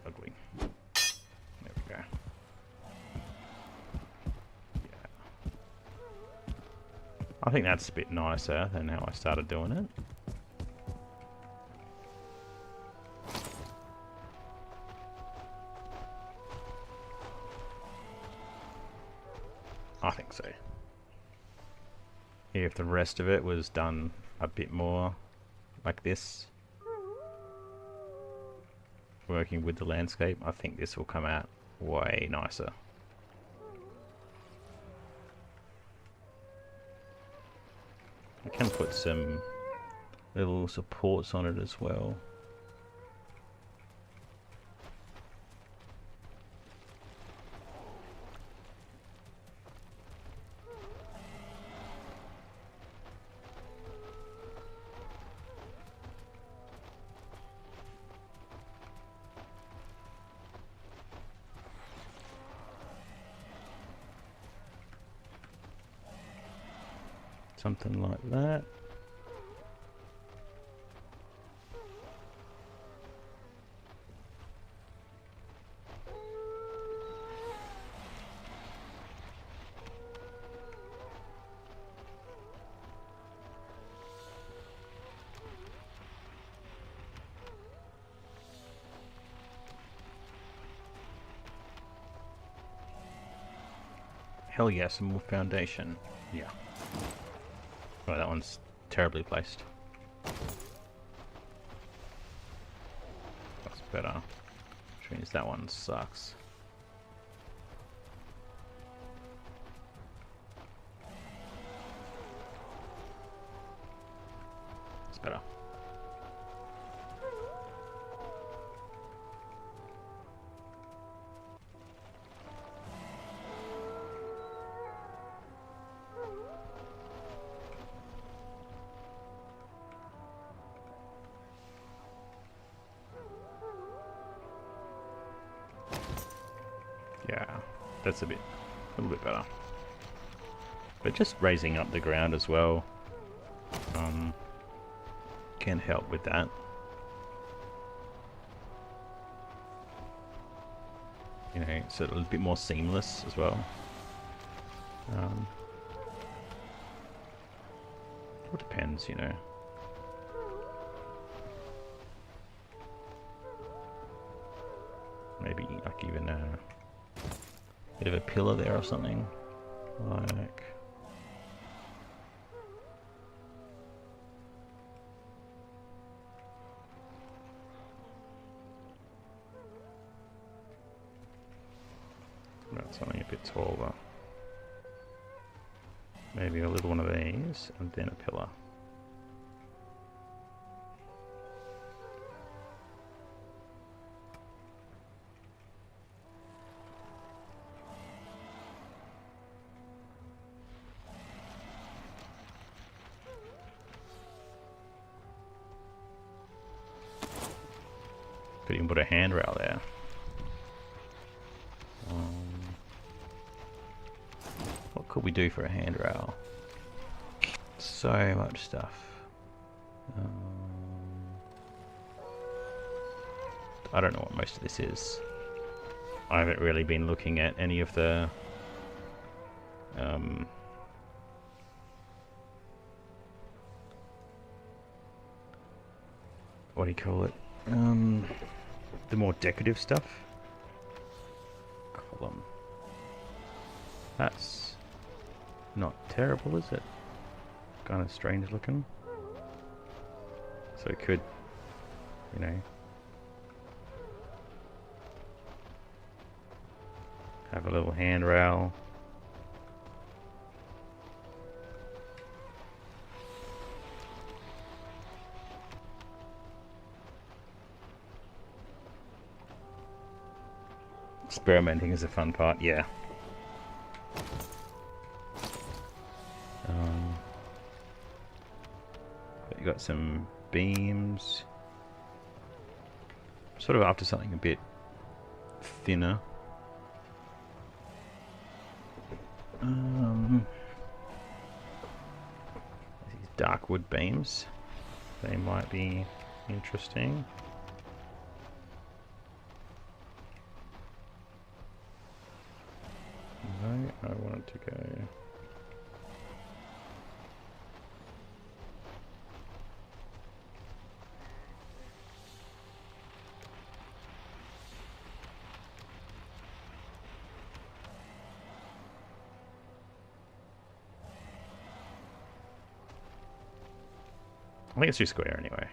Ugly. There we go. Yeah. I think that's a bit nicer than how I started doing it. I think so. If the rest of it was done a bit more like this, working with the landscape, I think this will come out way nicer. I can put some little supports on it as well. Something like that. Hell yes, more foundation. Yeah. Oh, that one's terribly placed. That's better. Which means that one sucks. It's better. Yeah, that's a little bit better. But just raising up the ground as well can help with that. You know, so a bit more seamless as well. It depends, you know. Maybe like even a bit of a pillar there or something. Like something a bit taller. Maybe a little one of these and then a pillar. Could even put a handrail there. could we do for a handrail? So much stuff. I don't know what most of this is. I haven't really been looking at any of the what do you call it? The more decorative stuff. Column. That's not terrible, is it? Kind of strange looking. So it could, you know, have a little handrail. Experimenting is the fun part, yeah. But you got some beams. Sort of after something a bit thinner. These dark wood beams. They might be interesting. No, I wanted to go. I think it's too square anyway.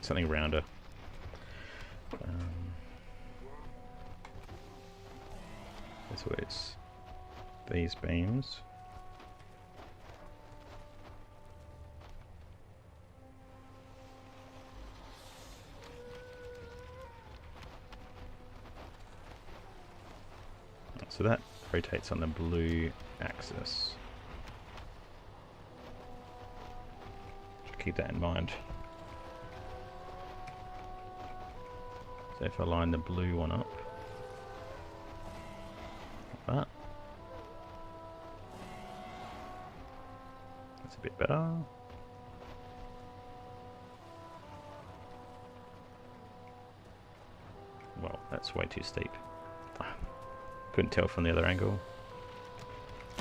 Something rounder. This was these beams. So that rotates on the blue axis. Should keep that in mind. So if I line the blue one up, like that, that's a bit better. Well, that's way too steep. Couldn't tell from the other angle.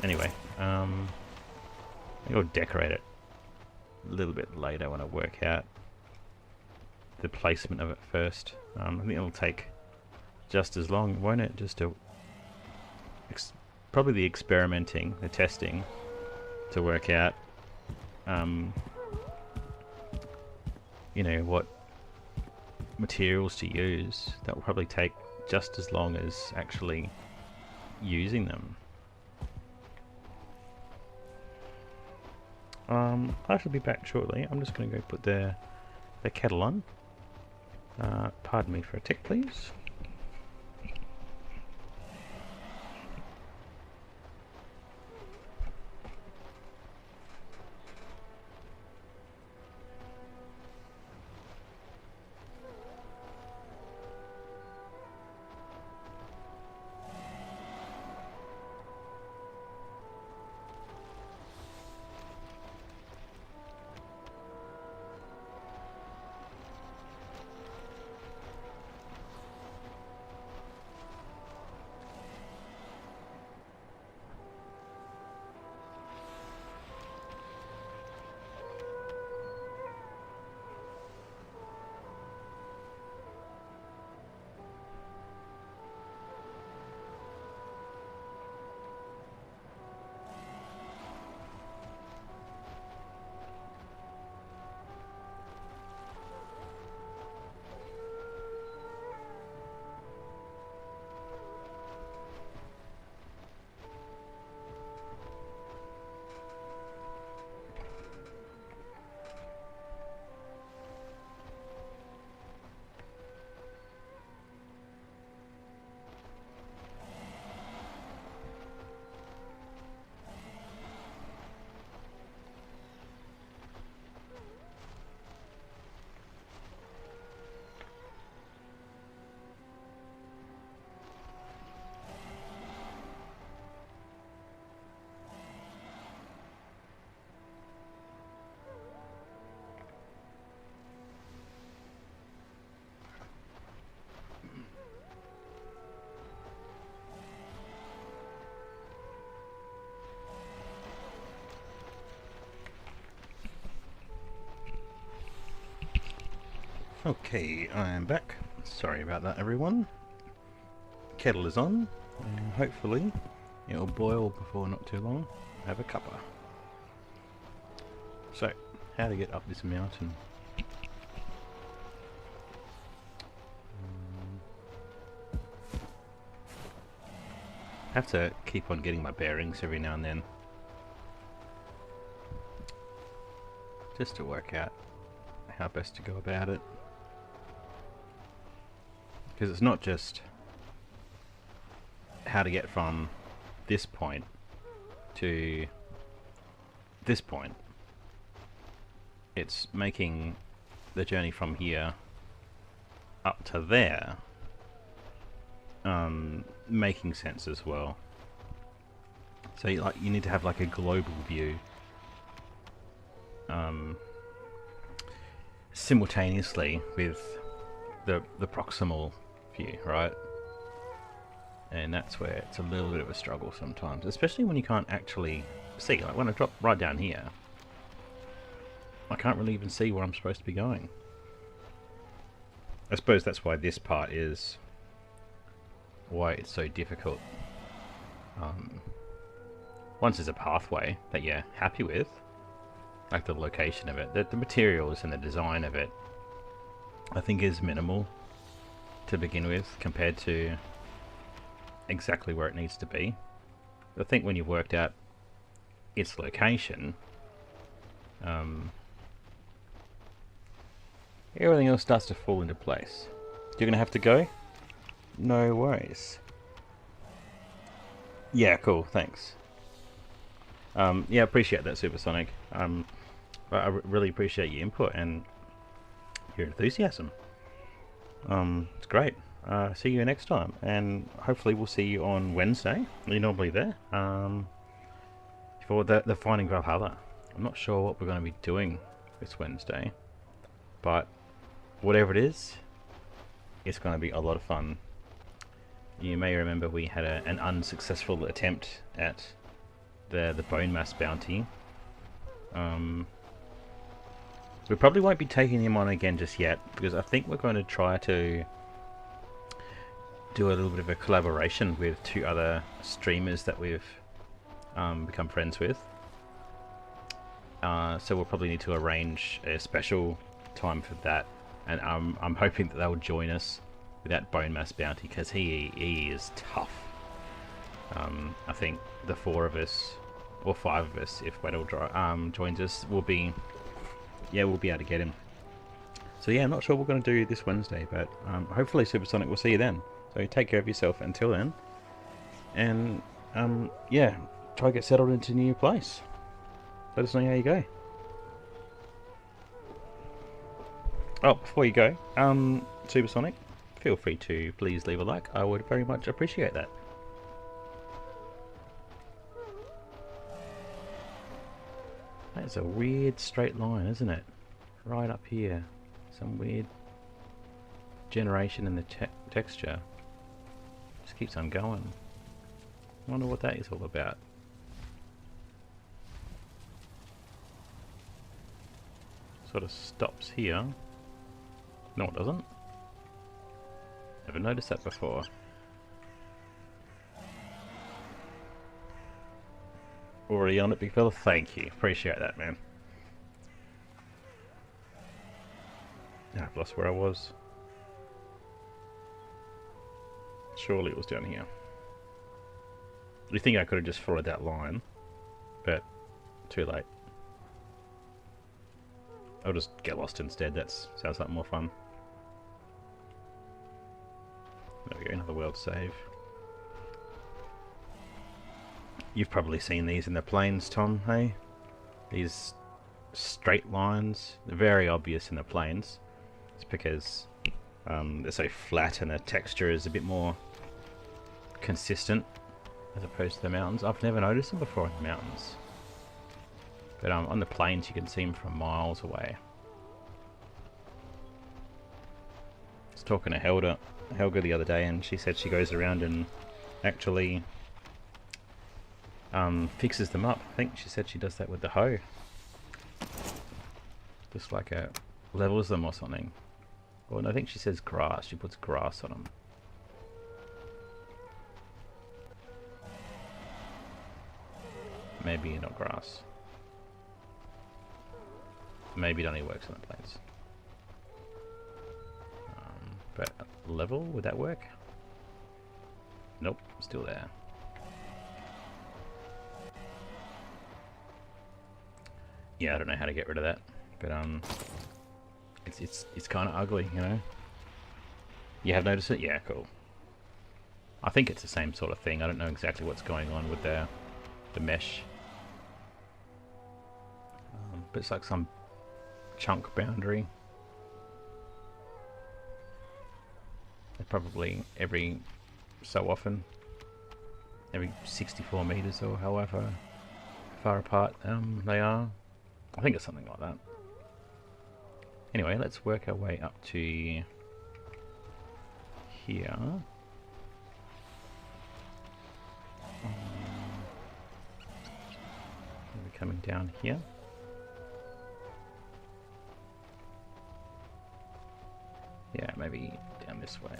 Anyway, I'll decorate it a little bit later when I work out the placement of it first. I think it'll take just as long, won't it? Just to probably the experimenting, the testing, to work out, you know, what materials to use. That will probably take just as long as actually using them. I shall be back shortly. I'm just going to go put the kettle on. Pardon me for a tick, please. Okay, I am back. Sorry about that, everyone. Kettle is on. Hopefully it'll boil before not too long. Have a cuppa. So, how to get up this mountain? I have to keep on getting my bearings every now and then, just to work out how best to go about it. Because it's not just how to get from this point to this point. It's making the journey from here up to there making sense as well. So you need to have like a global view simultaneously with the proximal view, right? And that's where it's a little bit of a struggle sometimes, especially when you can't actually see. Like when I drop right down here, I can't really even see where I'm supposed to be going. I suppose that's why this part is why it's so difficult. Once there's a pathway that you're happy with, like the location of it, the materials and the design of it, I think is minimal to begin with compared to exactly where it needs to be. I think when you've worked out its location, everything else starts to fall into place. You're gonna have to go? No worries. Yeah, cool, thanks. Yeah, appreciate that, Supersonic. I really appreciate your input and your enthusiasm. It's great. See you next time, and hopefully we'll see you on Wednesday. You're normally there. For the Finding Valhalla. I'm not sure what we're going to be doing this Wednesday, but whatever it is, it's going to be a lot of fun. You may remember we had an unsuccessful attempt at the bone mass bounty. We probably won't be taking him on again just yet, because I think we're going to try to do a little bit of a collaboration with 2 other streamers that we've become friends with. So we'll probably need to arrange a special time for that, and I'm hoping that they'll join us with that bone mass bounty, because he is tough. I think the 4 of us, or 5 of us, if Weddle joins us, we'll be able to get him. So yeah, I'm not sure what we're going to do this Wednesday, but hopefully Supersonic will see you then. So take care of yourself until then, and yeah, try to get settled into a new place. Let us know how you go. Oh, before you go, Supersonic, feel free to please leave a like. I would very much appreciate that. That's a weird straight line, isn't it? Right up here. Some weird generation in the texture. Just keeps on going. I wonder what that is all about. Sort of stops here. No, it doesn't. Never noticed that before. Already on it, big fella? Thank you. Appreciate that, man. I've lost where I was. Surely it was down here. You think I could have just followed that line, but too late. I'll just get lost instead. That sounds like more fun. There we go, another world save. You've probably seen these in the plains, Tom, hey? These straight lines, they're very obvious in the plains. It's because they're so flat and the texture is a bit more consistent as opposed to the mountains. I've never noticed them before in the mountains. But on the plains you can see them from miles away. I was talking to Helga the other day, and she said she goes around and actually fixes them up. I think she said she does that with the hoe. Just like levels them or something. Well, I think she says grass. She puts grass on them. Maybe not grass. Maybe it only works on the plains. But level, would that work? Nope, still there. Yeah, I don't know how to get rid of that, but it's kind of ugly, you know. You have noticed it? Yeah, cool. I think it's the same sort of thing. I don't know exactly what's going on with the mesh, but it's like some chunk boundary. Probably every so often, every 64 meters or however far apart they are. I think it's something like that. Anyway, let's work our way up to here. We're coming down here. Yeah, maybe down this way.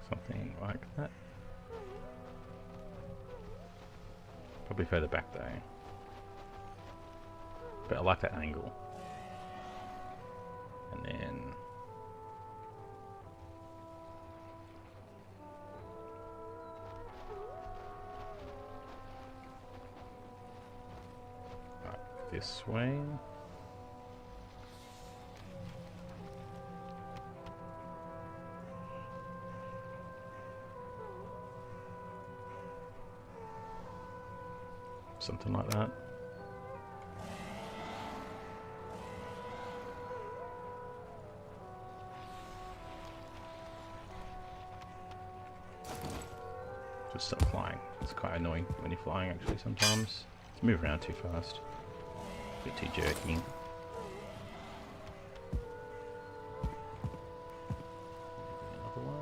Something like that. Probably further back though. But I like that angle. And then this way. Something like that. Just stop flying. It's quite annoying when you're flying actually sometimes. Move around too fast. A bit too jerky. Another one.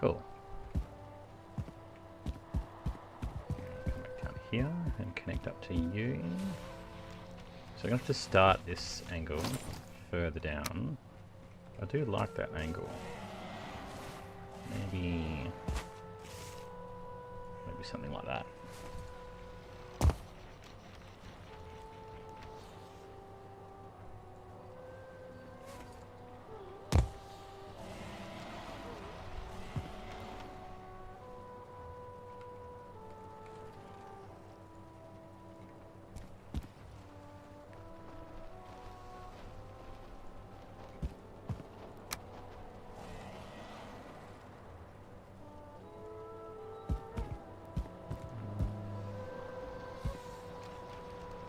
Cool. Come back down here and connect up to you. So I'm going to have to start this angle further down. I do like that angle. Maybe something like that.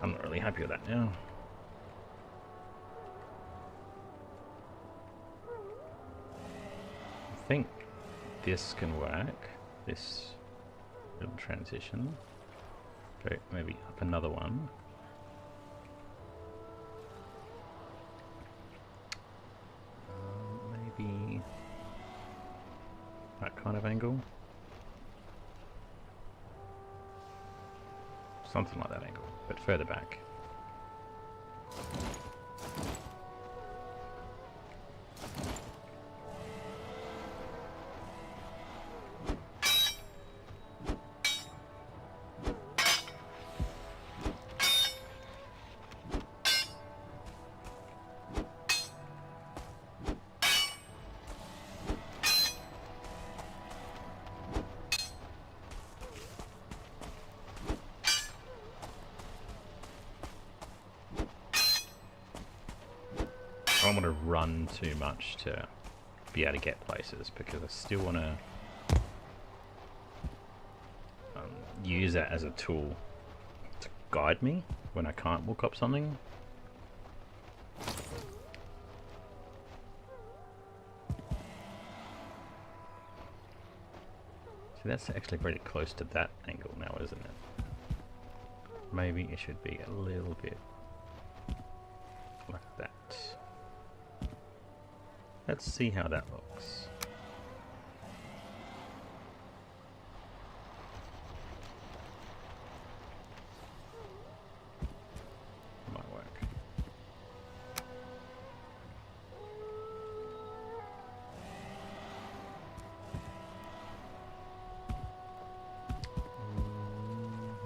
I'm not really happy with that now. I think this can work. This little transition. Go maybe up another one. Maybe that kind of angle. Something like that angle, but further back. I don't want to run too much to be able to get places because I still want to use that as a tool to guide me when I can't look up something. See, that's actually pretty close to that angle now, isn't it? Maybe it should be a little bit like that. Let's see how that looks. Might work.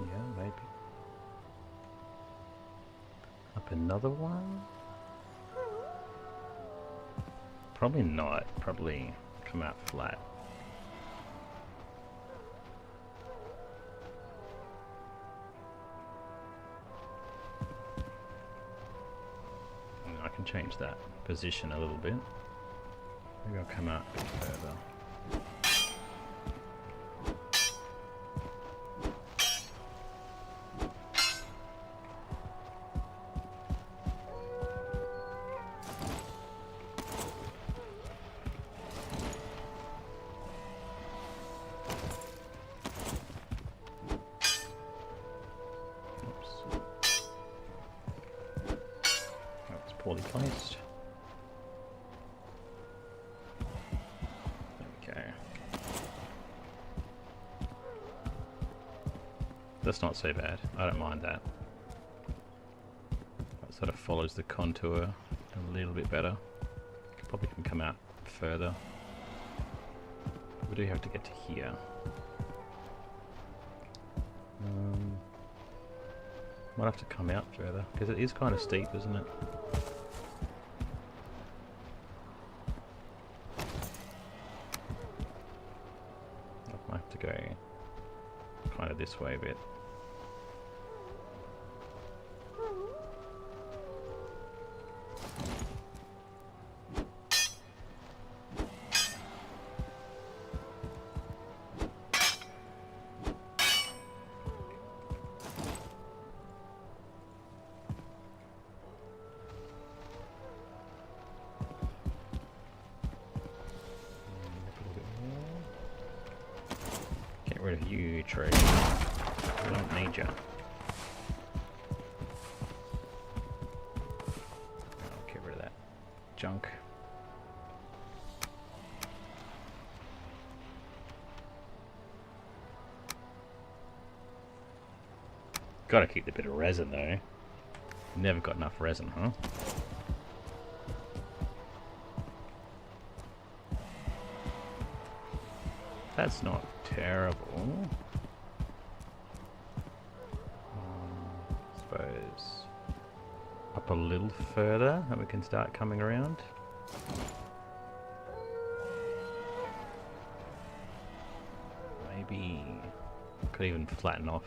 Yeah, maybe. Up another one? Probably not. Probably come out flat. And I can change that position a little bit. Maybe I'll come out a bit further. Poorly placed. There we go. That's not so bad. I don't mind that. That sort of follows the contour a little bit better. Probably can come out further. We do have to get to here. Might have to come out further because it is kind of steep, isn't it? I have to go kind of this way a bit. Get rid of you, tree. We don't need you. I'll get rid of that junk. Gotta keep the bit of resin though. Never got enough resin, huh? That's not terrible. I suppose up a little further and we can start coming around. Maybe could even flatten off.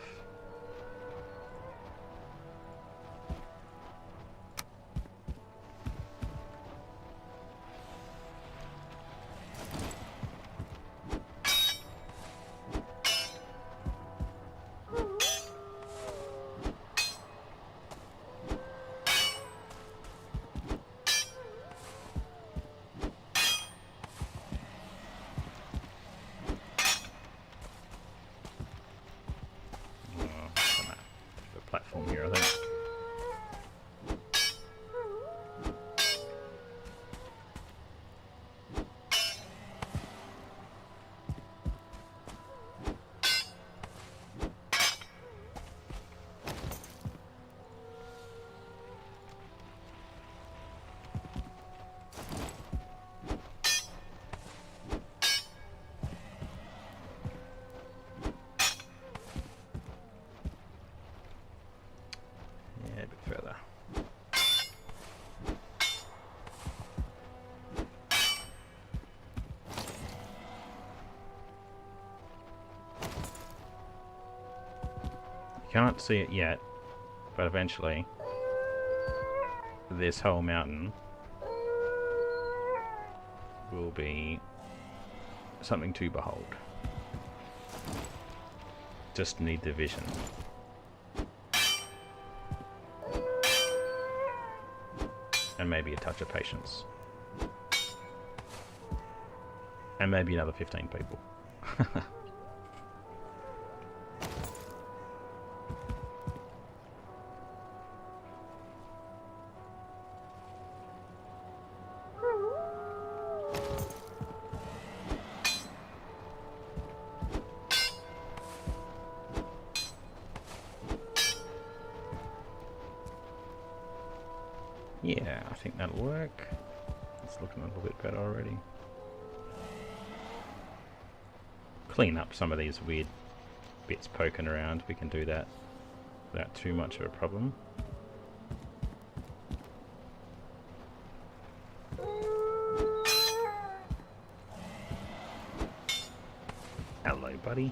Platform here, I think. Yeah, a bit further. You can't see it yet, but eventually this whole mountain will be something to behold. Just need the vision. and maybe a touch of patience. And maybe another 15 people. Yeah, I think that'll work. It's looking a little bit better already. Clean up some of these weird bits poking around. We can do that without too much of a problem. Hello, buddy.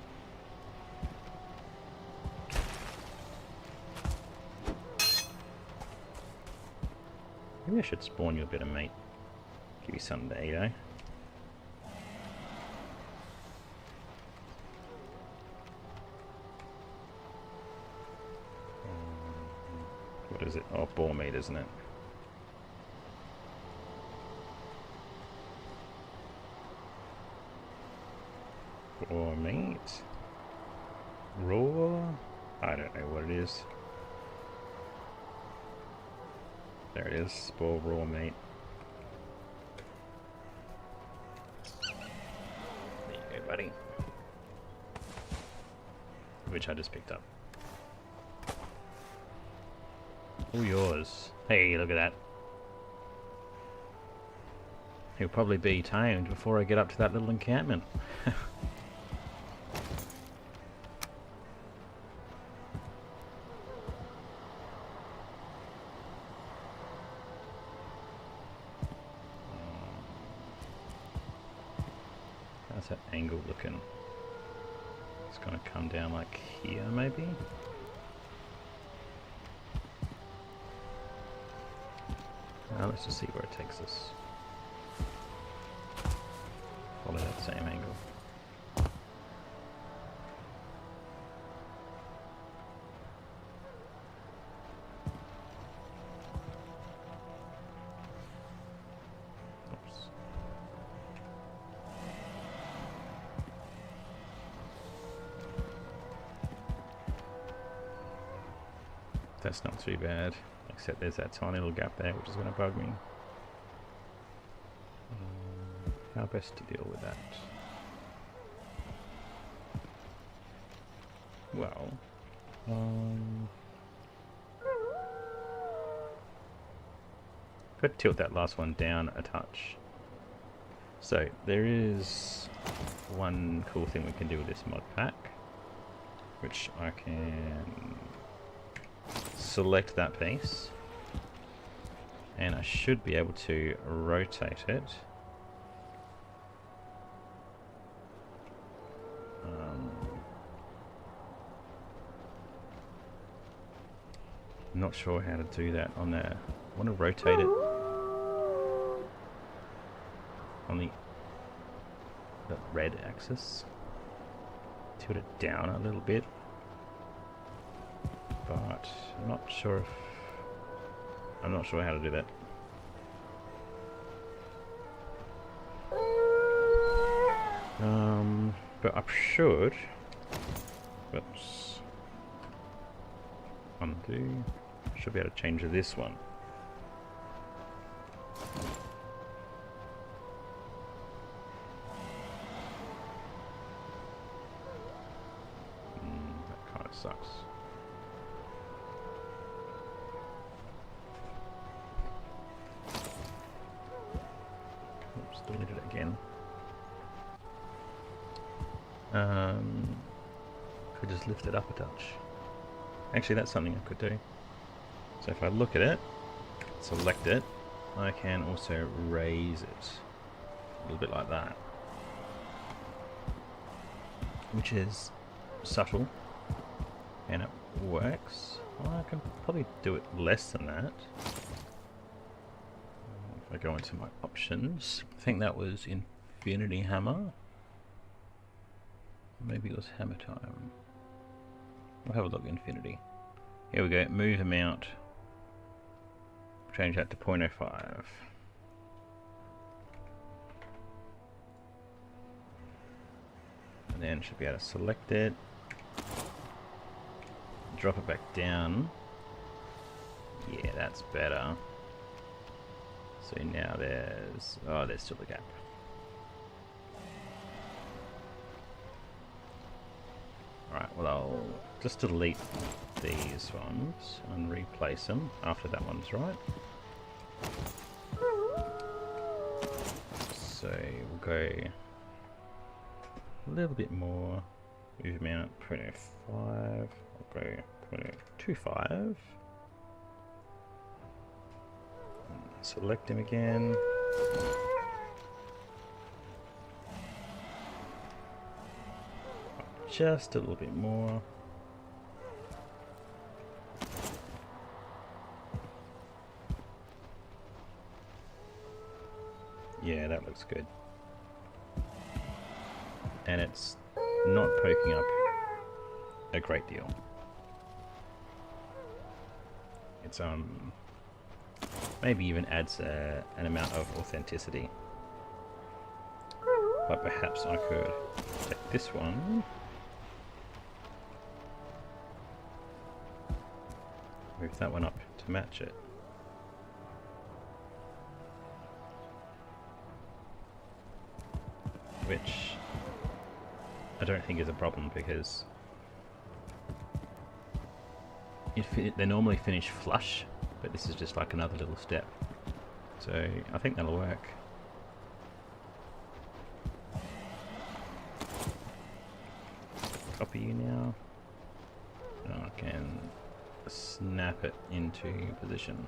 Maybe I should spawn you a bit of meat. Give you something to eat, eh? What is it? Oh, boar meat, isn't it? Boar meat? Raw? I don't know what it is. There it is, boar raw meat. There you go, buddy. Which I just picked up. All yours. Hey, look at that. He'll probably be tamed before I get up to that little encampment. How's that angle looking? It's gonna come down like here, maybe? Let's just see where it takes us. Follow that same angle. Oops. That's not too bad. Except there's that tiny little gap there which is going to bug me. How best to deal with that? Well, could tilt that last one down a touch. So there is one cool thing we can do with this mod pack, which I can select that piece, and I should be able to rotate it. I'm not sure how to do that on there. I want to rotate it on the red axis. Tilt it down a little bit. But I'm not sure how to do that. But I should. Oops. Undo. Should be able to change this one. That kind of sucks. Oops, delete it again. Could just lift it up a touch. Actually, that's something I could do. So if I look at it, select it, I can also raise it a little bit like that, which is subtle and it works. Well, I can probably do it less than that. If I go into my options, I think that was Infinity Hammer. Maybe it was Hammer Time. We'll have a look at Infinity. Here we go, move amount. change that to 0.05. And then should be able to select it, drop it back down. Yeah, that's better. So now there's, oh, there's still a gap. Alright, well I'll just delete these ones and replace them after that one's right. So we'll go a little bit more, move amount 0.05, I'll go 0.25. Select him again. Just a little bit more. Yeah, that looks good. And it's not poking up a great deal. It's maybe even adds an amount of authenticity. But perhaps I could take this one, move that one up to match it. Which I don't think is a problem because they normally finish flush, but this is just like another little step. So I think that'll work. Copy you now. And I can snap it into position.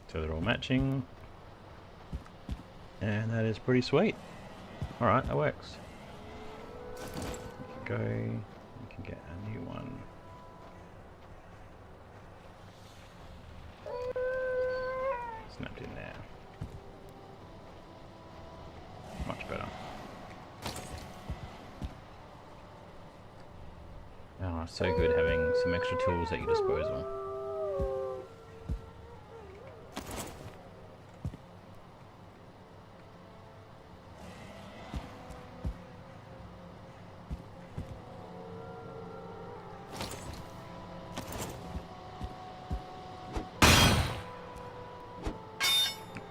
So they're all matching. And that is pretty sweet. Alright, that works. We can get a new one. Snapped in there. Much better. Oh, so good having some extra tools at your disposal.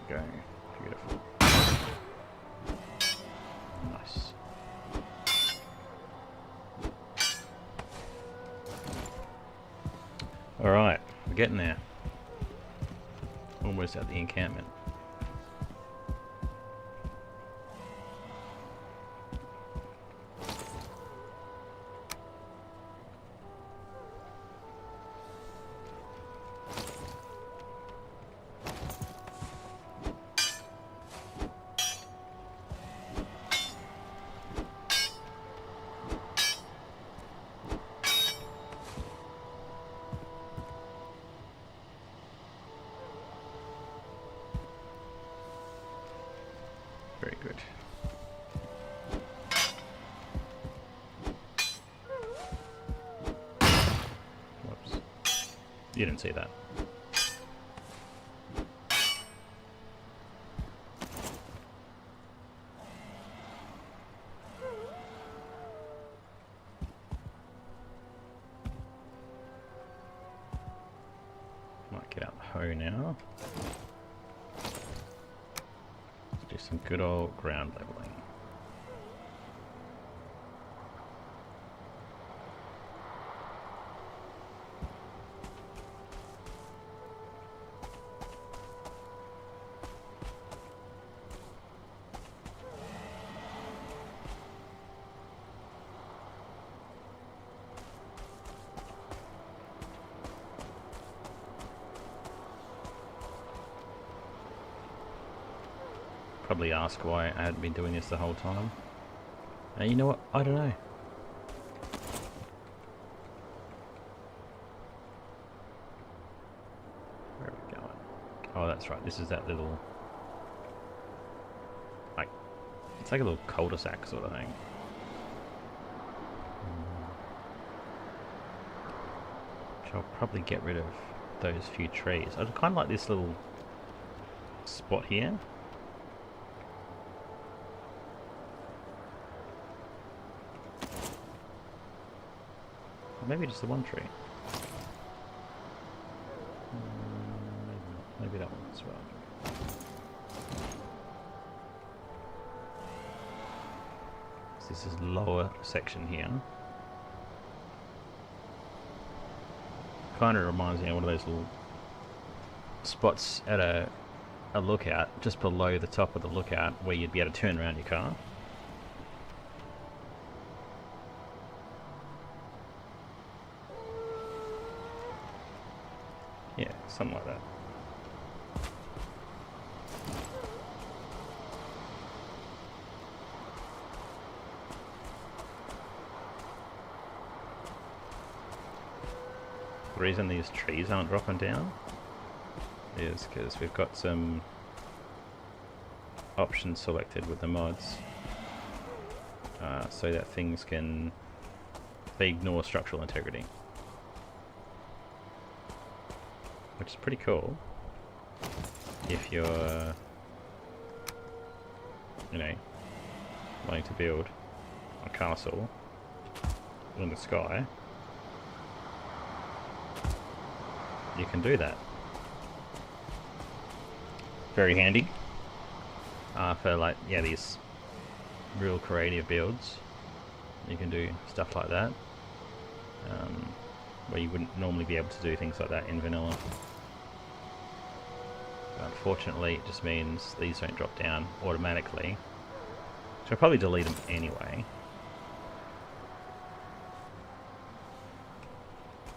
Go. Beautiful. Nice. Alright, we're getting there. Almost at the encampment. Very good. Whoops. You didn't see that. Might get out the hoe now. Do some good old ground leveling. Probably ask why I hadn't been doing this the whole time. And you know what? I don't know. Where are we going? Oh, that's right. This is that little, like, it's like a little cul-de-sac sort of thing. Which I'll probably get rid of those few trees. I kind of like this little spot here. Maybe just the one tree. Maybe that one as well. So this is lower section here. Kind of reminds me of one of those little spots at a lookout, just below the top of the lookout, where you'd be able to turn around your car. Yeah, something like that. The reason these trees aren't dropping down is because we've got some options selected with the mods so that things can, they ignore structural integrity, which is pretty cool if you're, you know, wanting to build a castle in the sky. You can do that. Very handy for, like, yeah, these real creative builds. You can do stuff like that where you wouldn't normally be able to do things like that in vanilla. But unfortunately, it just means these don't drop down automatically, so I'll probably delete them anyway.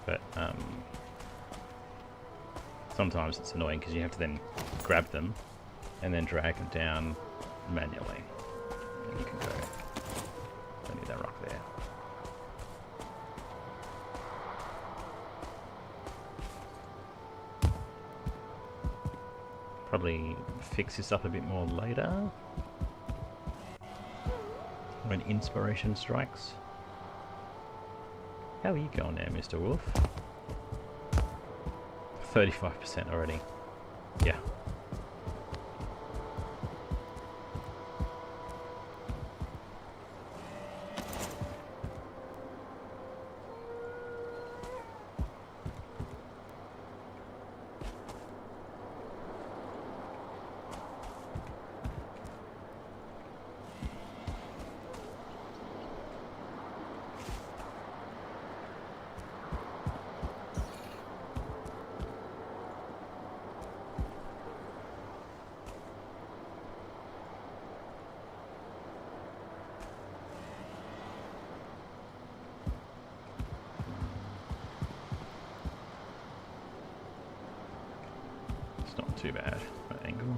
But sometimes it's annoying because you have to then grab them and then drag them down manually. And you can go, don't need that rock there. Probably fix this up a bit more later when inspiration strikes. How are you going there, Mr. Wolf? 35% already. Yeah. It's not too bad, that angle.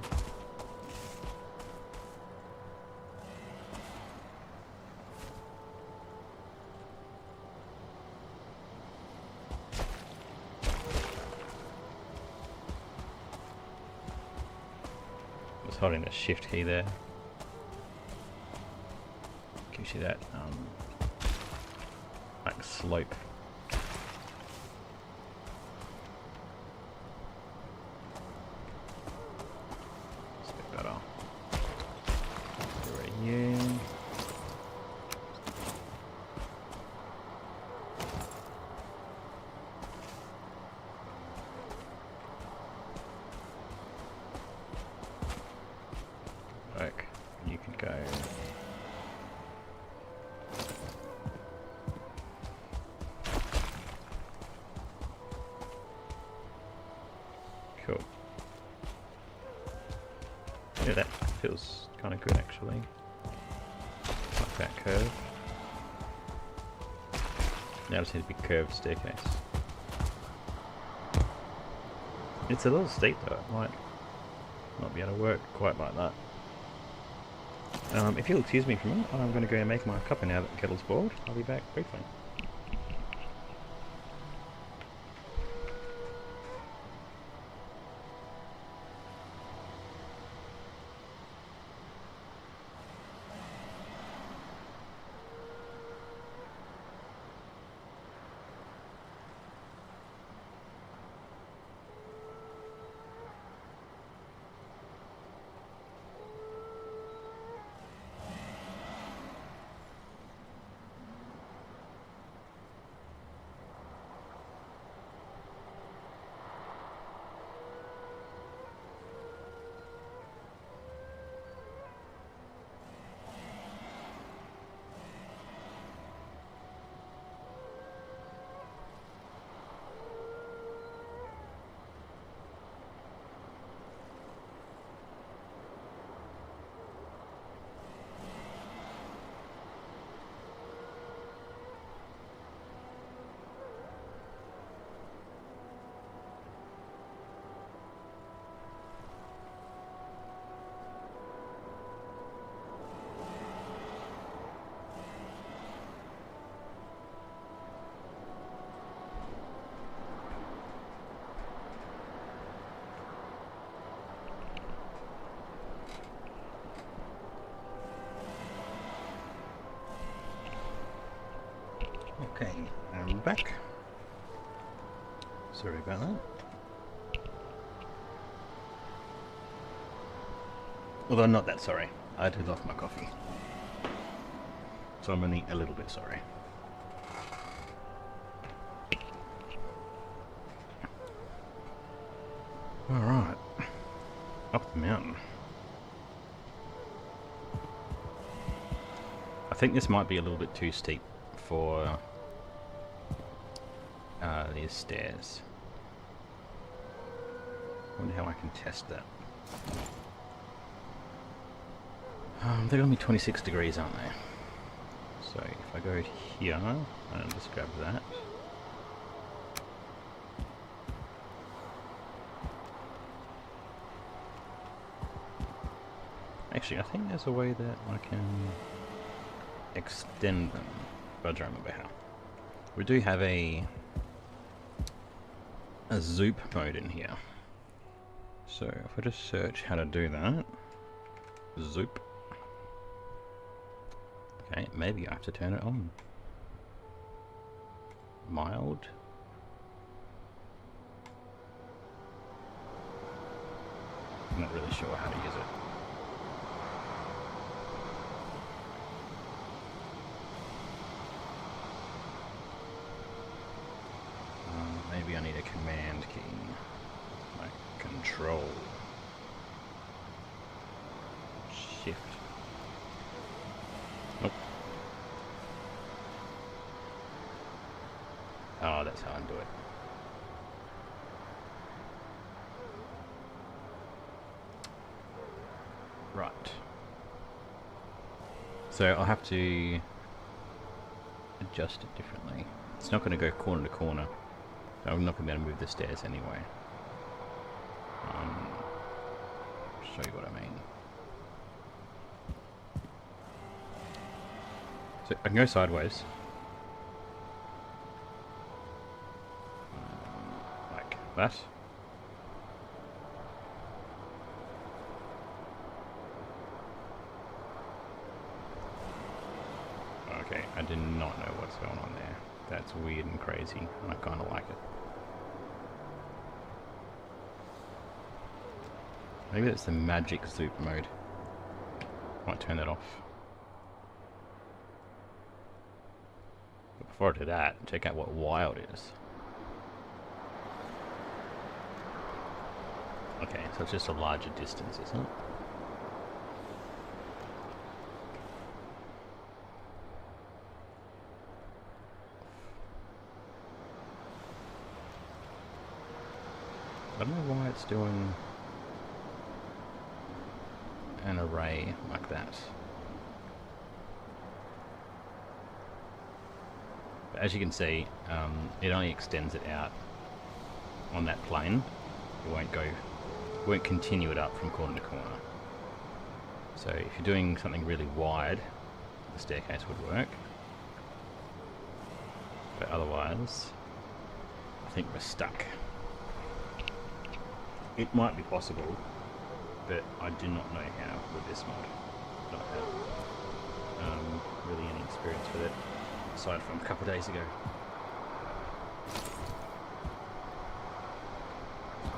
Just holding the shift key there. Gives you that like slope. You can go. Cool. Yeah, that feels kind of good actually. Like that curve. Now I just need a big curved staircase. It's a little steep though, it might not be able to work quite like that. If you'll excuse me for a minute, I'm going to go and make my cuppa now that the kettle's boiled. I'll be back briefly. Okay, I'm back. Sorry about that. Although not that sorry. I had to lost my coffee. So I'm only a little bit sorry. Alright. Up the mountain. I think this might be a little bit too steep for these stairs. I wonder how I can test that. They're going to be 26 degrees, aren't they? So if I go here and just grab that. Actually, I think there's a way that I can extend them, but I don't remember how. We do have a zoop mode in here. So if I just search how to do that, zoop. Okay, maybe I have to turn it on. Mild. I'm not really sure how to use it. Maybe I need a command key. Like control. Shift. Nope. Oh, that's how I do it. Right. So I'll have to adjust it differently. It's not going to go corner to corner. I'm not going to be able to move the stairs anyway. Show you what I mean. So I can go sideways. Like that. Okay, I did not know what's going on there. That's weird and crazy, and I kind of like it. Maybe that's the magic zoop mode. Might turn that off. But before I do that, check out what wild is. Okay, so it's just a larger distance, isn't it? I don't know why it's doing an array like that. But as you can see, it only extends it out on that plane. It won't continue it up from corner to corner. So if you're doing something really wide, the staircase would work. But otherwise, I think we're stuck. It might be possible, but I do not know how with this mod. I don't have really any experience with it, aside from a couple of days ago.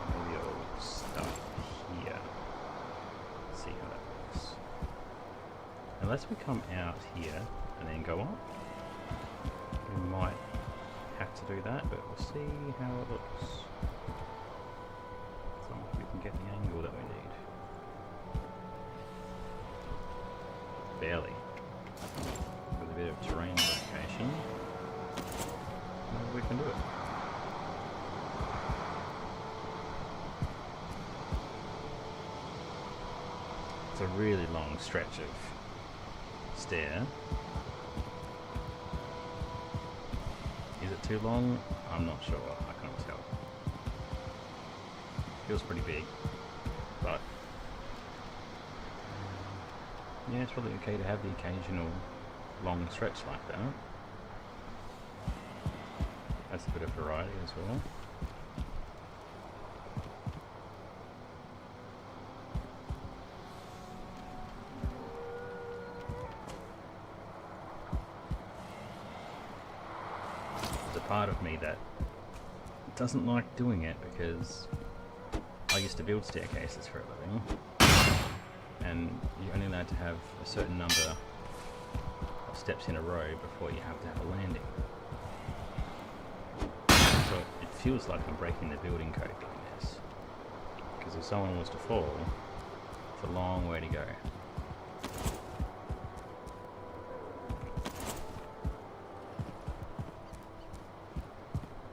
Maybe I'll start here. See how that works. Unless we come out here and then go up, we might have to do that, but we'll see how it looks. As long as we can get the angle that we need. Barely. With a bit of terrain modification, we can do it. It's a really long stretch of stair. Is it too long? I'm not sure. I can't tell. Feels pretty big, but yeah, it's probably okay to have the occasional long stretch like that. That's a bit of variety as well. part of me that doesn't like doing it because I used to build staircases for a living, and you're only allowed to have a certain number of steps in a row before you have to have a landing. So it feels like I'm breaking the building code doing this, because if someone was to fall, it's a long way to go.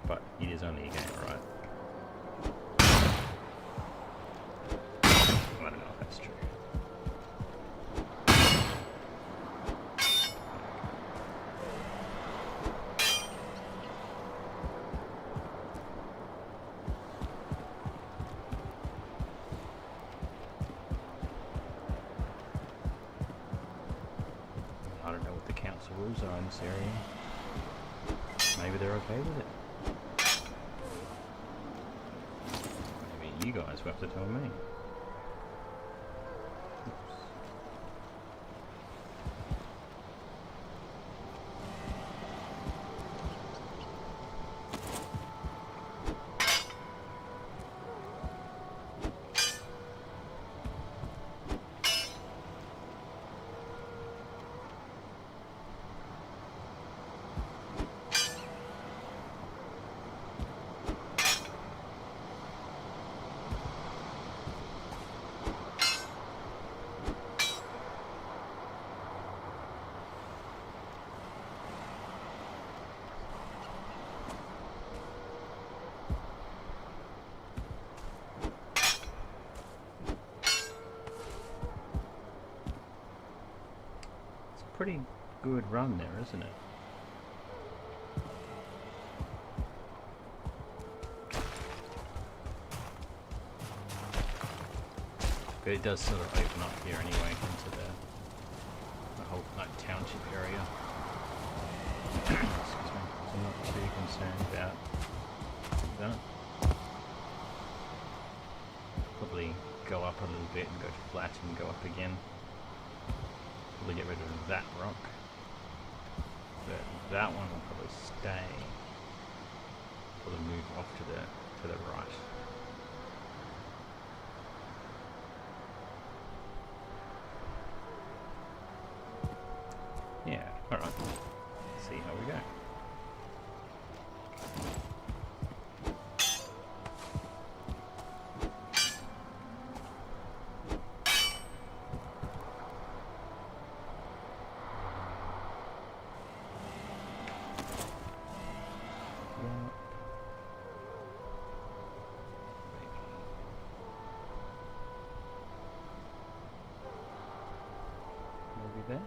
But it is only a game, right? I don't know if that's true. I don't know what the council rules are in this area. Maybe they're okay with it. Maybe you guys will have to tell me. Pretty good run there, isn't it? But it does sort of open up here anyway into the whole township area. Excuse me. So I'm not too concerned about that. Probably go up a little bit and go flat and go up again. Probably get rid of that rock, but that one will probably stay. Probably move off to the right. Yeah, all right. Let's see how we go. There.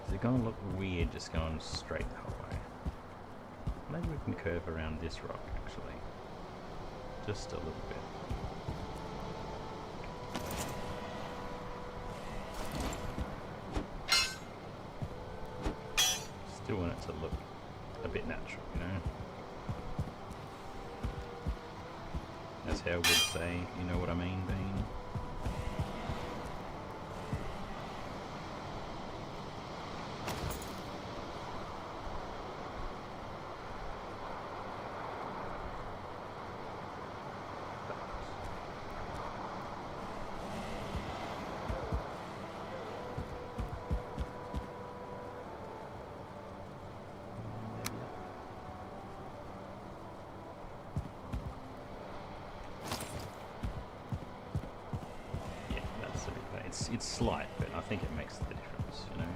It's going to look weird just going straight the whole way. Maybe we can curve around this rock actually. Just a little bit. Still want it to look a bit natural, you know? As Hale would say, you know what I mean, Bean? it's slight, but I think it makes the difference, you know.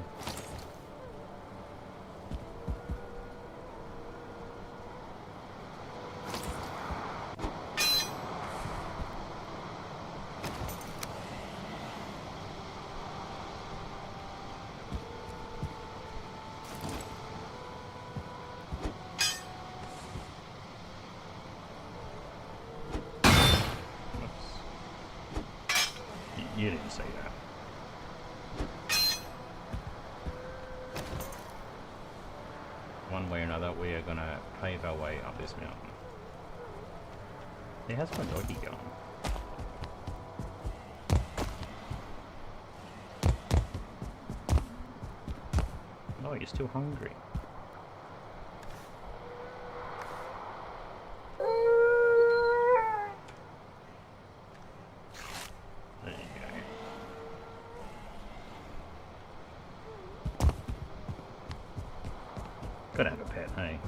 You didn't say that. One way or another, we are gonna pave our way up this mountain. Hey, how's my doggy going? Oh, you're still hungry. There you go. Gotta have a pet, hey?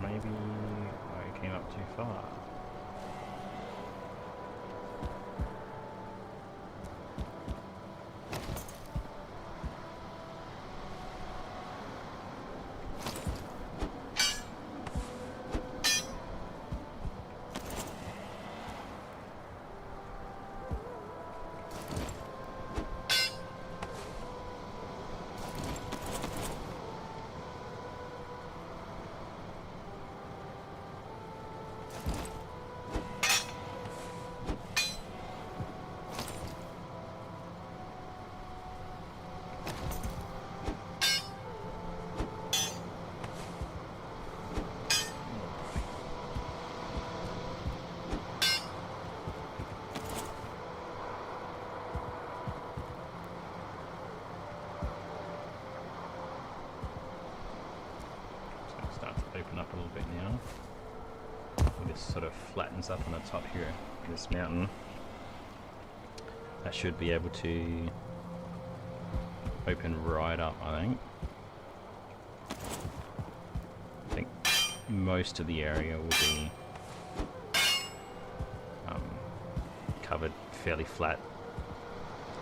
Maybe I came up too far. Open up a little bit now. This sort of flattens up on the top here of this mountain. That should be able to open right up, I think. I think most of the area will be covered fairly flat.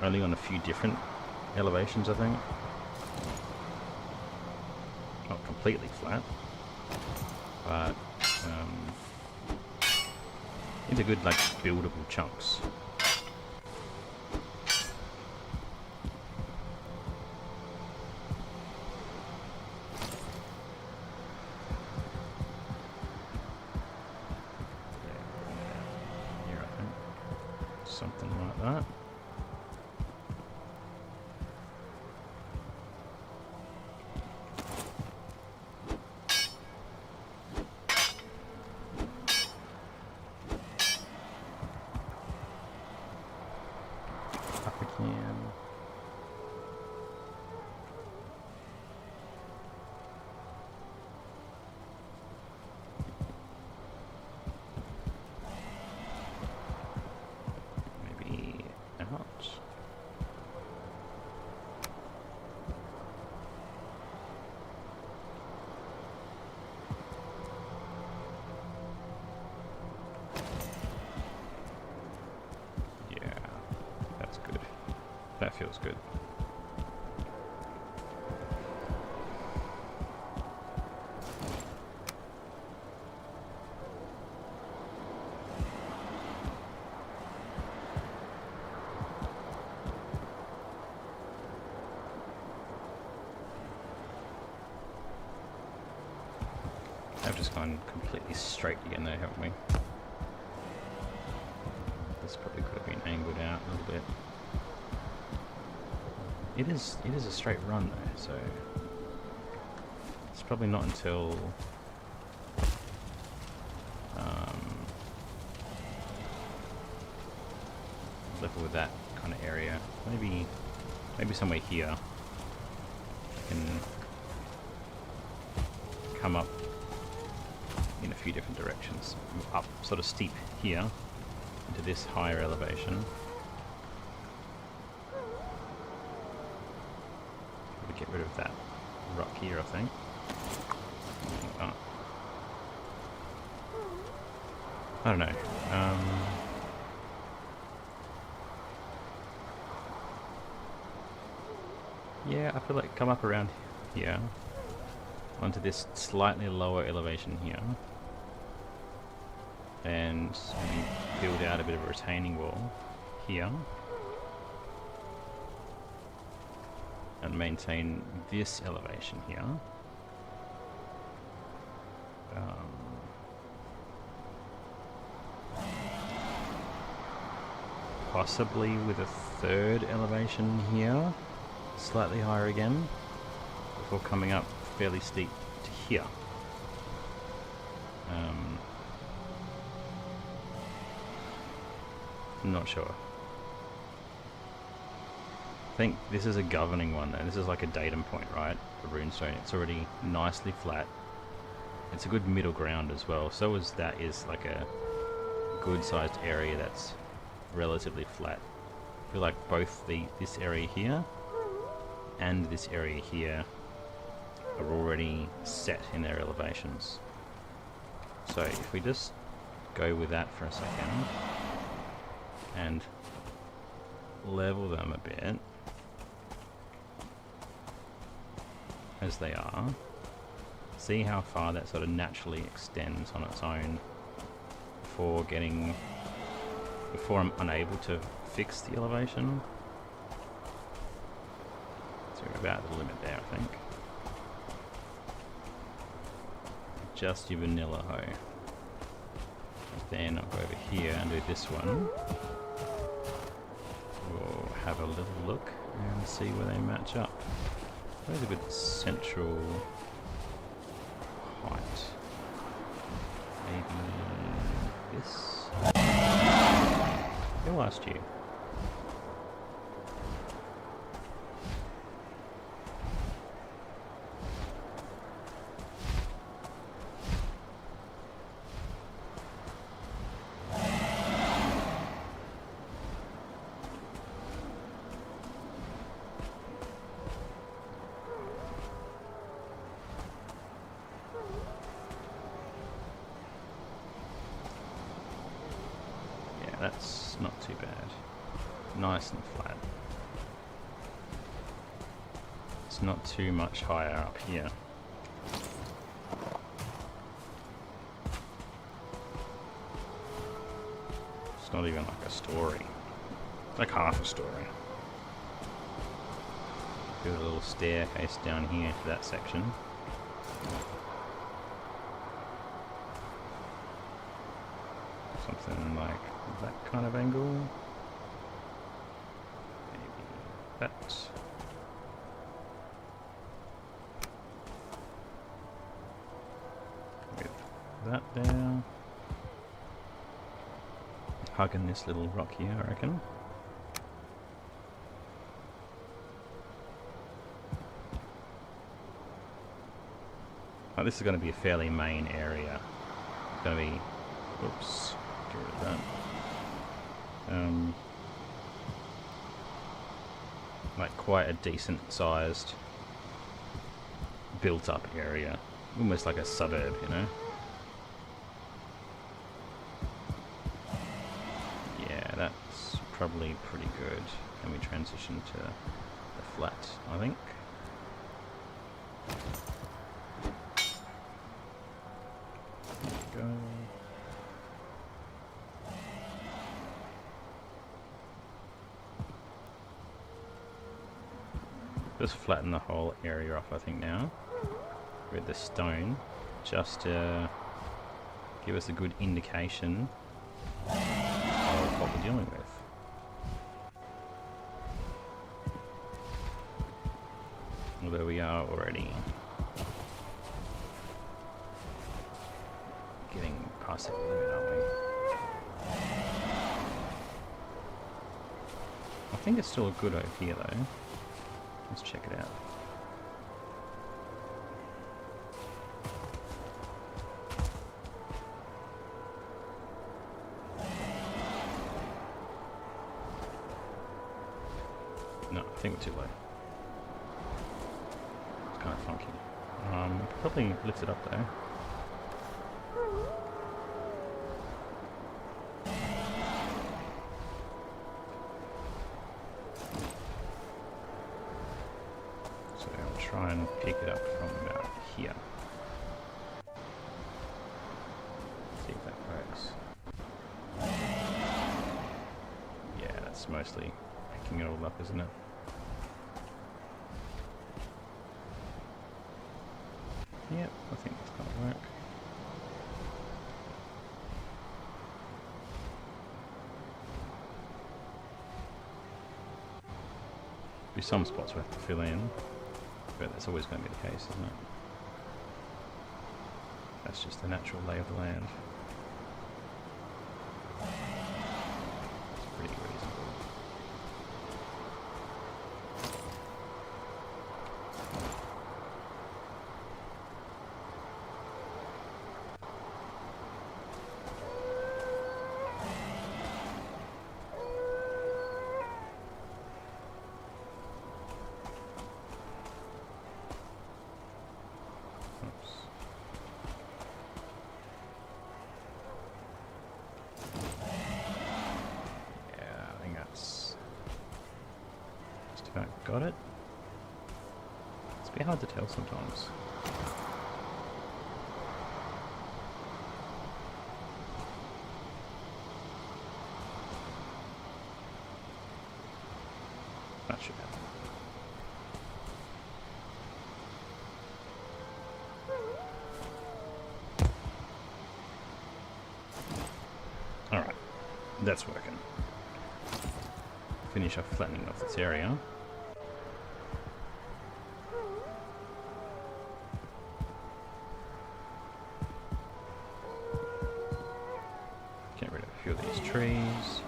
Only on a few different elevations, I think. Not completely flat. But into good, like, buildable chunks. Here, I think. Something like that. Maybe out. Yeah, that's good. That feels good. I've just gone completely straight again though, haven't we? This probably could have been angled out a little bit. It is a straight run though, so it's probably not until level with that kind of area. Maybe somewhere here. Can come up in a few different directions. Up sort of steep here into this higher elevation. We'll get rid of that rock here, I think. Oh. I don't know. Yeah, I feel like come up around here onto this slightly lower elevation here and maybe build out a bit of a retaining wall here and maintain this elevation here. Possibly with a third elevation here, slightly higher again, before coming up fairly steep to here. I'm not sure. I think this is a governing one though. This is like a datum point, right? For runestone. It's already nicely flat. It's a good middle ground as well. So is that is like a good sized area that's relatively flat. I feel like both this area here and this area here are already set in their elevations. So if we just go with that for a second and level them a bit as they are, see how far that sort of naturally extends on its own before I'm unable to fix the elevation. So we're about the limit there, I think. Just your vanilla hoe. Then I'll go over here and do this one. We'll have a little look and see where they match up. Where's a good central height? Maybe this? Who asked you? That's not too bad. Nice and flat. It's not too much higher up here. It's not even like a story. It's like half a story. Build a little staircase down here to that section. Something like that kind of angle. Maybe that. With that there. Hugging this little rock here, I reckon. Oh, this is going to be a fairly main area. It's going to be... Oops. Get rid of that. Like quite a decent sized built up area, almost like a suburb, you know. Yeah, that's probably pretty good. And we transition to the flat, I think. There we go. Just flatten the whole area off, I think, now with the stone, just to give us a good indication of what we're dealing with. Although we are already getting past that limit, aren't we? I think it's still good over here though. Let's check it out. No, I think we're too low. It's kind of funky. Probably lift it up though. So I'll try and pick it up from about here. See if that works. Yeah, that's mostly picking it all up, isn't it? Yep, I think that's gonna work. Be some spots we have to fill in, but that's always going to be the case, isn't it? That's just the natural lay of the land. It's pretty reasonable. Got it? It's a bit hard to tell sometimes. That should happen. Alright, that's working. Finish off flattening off this area. Get rid of a few of these trees.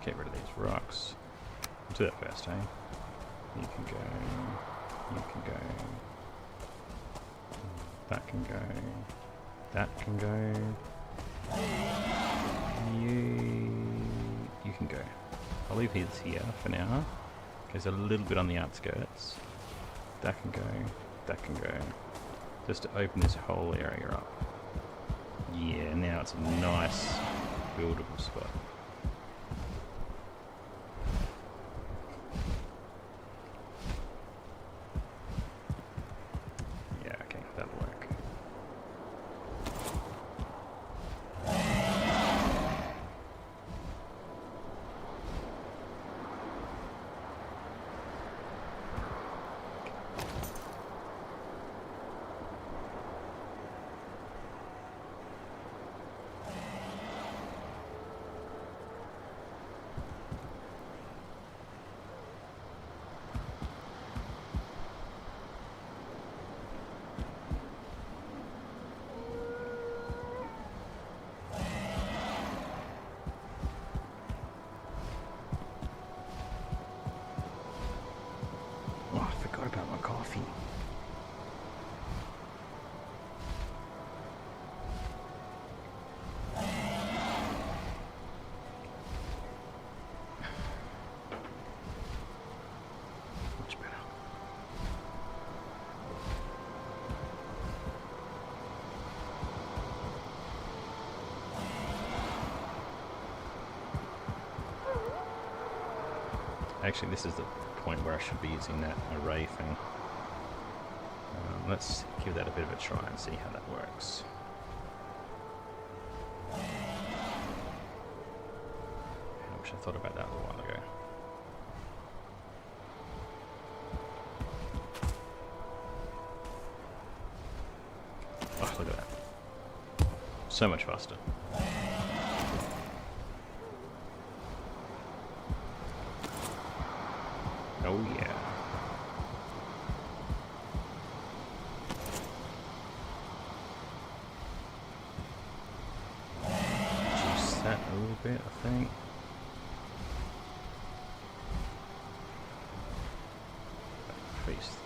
Get rid of these rocks. Do that first, eh? You can go. You can go. That can go. That can go. You can go. I'll leave these here for now. There's a little bit on the outskirts. That can go. That can go. Just to open this whole area up. Yeah, now it's a nice buildable spot. Yeah, okay, that'll work. About my coffee. Much better. Actually, this is the point where I should be using that array thing. Let's give that a bit of a try and see how that works. I wish I thought about that a while ago. Oh, look at that. So much faster. Oh yeah. Juice that a little bit, I think.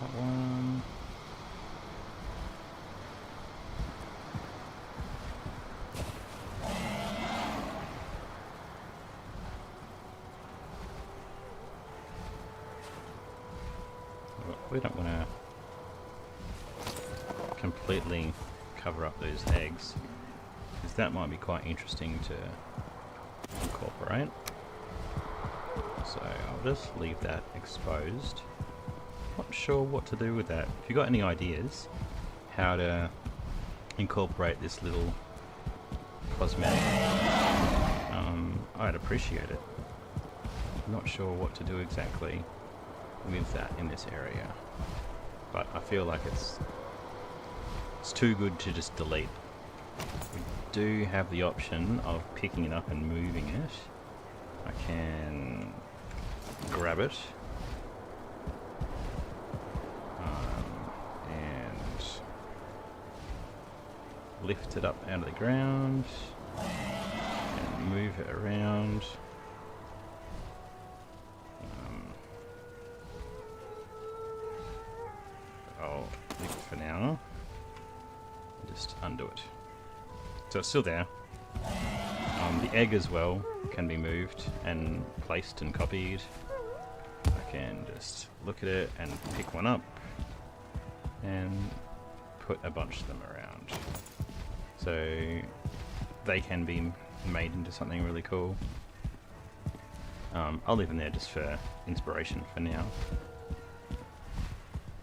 that one. We don't want to completely cover up those eggs, because that might be quite interesting to incorporate. So I'll just leave that exposed. Not sure what to do with that. If you've got any ideas how to incorporate this little cosmetic, I'd appreciate it. I'm not sure what to do exactly with that in this area, but I feel like it's too good to just delete. We do have the option of picking it up and moving it. I can grab it and lift it up out of the ground and move it around. I'll leave it for now. Just undo it. So it's still there. The egg as well can be moved and placed and copied. I can just look at it and pick one up and put a bunch of them around. So they can be made into something really cool. I'll leave them there just for inspiration for now.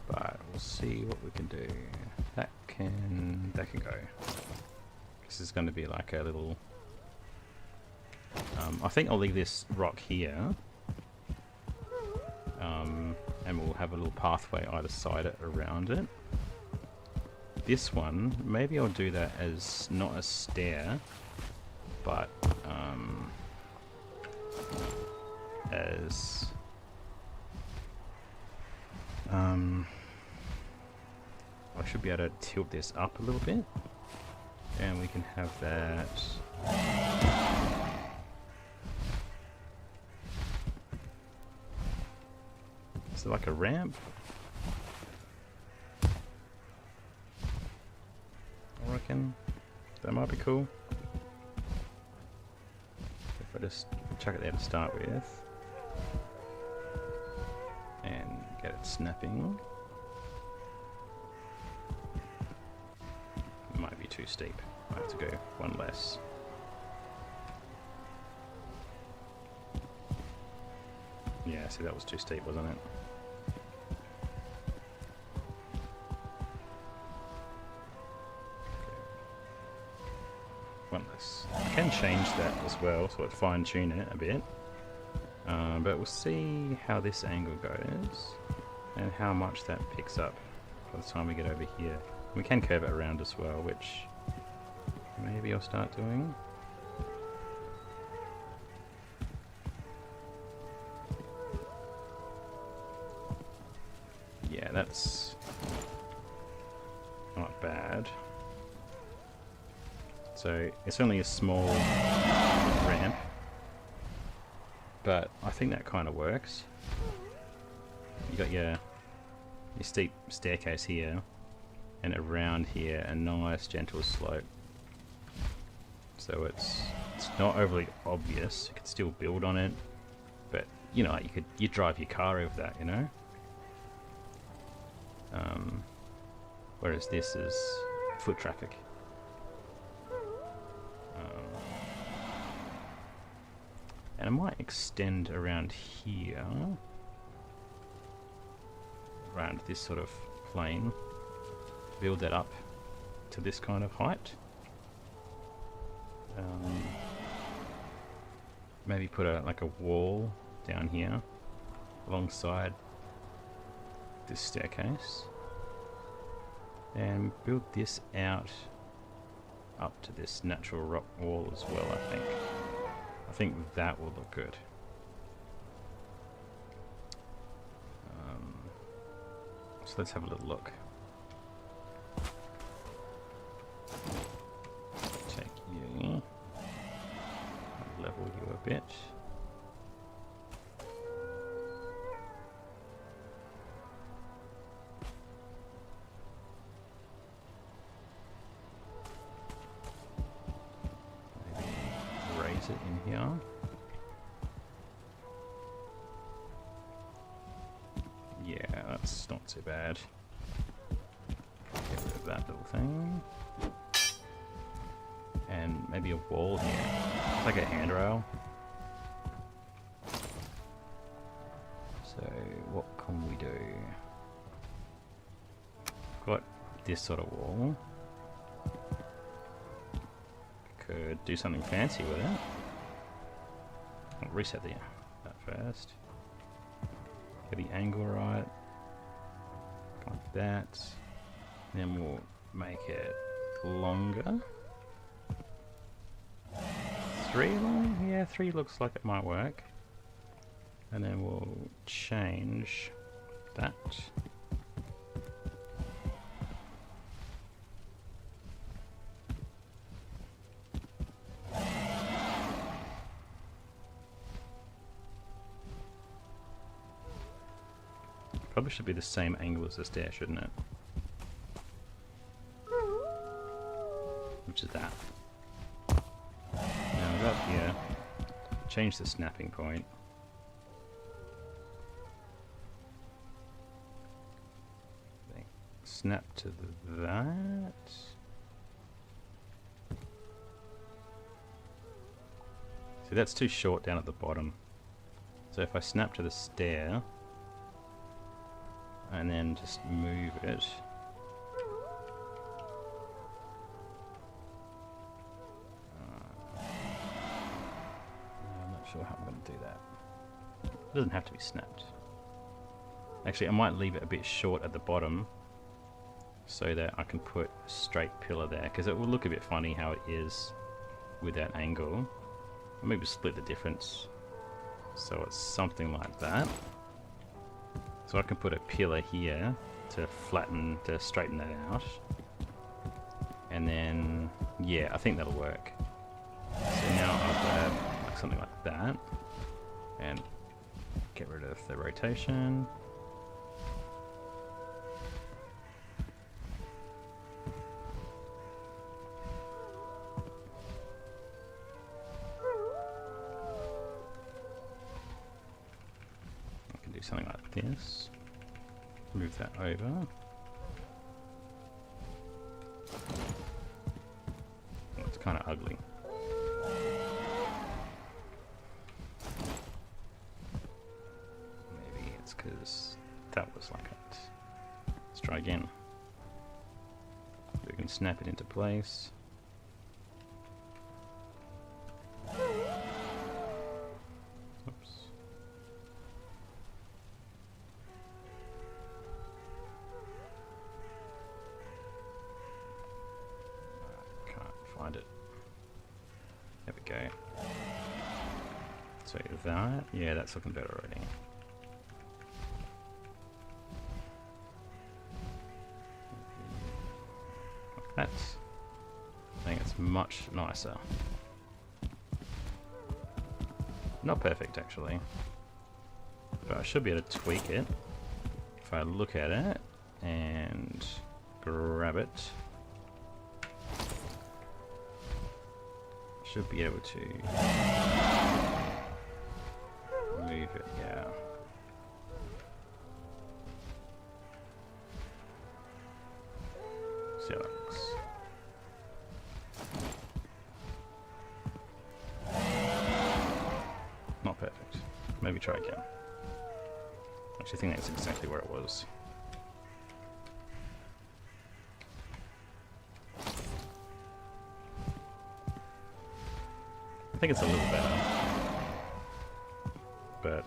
But we'll see what we can do. That can go. This is going to be like a little... I think I'll leave this rock here. And we'll have a little pathway either side it around it. This one, maybe I'll do that as not a stair, but as... I should be able to tilt this up a little bit, and we can have that. Is it like a ramp? I reckon that might be cool. If I just chuck it there to start with and get it snapping. Might be too steep. I have to go one less. Yeah, see, that was too steep, wasn't it? One less. I can change that as well, so I'd fine tune it a bit. But we'll see how this angle goes and how much that picks up by the time we get over here. We can curve it around as well, which maybe I'll start doing. Yeah, that's not bad. So it's only a small ramp, but I think that kind of works. You got your steep staircase here, and around here a nice gentle slope. So it's not overly obvious. You could still build on it, but you know, you drive your car over that, you know. Whereas this is foot traffic. And I might extend around here, around this sort of plane, build that up to this kind of height. Maybe put like a wall down here alongside this staircase, and build this out up to this natural rock wall as well. I think that will look good. So let's have a little look. Take you, level you a bit. here. Yeah, that's not too bad. Get rid of that little thing. And maybe a wall here. It's like a handrail. So what can we do? Got this sort of wall. Could do something fancy with it. I'll reset that first. Get the angle right. Like that. Then we'll make it longer. 3 long? Yeah, 3 looks like it might work. And then we'll change that. Probably should be the same angle as the stair, shouldn't it? Which is that. Now we're up here. Change the snapping point. Snap to that. See, that's too short down at the bottom. So if I snap to the stair and then just move it. I'm not sure how I'm going to do that. It doesn't have to be snapped. Actually, I might leave it a bit short at the bottom so that I can put a straight pillar there, because it will look a bit funny how it is with that angle. Or maybe split the difference so it's something like that. So I can put a pillar here to straighten that out. And then, yeah, I think that'll work. So now I'll grab like something like that and get rid of the rotation. Something like this. Move that over. Oh, it's kind of ugly. Maybe it's because that was like it. Let's try again. We can snap it into place. Find it. There we go. So that, yeah, that's looking better already. Like that. I think it's much nicer. Not perfect actually, but I should be able to tweak it if I look at it and grab it. Should be able to move it, yeah. See how that looks. Not perfect. Maybe try again. Actually, I think that's exactly where it was. I think it's a little better, but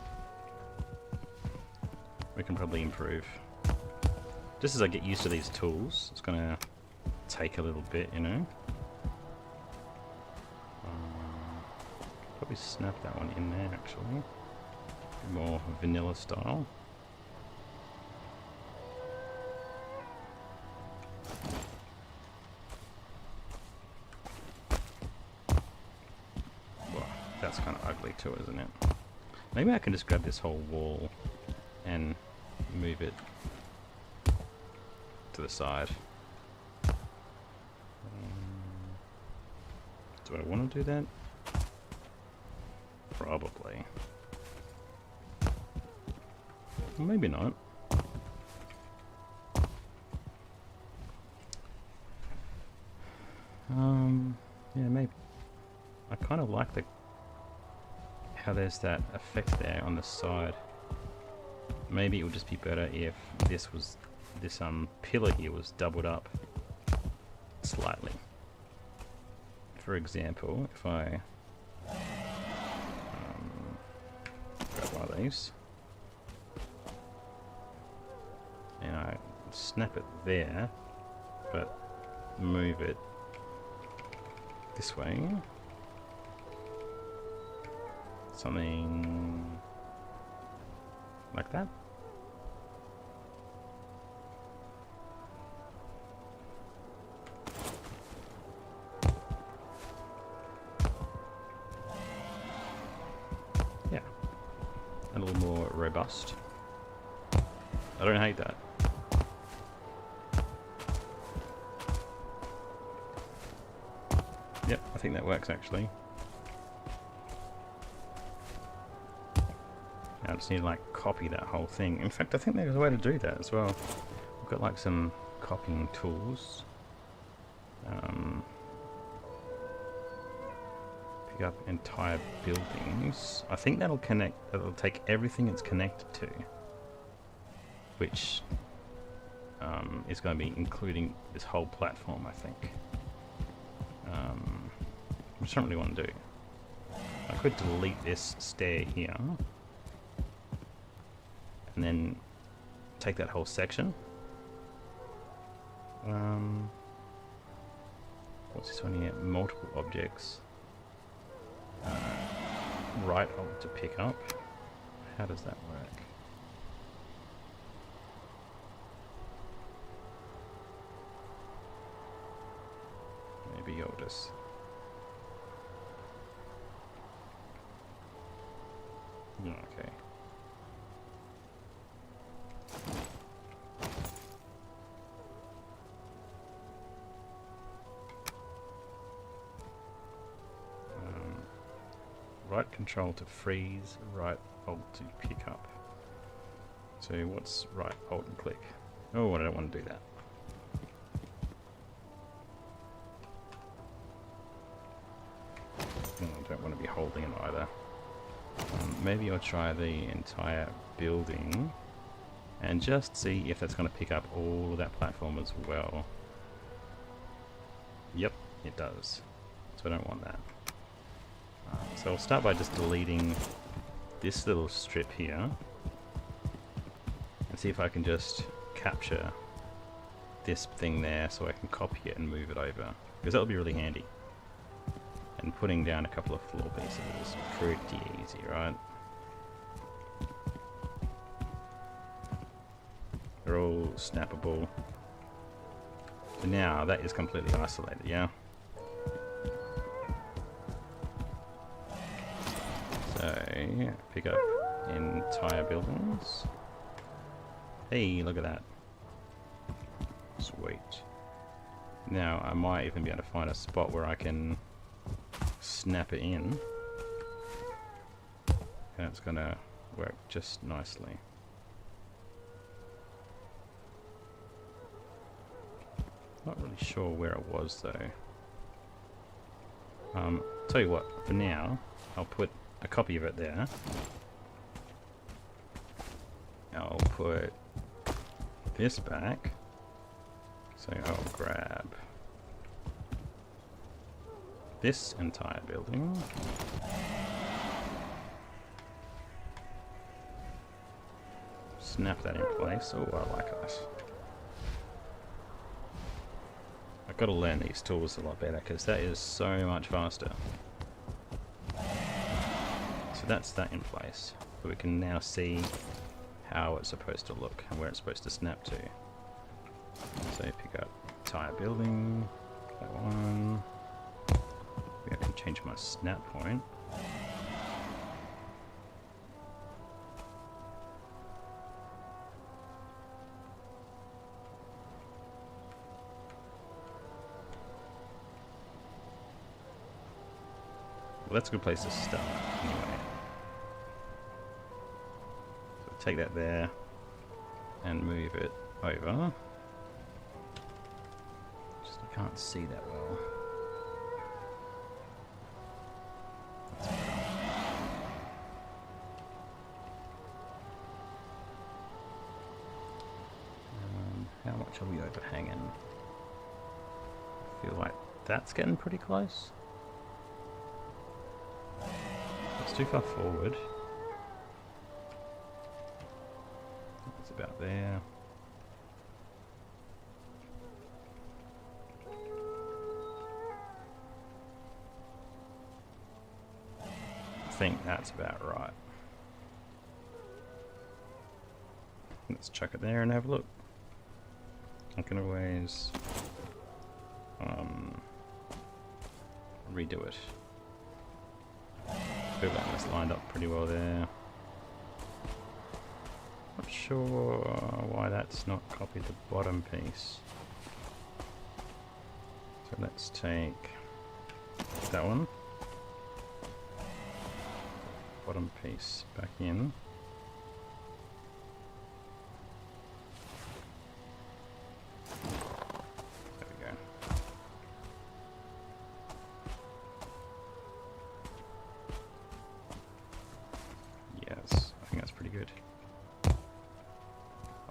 we can probably improve. Just as I get used to these tools, it's gonna take a little bit, you know. Probably snap that one in there actually. More vanilla style. That's kind of ugly too, isn't it? Maybe I can just grab this whole wall and move it to the side. Do I want to do that? Probably. Maybe not. Yeah, maybe. I kind of like how there's that effect there on the side. Maybe it would just be better if this pillar here was doubled up slightly. For example, if I grab one of these and I snap it there, but move it this way, something like that. Yeah, a little more robust. I don't hate that. Yep, I think that works actually. Now I just need to like copy that whole thing. In fact, I think there's a way to do that as well. We've got like some copying tools. Pick up entire buildings. I think that'll take everything it's connected to, which is going to be including this whole platform, I think. Which I don't really want to do. I could delete this stair here and then take that whole section. What's this one here? Multiple objects. Right alt to pick up. How does that work? Maybe you'll just... Okay. Right control to freeze, right alt to pick up. So what's right alt and click? Oh, I don't want to do that. Oh, I don't want to be holding it either. Maybe I'll try the entire building and just see if that's going to pick up all of that platform as well. Yep, it does. So I don't want that. So I'll start by just deleting this little strip here and see if I can just capture this thing there so I can copy it and move it over, because that'll be really handy. And putting down a couple of floor pieces is pretty easy, right? They're all snappable. So now that is completely isolated, yeah? So, pick up entire buildings. Hey, look at that. Sweet. Now, I might even be able to find a spot where I can snap it in. And it's gonna work just nicely. Not really sure where it was though. Tell you what, for now, I'll put a copy of it there. I'll put this back. So I'll grab this entire building. Snap that in place. Oh, I like that. I've got to learn these tools a lot better because that is so much faster. So that's that in place. So we can now see how it's supposed to look and where it's supposed to snap to. So pick up entire building, that one. Maybe I can change my snap point. that's a good place to start anyway. So take that there and move it over. Just I can't see that well. That's better. How much are we overhanging? I feel like that's getting pretty close. It's too far forward. It's about there. I think that's about right. Let's chuck it there and have a look. I can always redo it. Feel like that's lined up pretty well there. Not sure why that's not copied the bottom piece. So let's take that one. Bottom piece back in.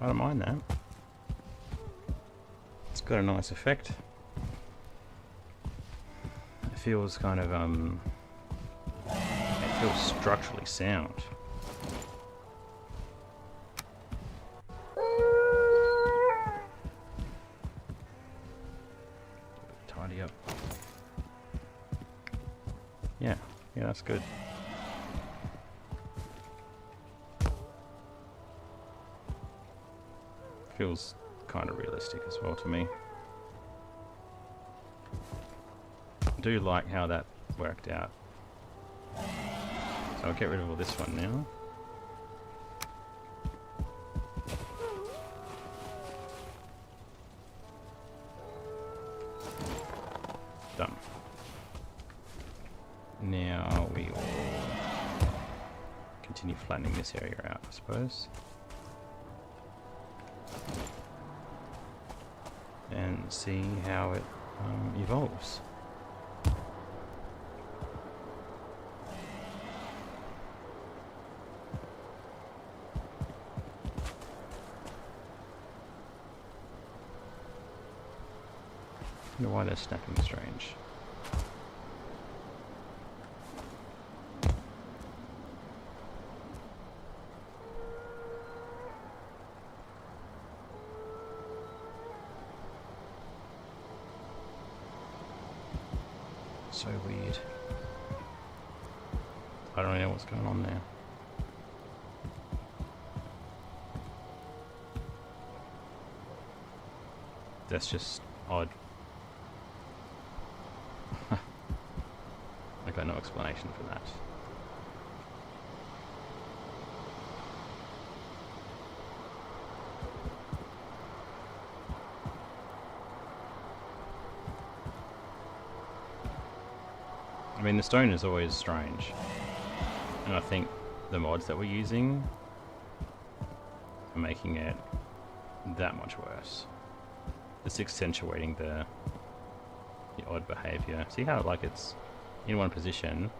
I don't mind that. It's got a nice effect. It feels kind of it feels structurally sound. Tidy up. Yeah, that's good. Feels kind of realistic as well to me. I do like how that worked out. So I'll get rid of all this one now. Done. Now we will continue flattening this area out, I suppose. And see how it evolves. I wonder why they're snapping strange. So weird. I don't know what's going on there. That's just odd. I got no explanation for that. I mean, the stone is always strange, and I think the mods that we're using are making it that much worse. It's accentuating the odd behavior. See how like it's in one position,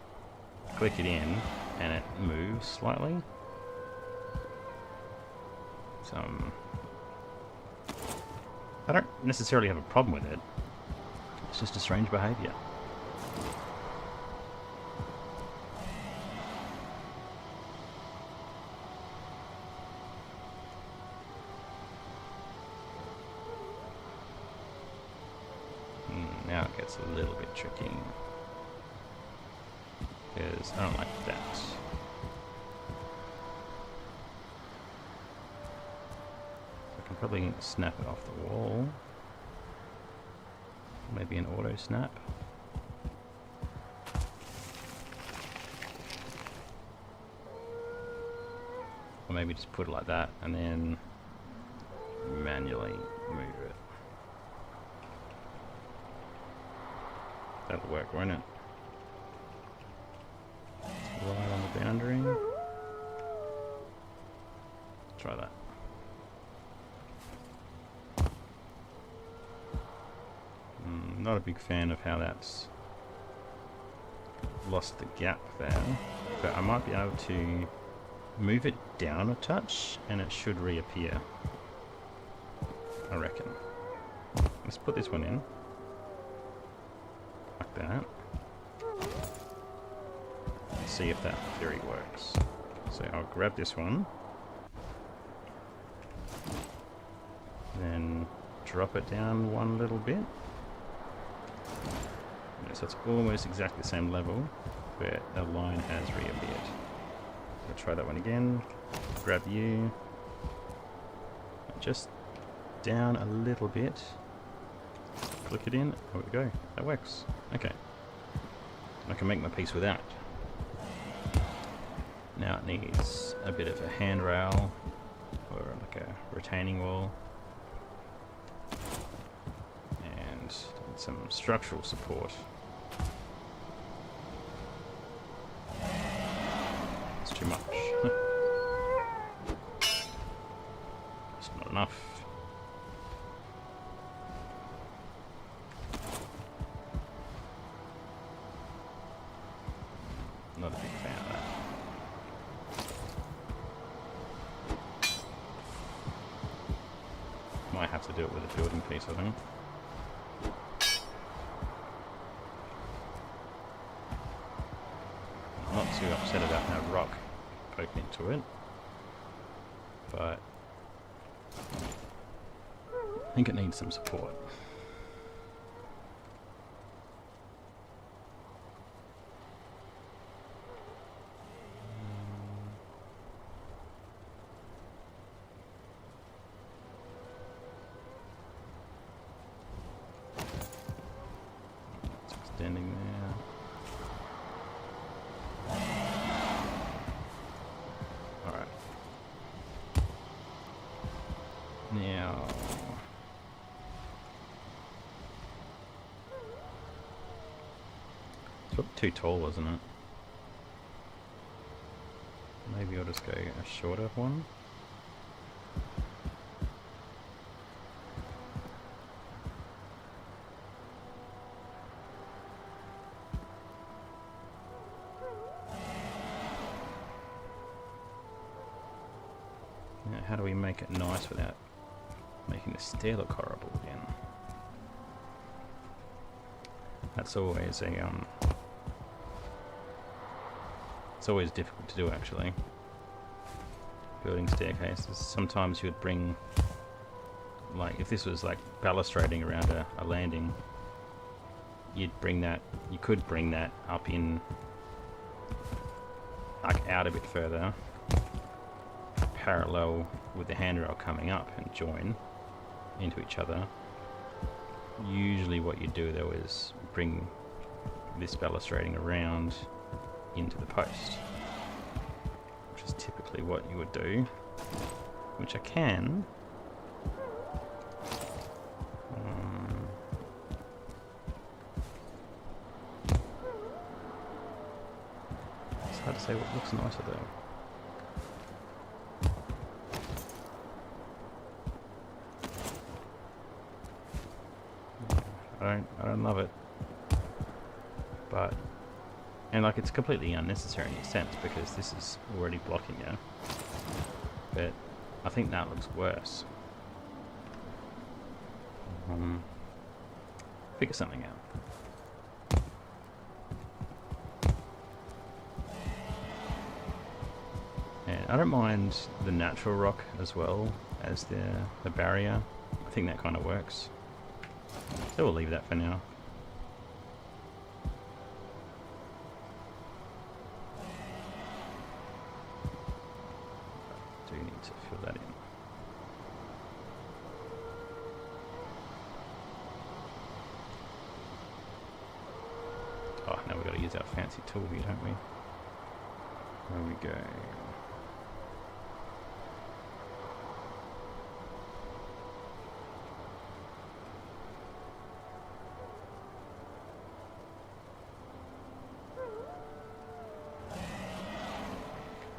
click it in, and it moves slightly? So, I don't necessarily have a problem with it. It's just a strange behavior. Now it gets a little bit tricky, because I don't like that. I can probably snap it off the wall. Maybe an auto snap. Or maybe just put it like that and then manually move it. That'll work, won't it? boundary. Try that. Not a big fan of how that's lost the gap there, but I might be able to move it down a touch and it should reappear, I reckon. Let's put this one in like that and see if that theory works. So I'll grab this one, then drop it down one little bit. So it's almost exactly the same level, but a line has reappeared. So try that one again. Grab you. Just down a little bit. Click it in. There we go. That works. Okay. I can make my piece with that. Now it needs a bit of a handrail or like a retaining wall. And some structural support. It's too much. It's not enough. Not a big fan of that. Might have to do it with a building piece, I think. Not too upset about that rock poking into it, but I think it needs some support. It's extending there. Now, it's looked too tall, wasn't it? Maybe I'll just go a shorter one. Now, how do we make it nice without making the stair look horrible again? That's always a it's always difficult to do, actually. Building staircases. Sometimes you would bring, like, if this was like balustrading around a landing, you could bring that up in, like, out a bit further, parallel with the handrail coming up, and join into each other. Usually what you do though is bring this balustrading around into the post, which is typically what you would do, which I can. It's hard to say what looks nicer though. I don't love it, but, and like, it's completely unnecessary in a sense because this is already blocking you, but I think that looks worse. Figure something out. And I don't mind the natural rock as well as the barrier. I think that kind of works. So we'll leave that for now. Do need to fill that in. Oh, now we've got to use our fancy tool here, don't we? There we go.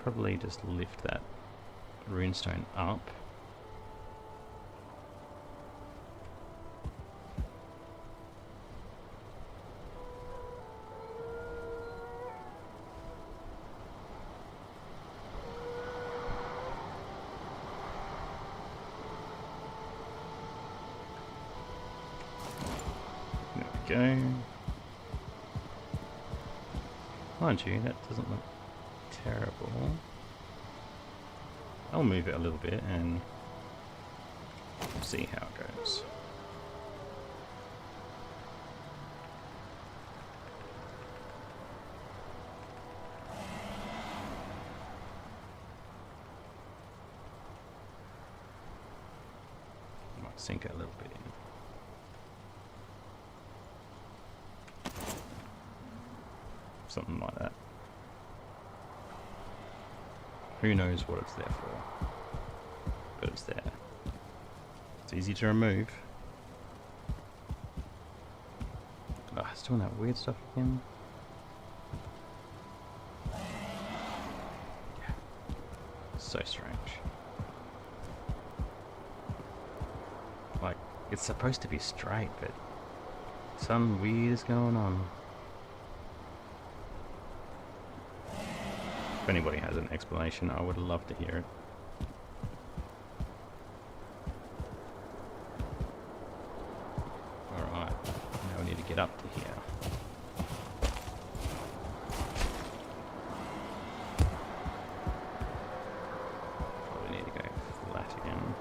probably just lift that runestone up. There we go. Mind you, that doesn't look terrible. I'll move it a little bit and see how it goes. Might sink it a little bit in. Something like that. Who knows what it's there for, but it's there. It's easy to remove. Oh, it's doing that weird stuff again. Yeah. So strange. Like, it's supposed to be straight, but something weird is going on. If anybody has an explanation, I would love to hear it. Alright, now we need to get up to here. Probably need to go flat again.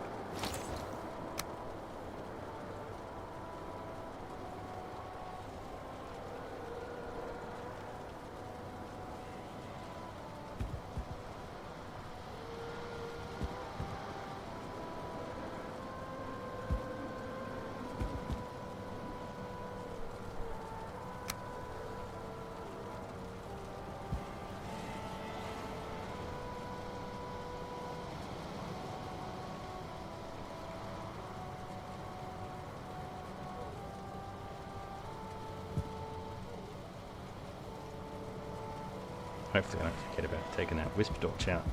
Hopefully I don't forget about taking that wisp torch out.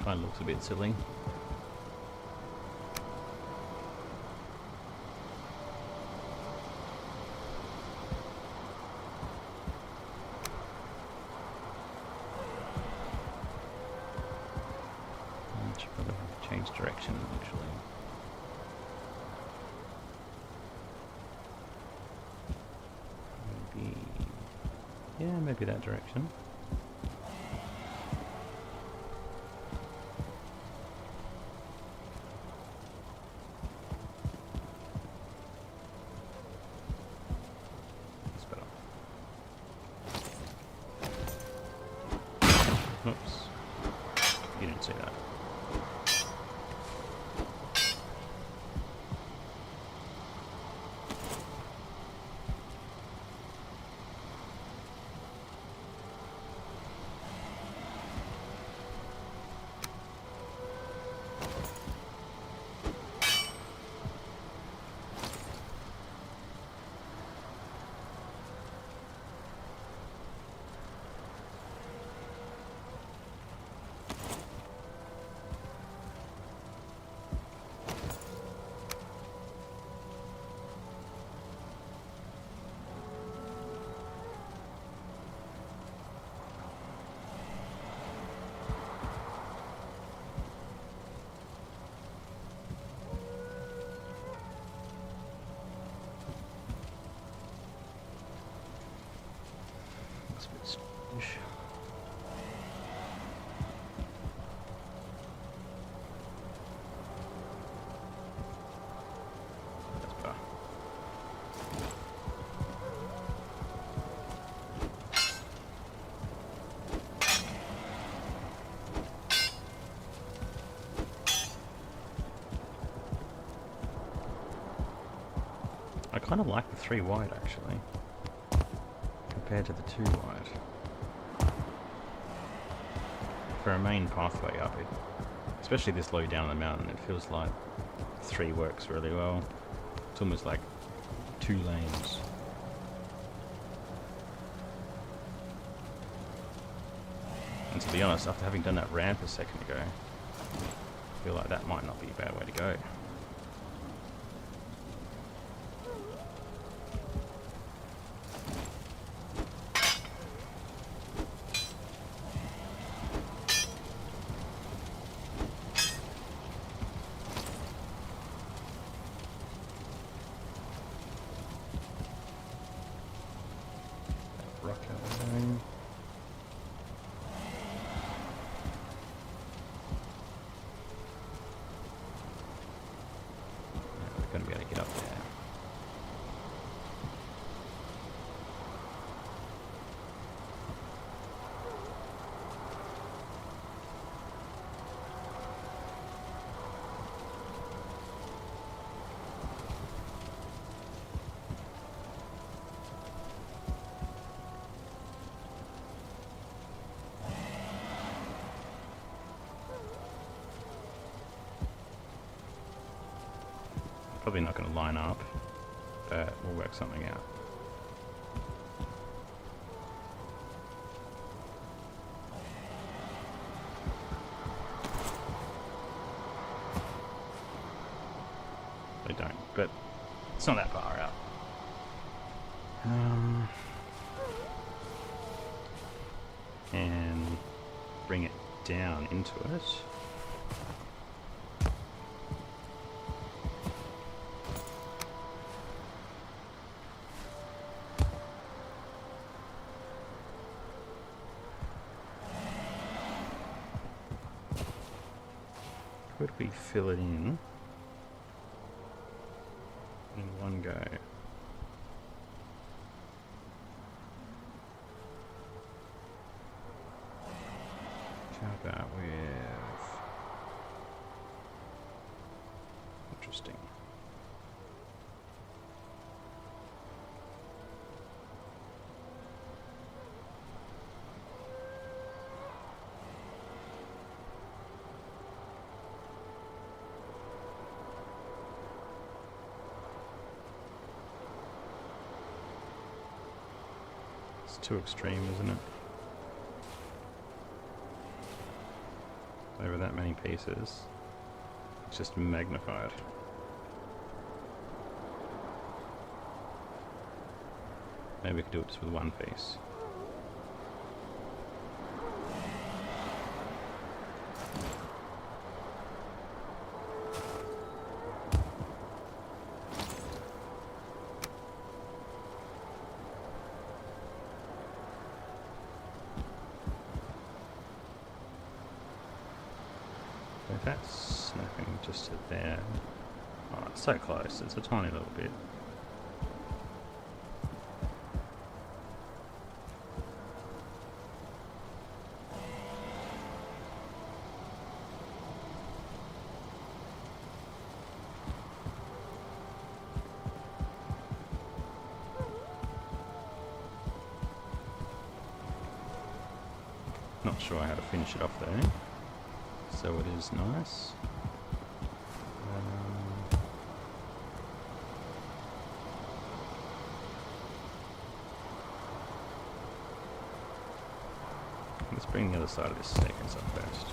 Kind of looks a bit silly. I should probably change direction actually. Maybe, yeah, maybe that direction. Oops. You didn't see that. I kind of like the 3 wide actually, compared to the 2 wide. For a main pathway up it, especially this low down the mountain, it feels like 3 works really well. It's almost like 2 lanes. And to be honest, after having done that ramp a second ago, I feel like that might not be a bad way to go. Rock out of the way. Going to be able to get up there. Probably not going to line up, but we'll work something out. They don't, but it's not that far out. And bring it down into it. Could we fill it in one go? How about with... Interesting. It's too extreme, isn't it? Over that many pieces, it's just magnified. Maybe we could do it just with one piece. If that's snapping just to there. Oh, it's so close, it's a tiny little bit. Not sure how to finish it off there. So it is nice. Let's bring the other side of this staircase up first.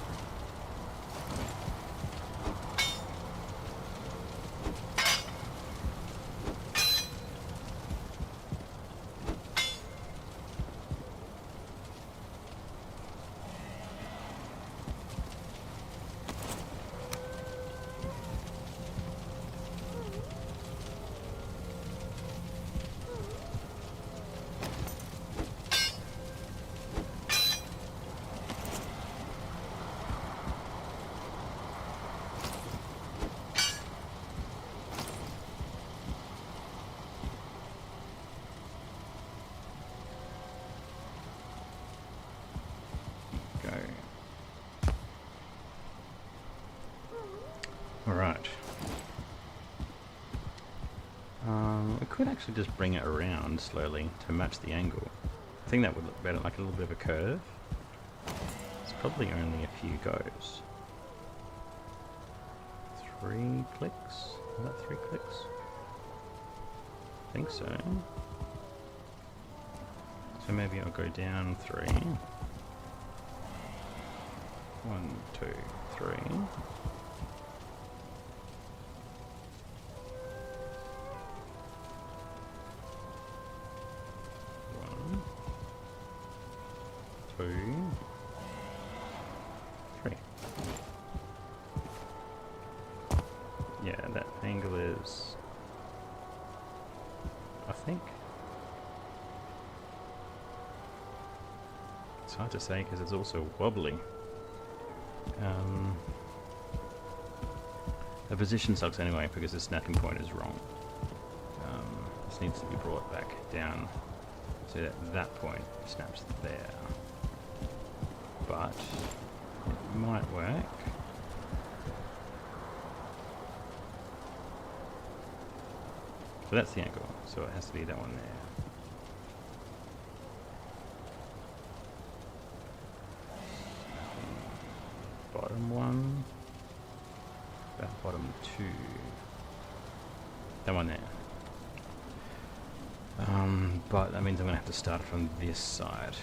Alright. We could actually just bring it around slowly to match the angle. I think that would look better, like a little bit of a curve. It's probably only a few goes. 3 clicks? Is that 3 clicks? I think so. So maybe I'll go down 3. 1, 2, 3. One, 2, 3. Yeah, that angle is, I think, it's hard to say because it's also wobbly. The position sucks anyway because the snapping point is wrong. This needs to be brought back down so that that point snaps there. But it might work. So that's the angle, so it has to be that one there. Bottom one, that bottom two, that one there. But that means I'm going to have to start from this side.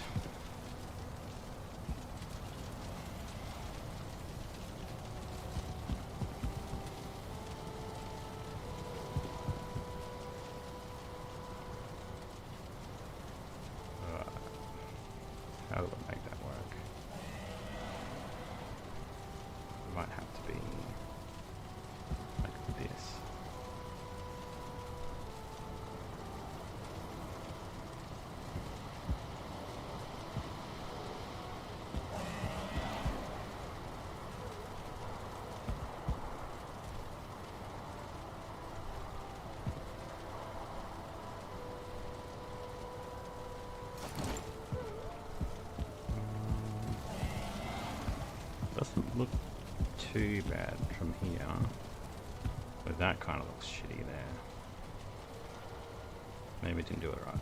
How do I make that work? It might have to be like this. Doesn't look too bad from here, but that kind of looks shitty there. Maybe it didn't do it right.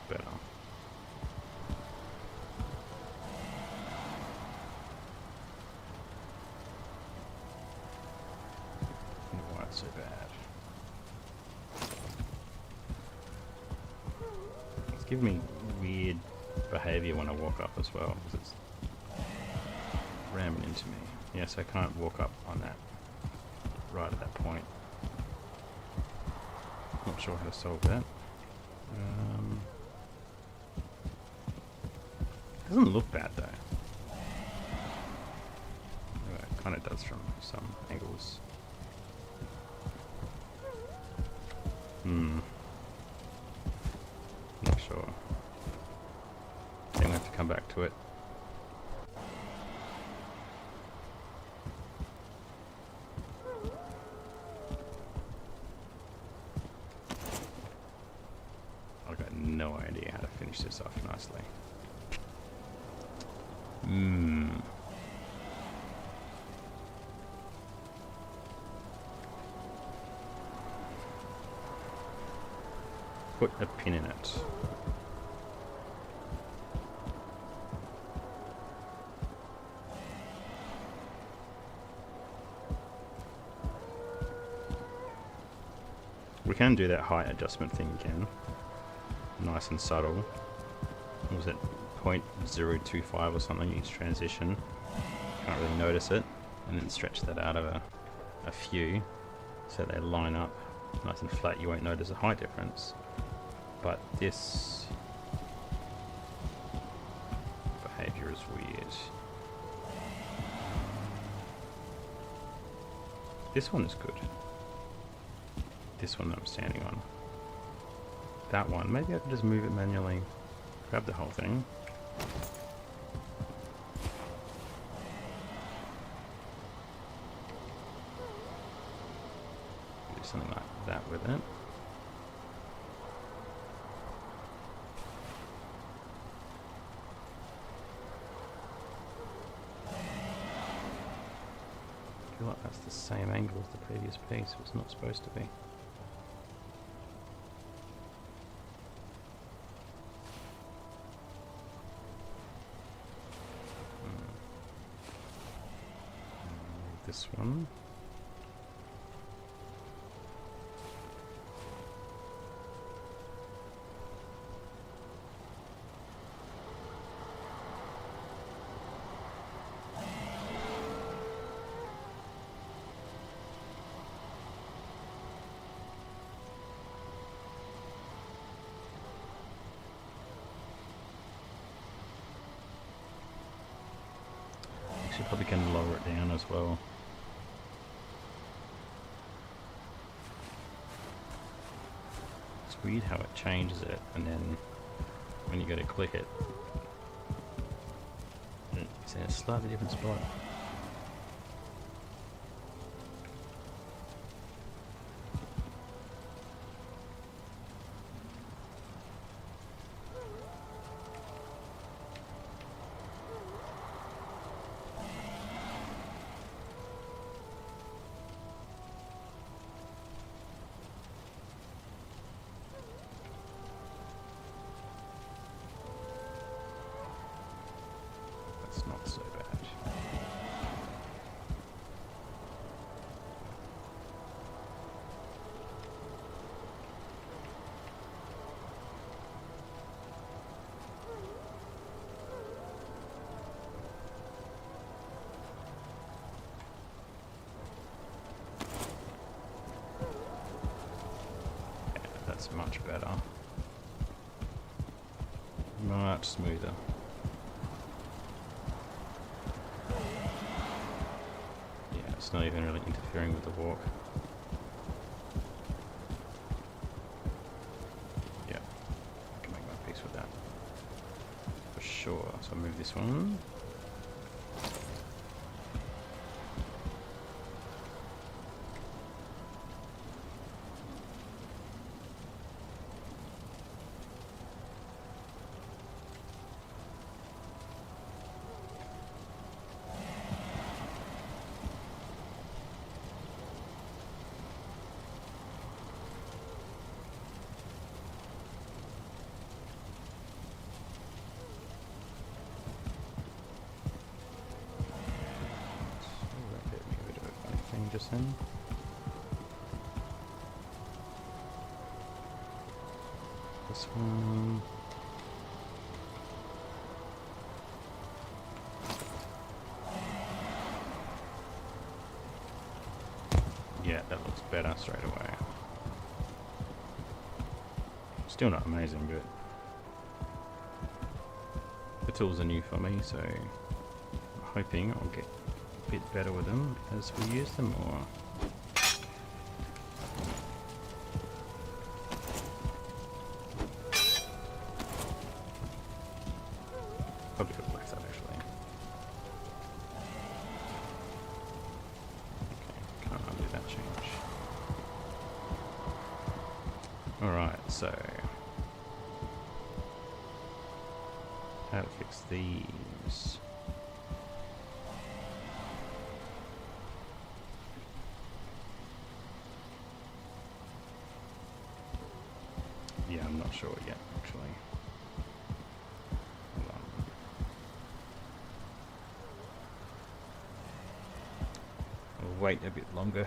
Better. Why it's so bad? It's giving me weird behavior when I walk up as well, because it's ramming into me. Yes, I can't walk up on that right at that point. Not sure how to solve that. Doesn't look bad though. It kind of does from some angles. Not sure. I think I have to come back to it. I've got no idea how to finish this off nicely. Put a pin in it. We can do that height adjustment thing again. Nice and subtle. What was it? 0.025 or something each transition. Can't really notice it. And then stretch that out of a few so they line up nice and flat. You won't notice a height difference. But this behavior is weird. This one is good. This one that I'm standing on. That one, maybe I can just move it manually. Grab the whole thing. Do something like that with it. like that's the same angle as the previous piece. It's not supposed to be. This one. Actually, probably can lower it down as well. It's weird how it changes it, and then when you go to click it, it's in a slightly different spot. That's not so bad. Yeah, that's much better. Much smoother. It's not even really interfering with the walk. Yeah, I can make my peace with that. For sure. So I'll move this one. Just in. This one. Yeah, that looks better straight away. Still not amazing, but the tools are new for me, so I'm hoping I'll get bit better with them as we use them more. Probably could like that actually. Okay, can't undo that change. Alright, so how to fix these. Yeah, I'm not sure yet, actually. Hold on. I'll wait a bit longer.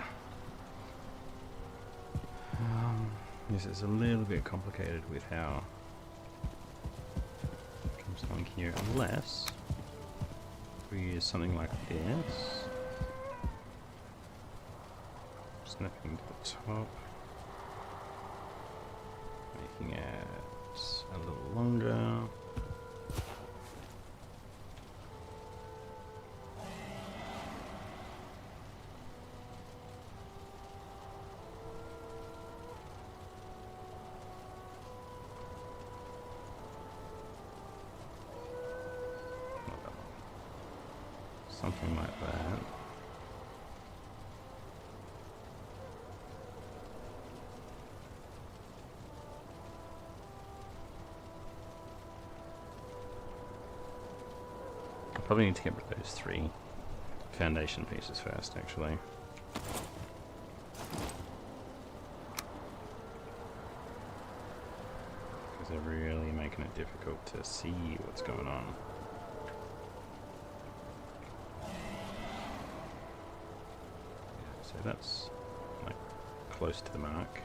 This is a little bit complicated with how it comes along here, unless we use something like this. Snapping to the top. Making it a little longer. Something like that. I probably need to get rid of those three foundation pieces first, actually. Because they're really making it difficult to see what's going on. So that's like close to the mark.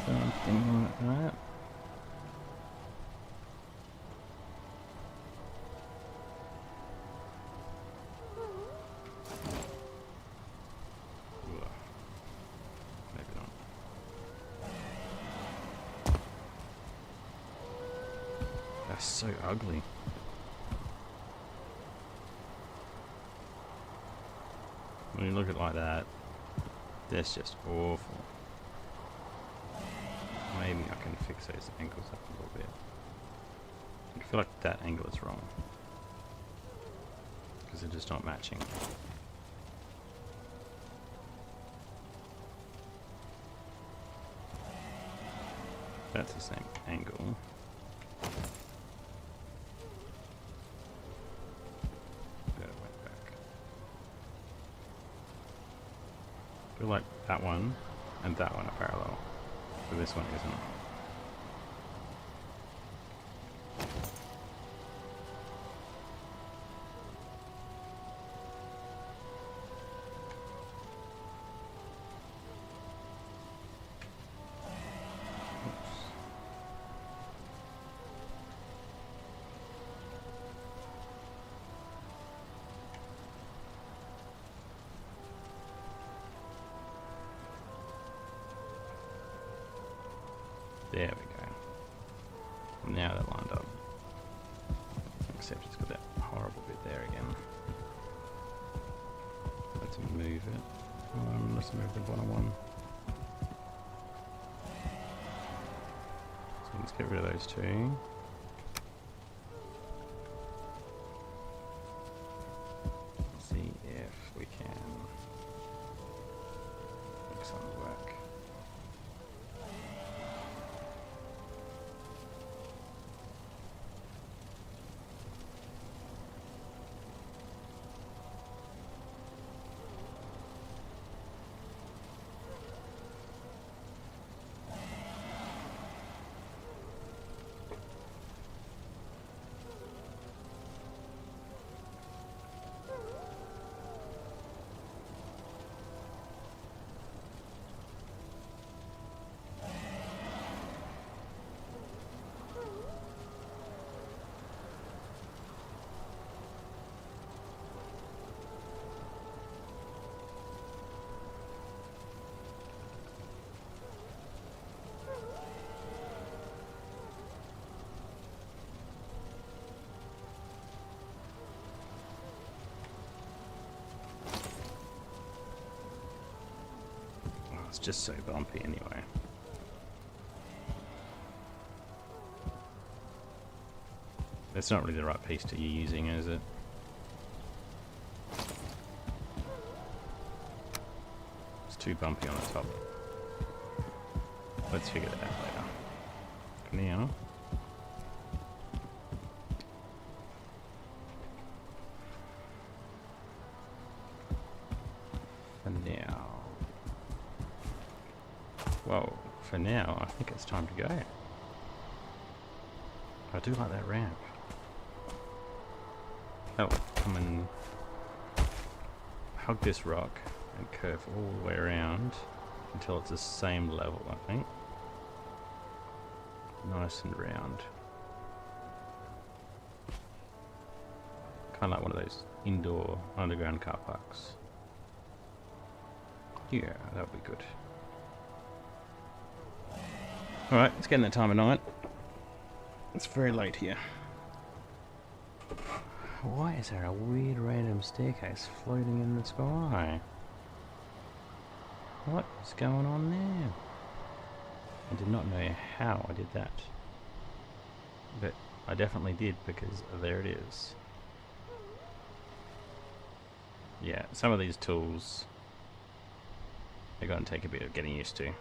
Something like that. Maybe not. That's so ugly. When you look at it like that, that's just awful. Maybe I can fix those angles up a little bit. I feel like that angle is wrong, because they're just not matching. That's the same angle. That went back. I feel like that one and that one are parallel, but this one isn't. There we go. Now they're lined up. Except it's got that horrible bit there again. Let's move it. Let's move the bottom one. So let's get rid of those two. See if we can make something work. It's just so bumpy anyway. It's not really the right piece to be using, is it? It's too bumpy on the top. Let's figure that out later. For now, well, for now, I think it's time to go. I do like that ramp. Oh, come and hug this rock and curve all the way around until it's the same level, I think. Nice and round. Kind of like one of those indoor underground car parks. Yeah, that would be good. Alright, it's getting that time of night. It's very late here. Why is there a weird random staircase floating in the sky? What is going on there? I did not know how I did that, but I definitely did, because there it is. Yeah, some of these tools are going to take a bit of getting used to.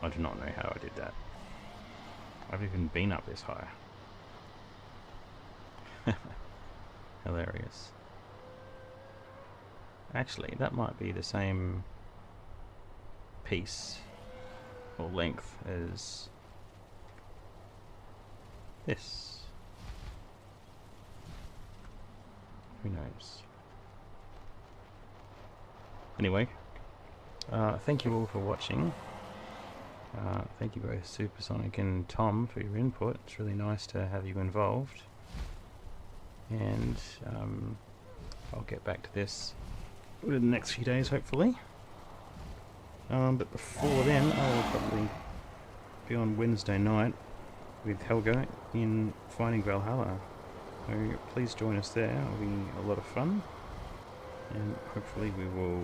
I do not know how I did that. I've even been up this high. Hilarious. Actually, that might be the same piece or length as this. Who knows? Anyway, thank you all for watching. Thank you both Supersonic and Tom for your input. It's really nice to have you involved. And I'll get back to this within the next few days, hopefully. But before then, I'll probably be on Wednesday night with Helga in Finding Valhalla. So please join us there. It'll be a lot of fun, and hopefully we will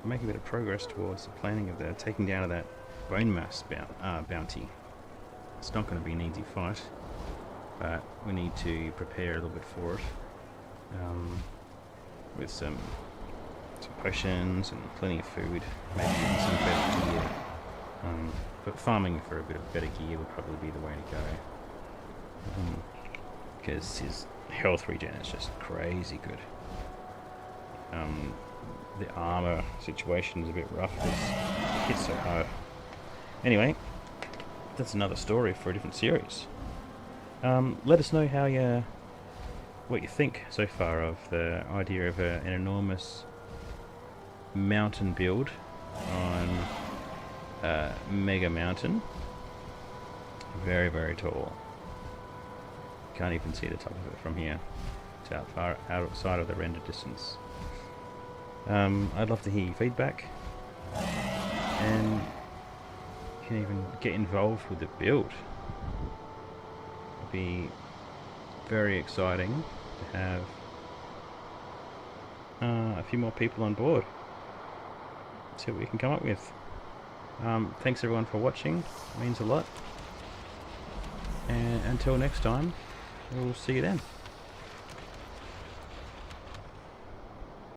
make a bit of progress towards the planning of the taking down of that bone mass bounty. It's not going to be an easy fight, but we need to prepare a little bit for it, with some potions and plenty of food, maybe even some better gear. But farming for a bit of better gear would probably be the way to go, because his health regen is just crazy good. The armor situation is a bit rough because it hits so hard. Anyway, that's another story for a different series. Let us know what you think so far of the idea of an enormous mountain build on a mega mountain. Very, very tall. Can't even see the top of it from here. It's far outside of the render distance. I'd love to hear your feedback, and you can even get involved with the build. It'd be very exciting to have a few more people on board. See what we can come up with. Thanks everyone for watching, it means a lot, and until next time, we'll see you then.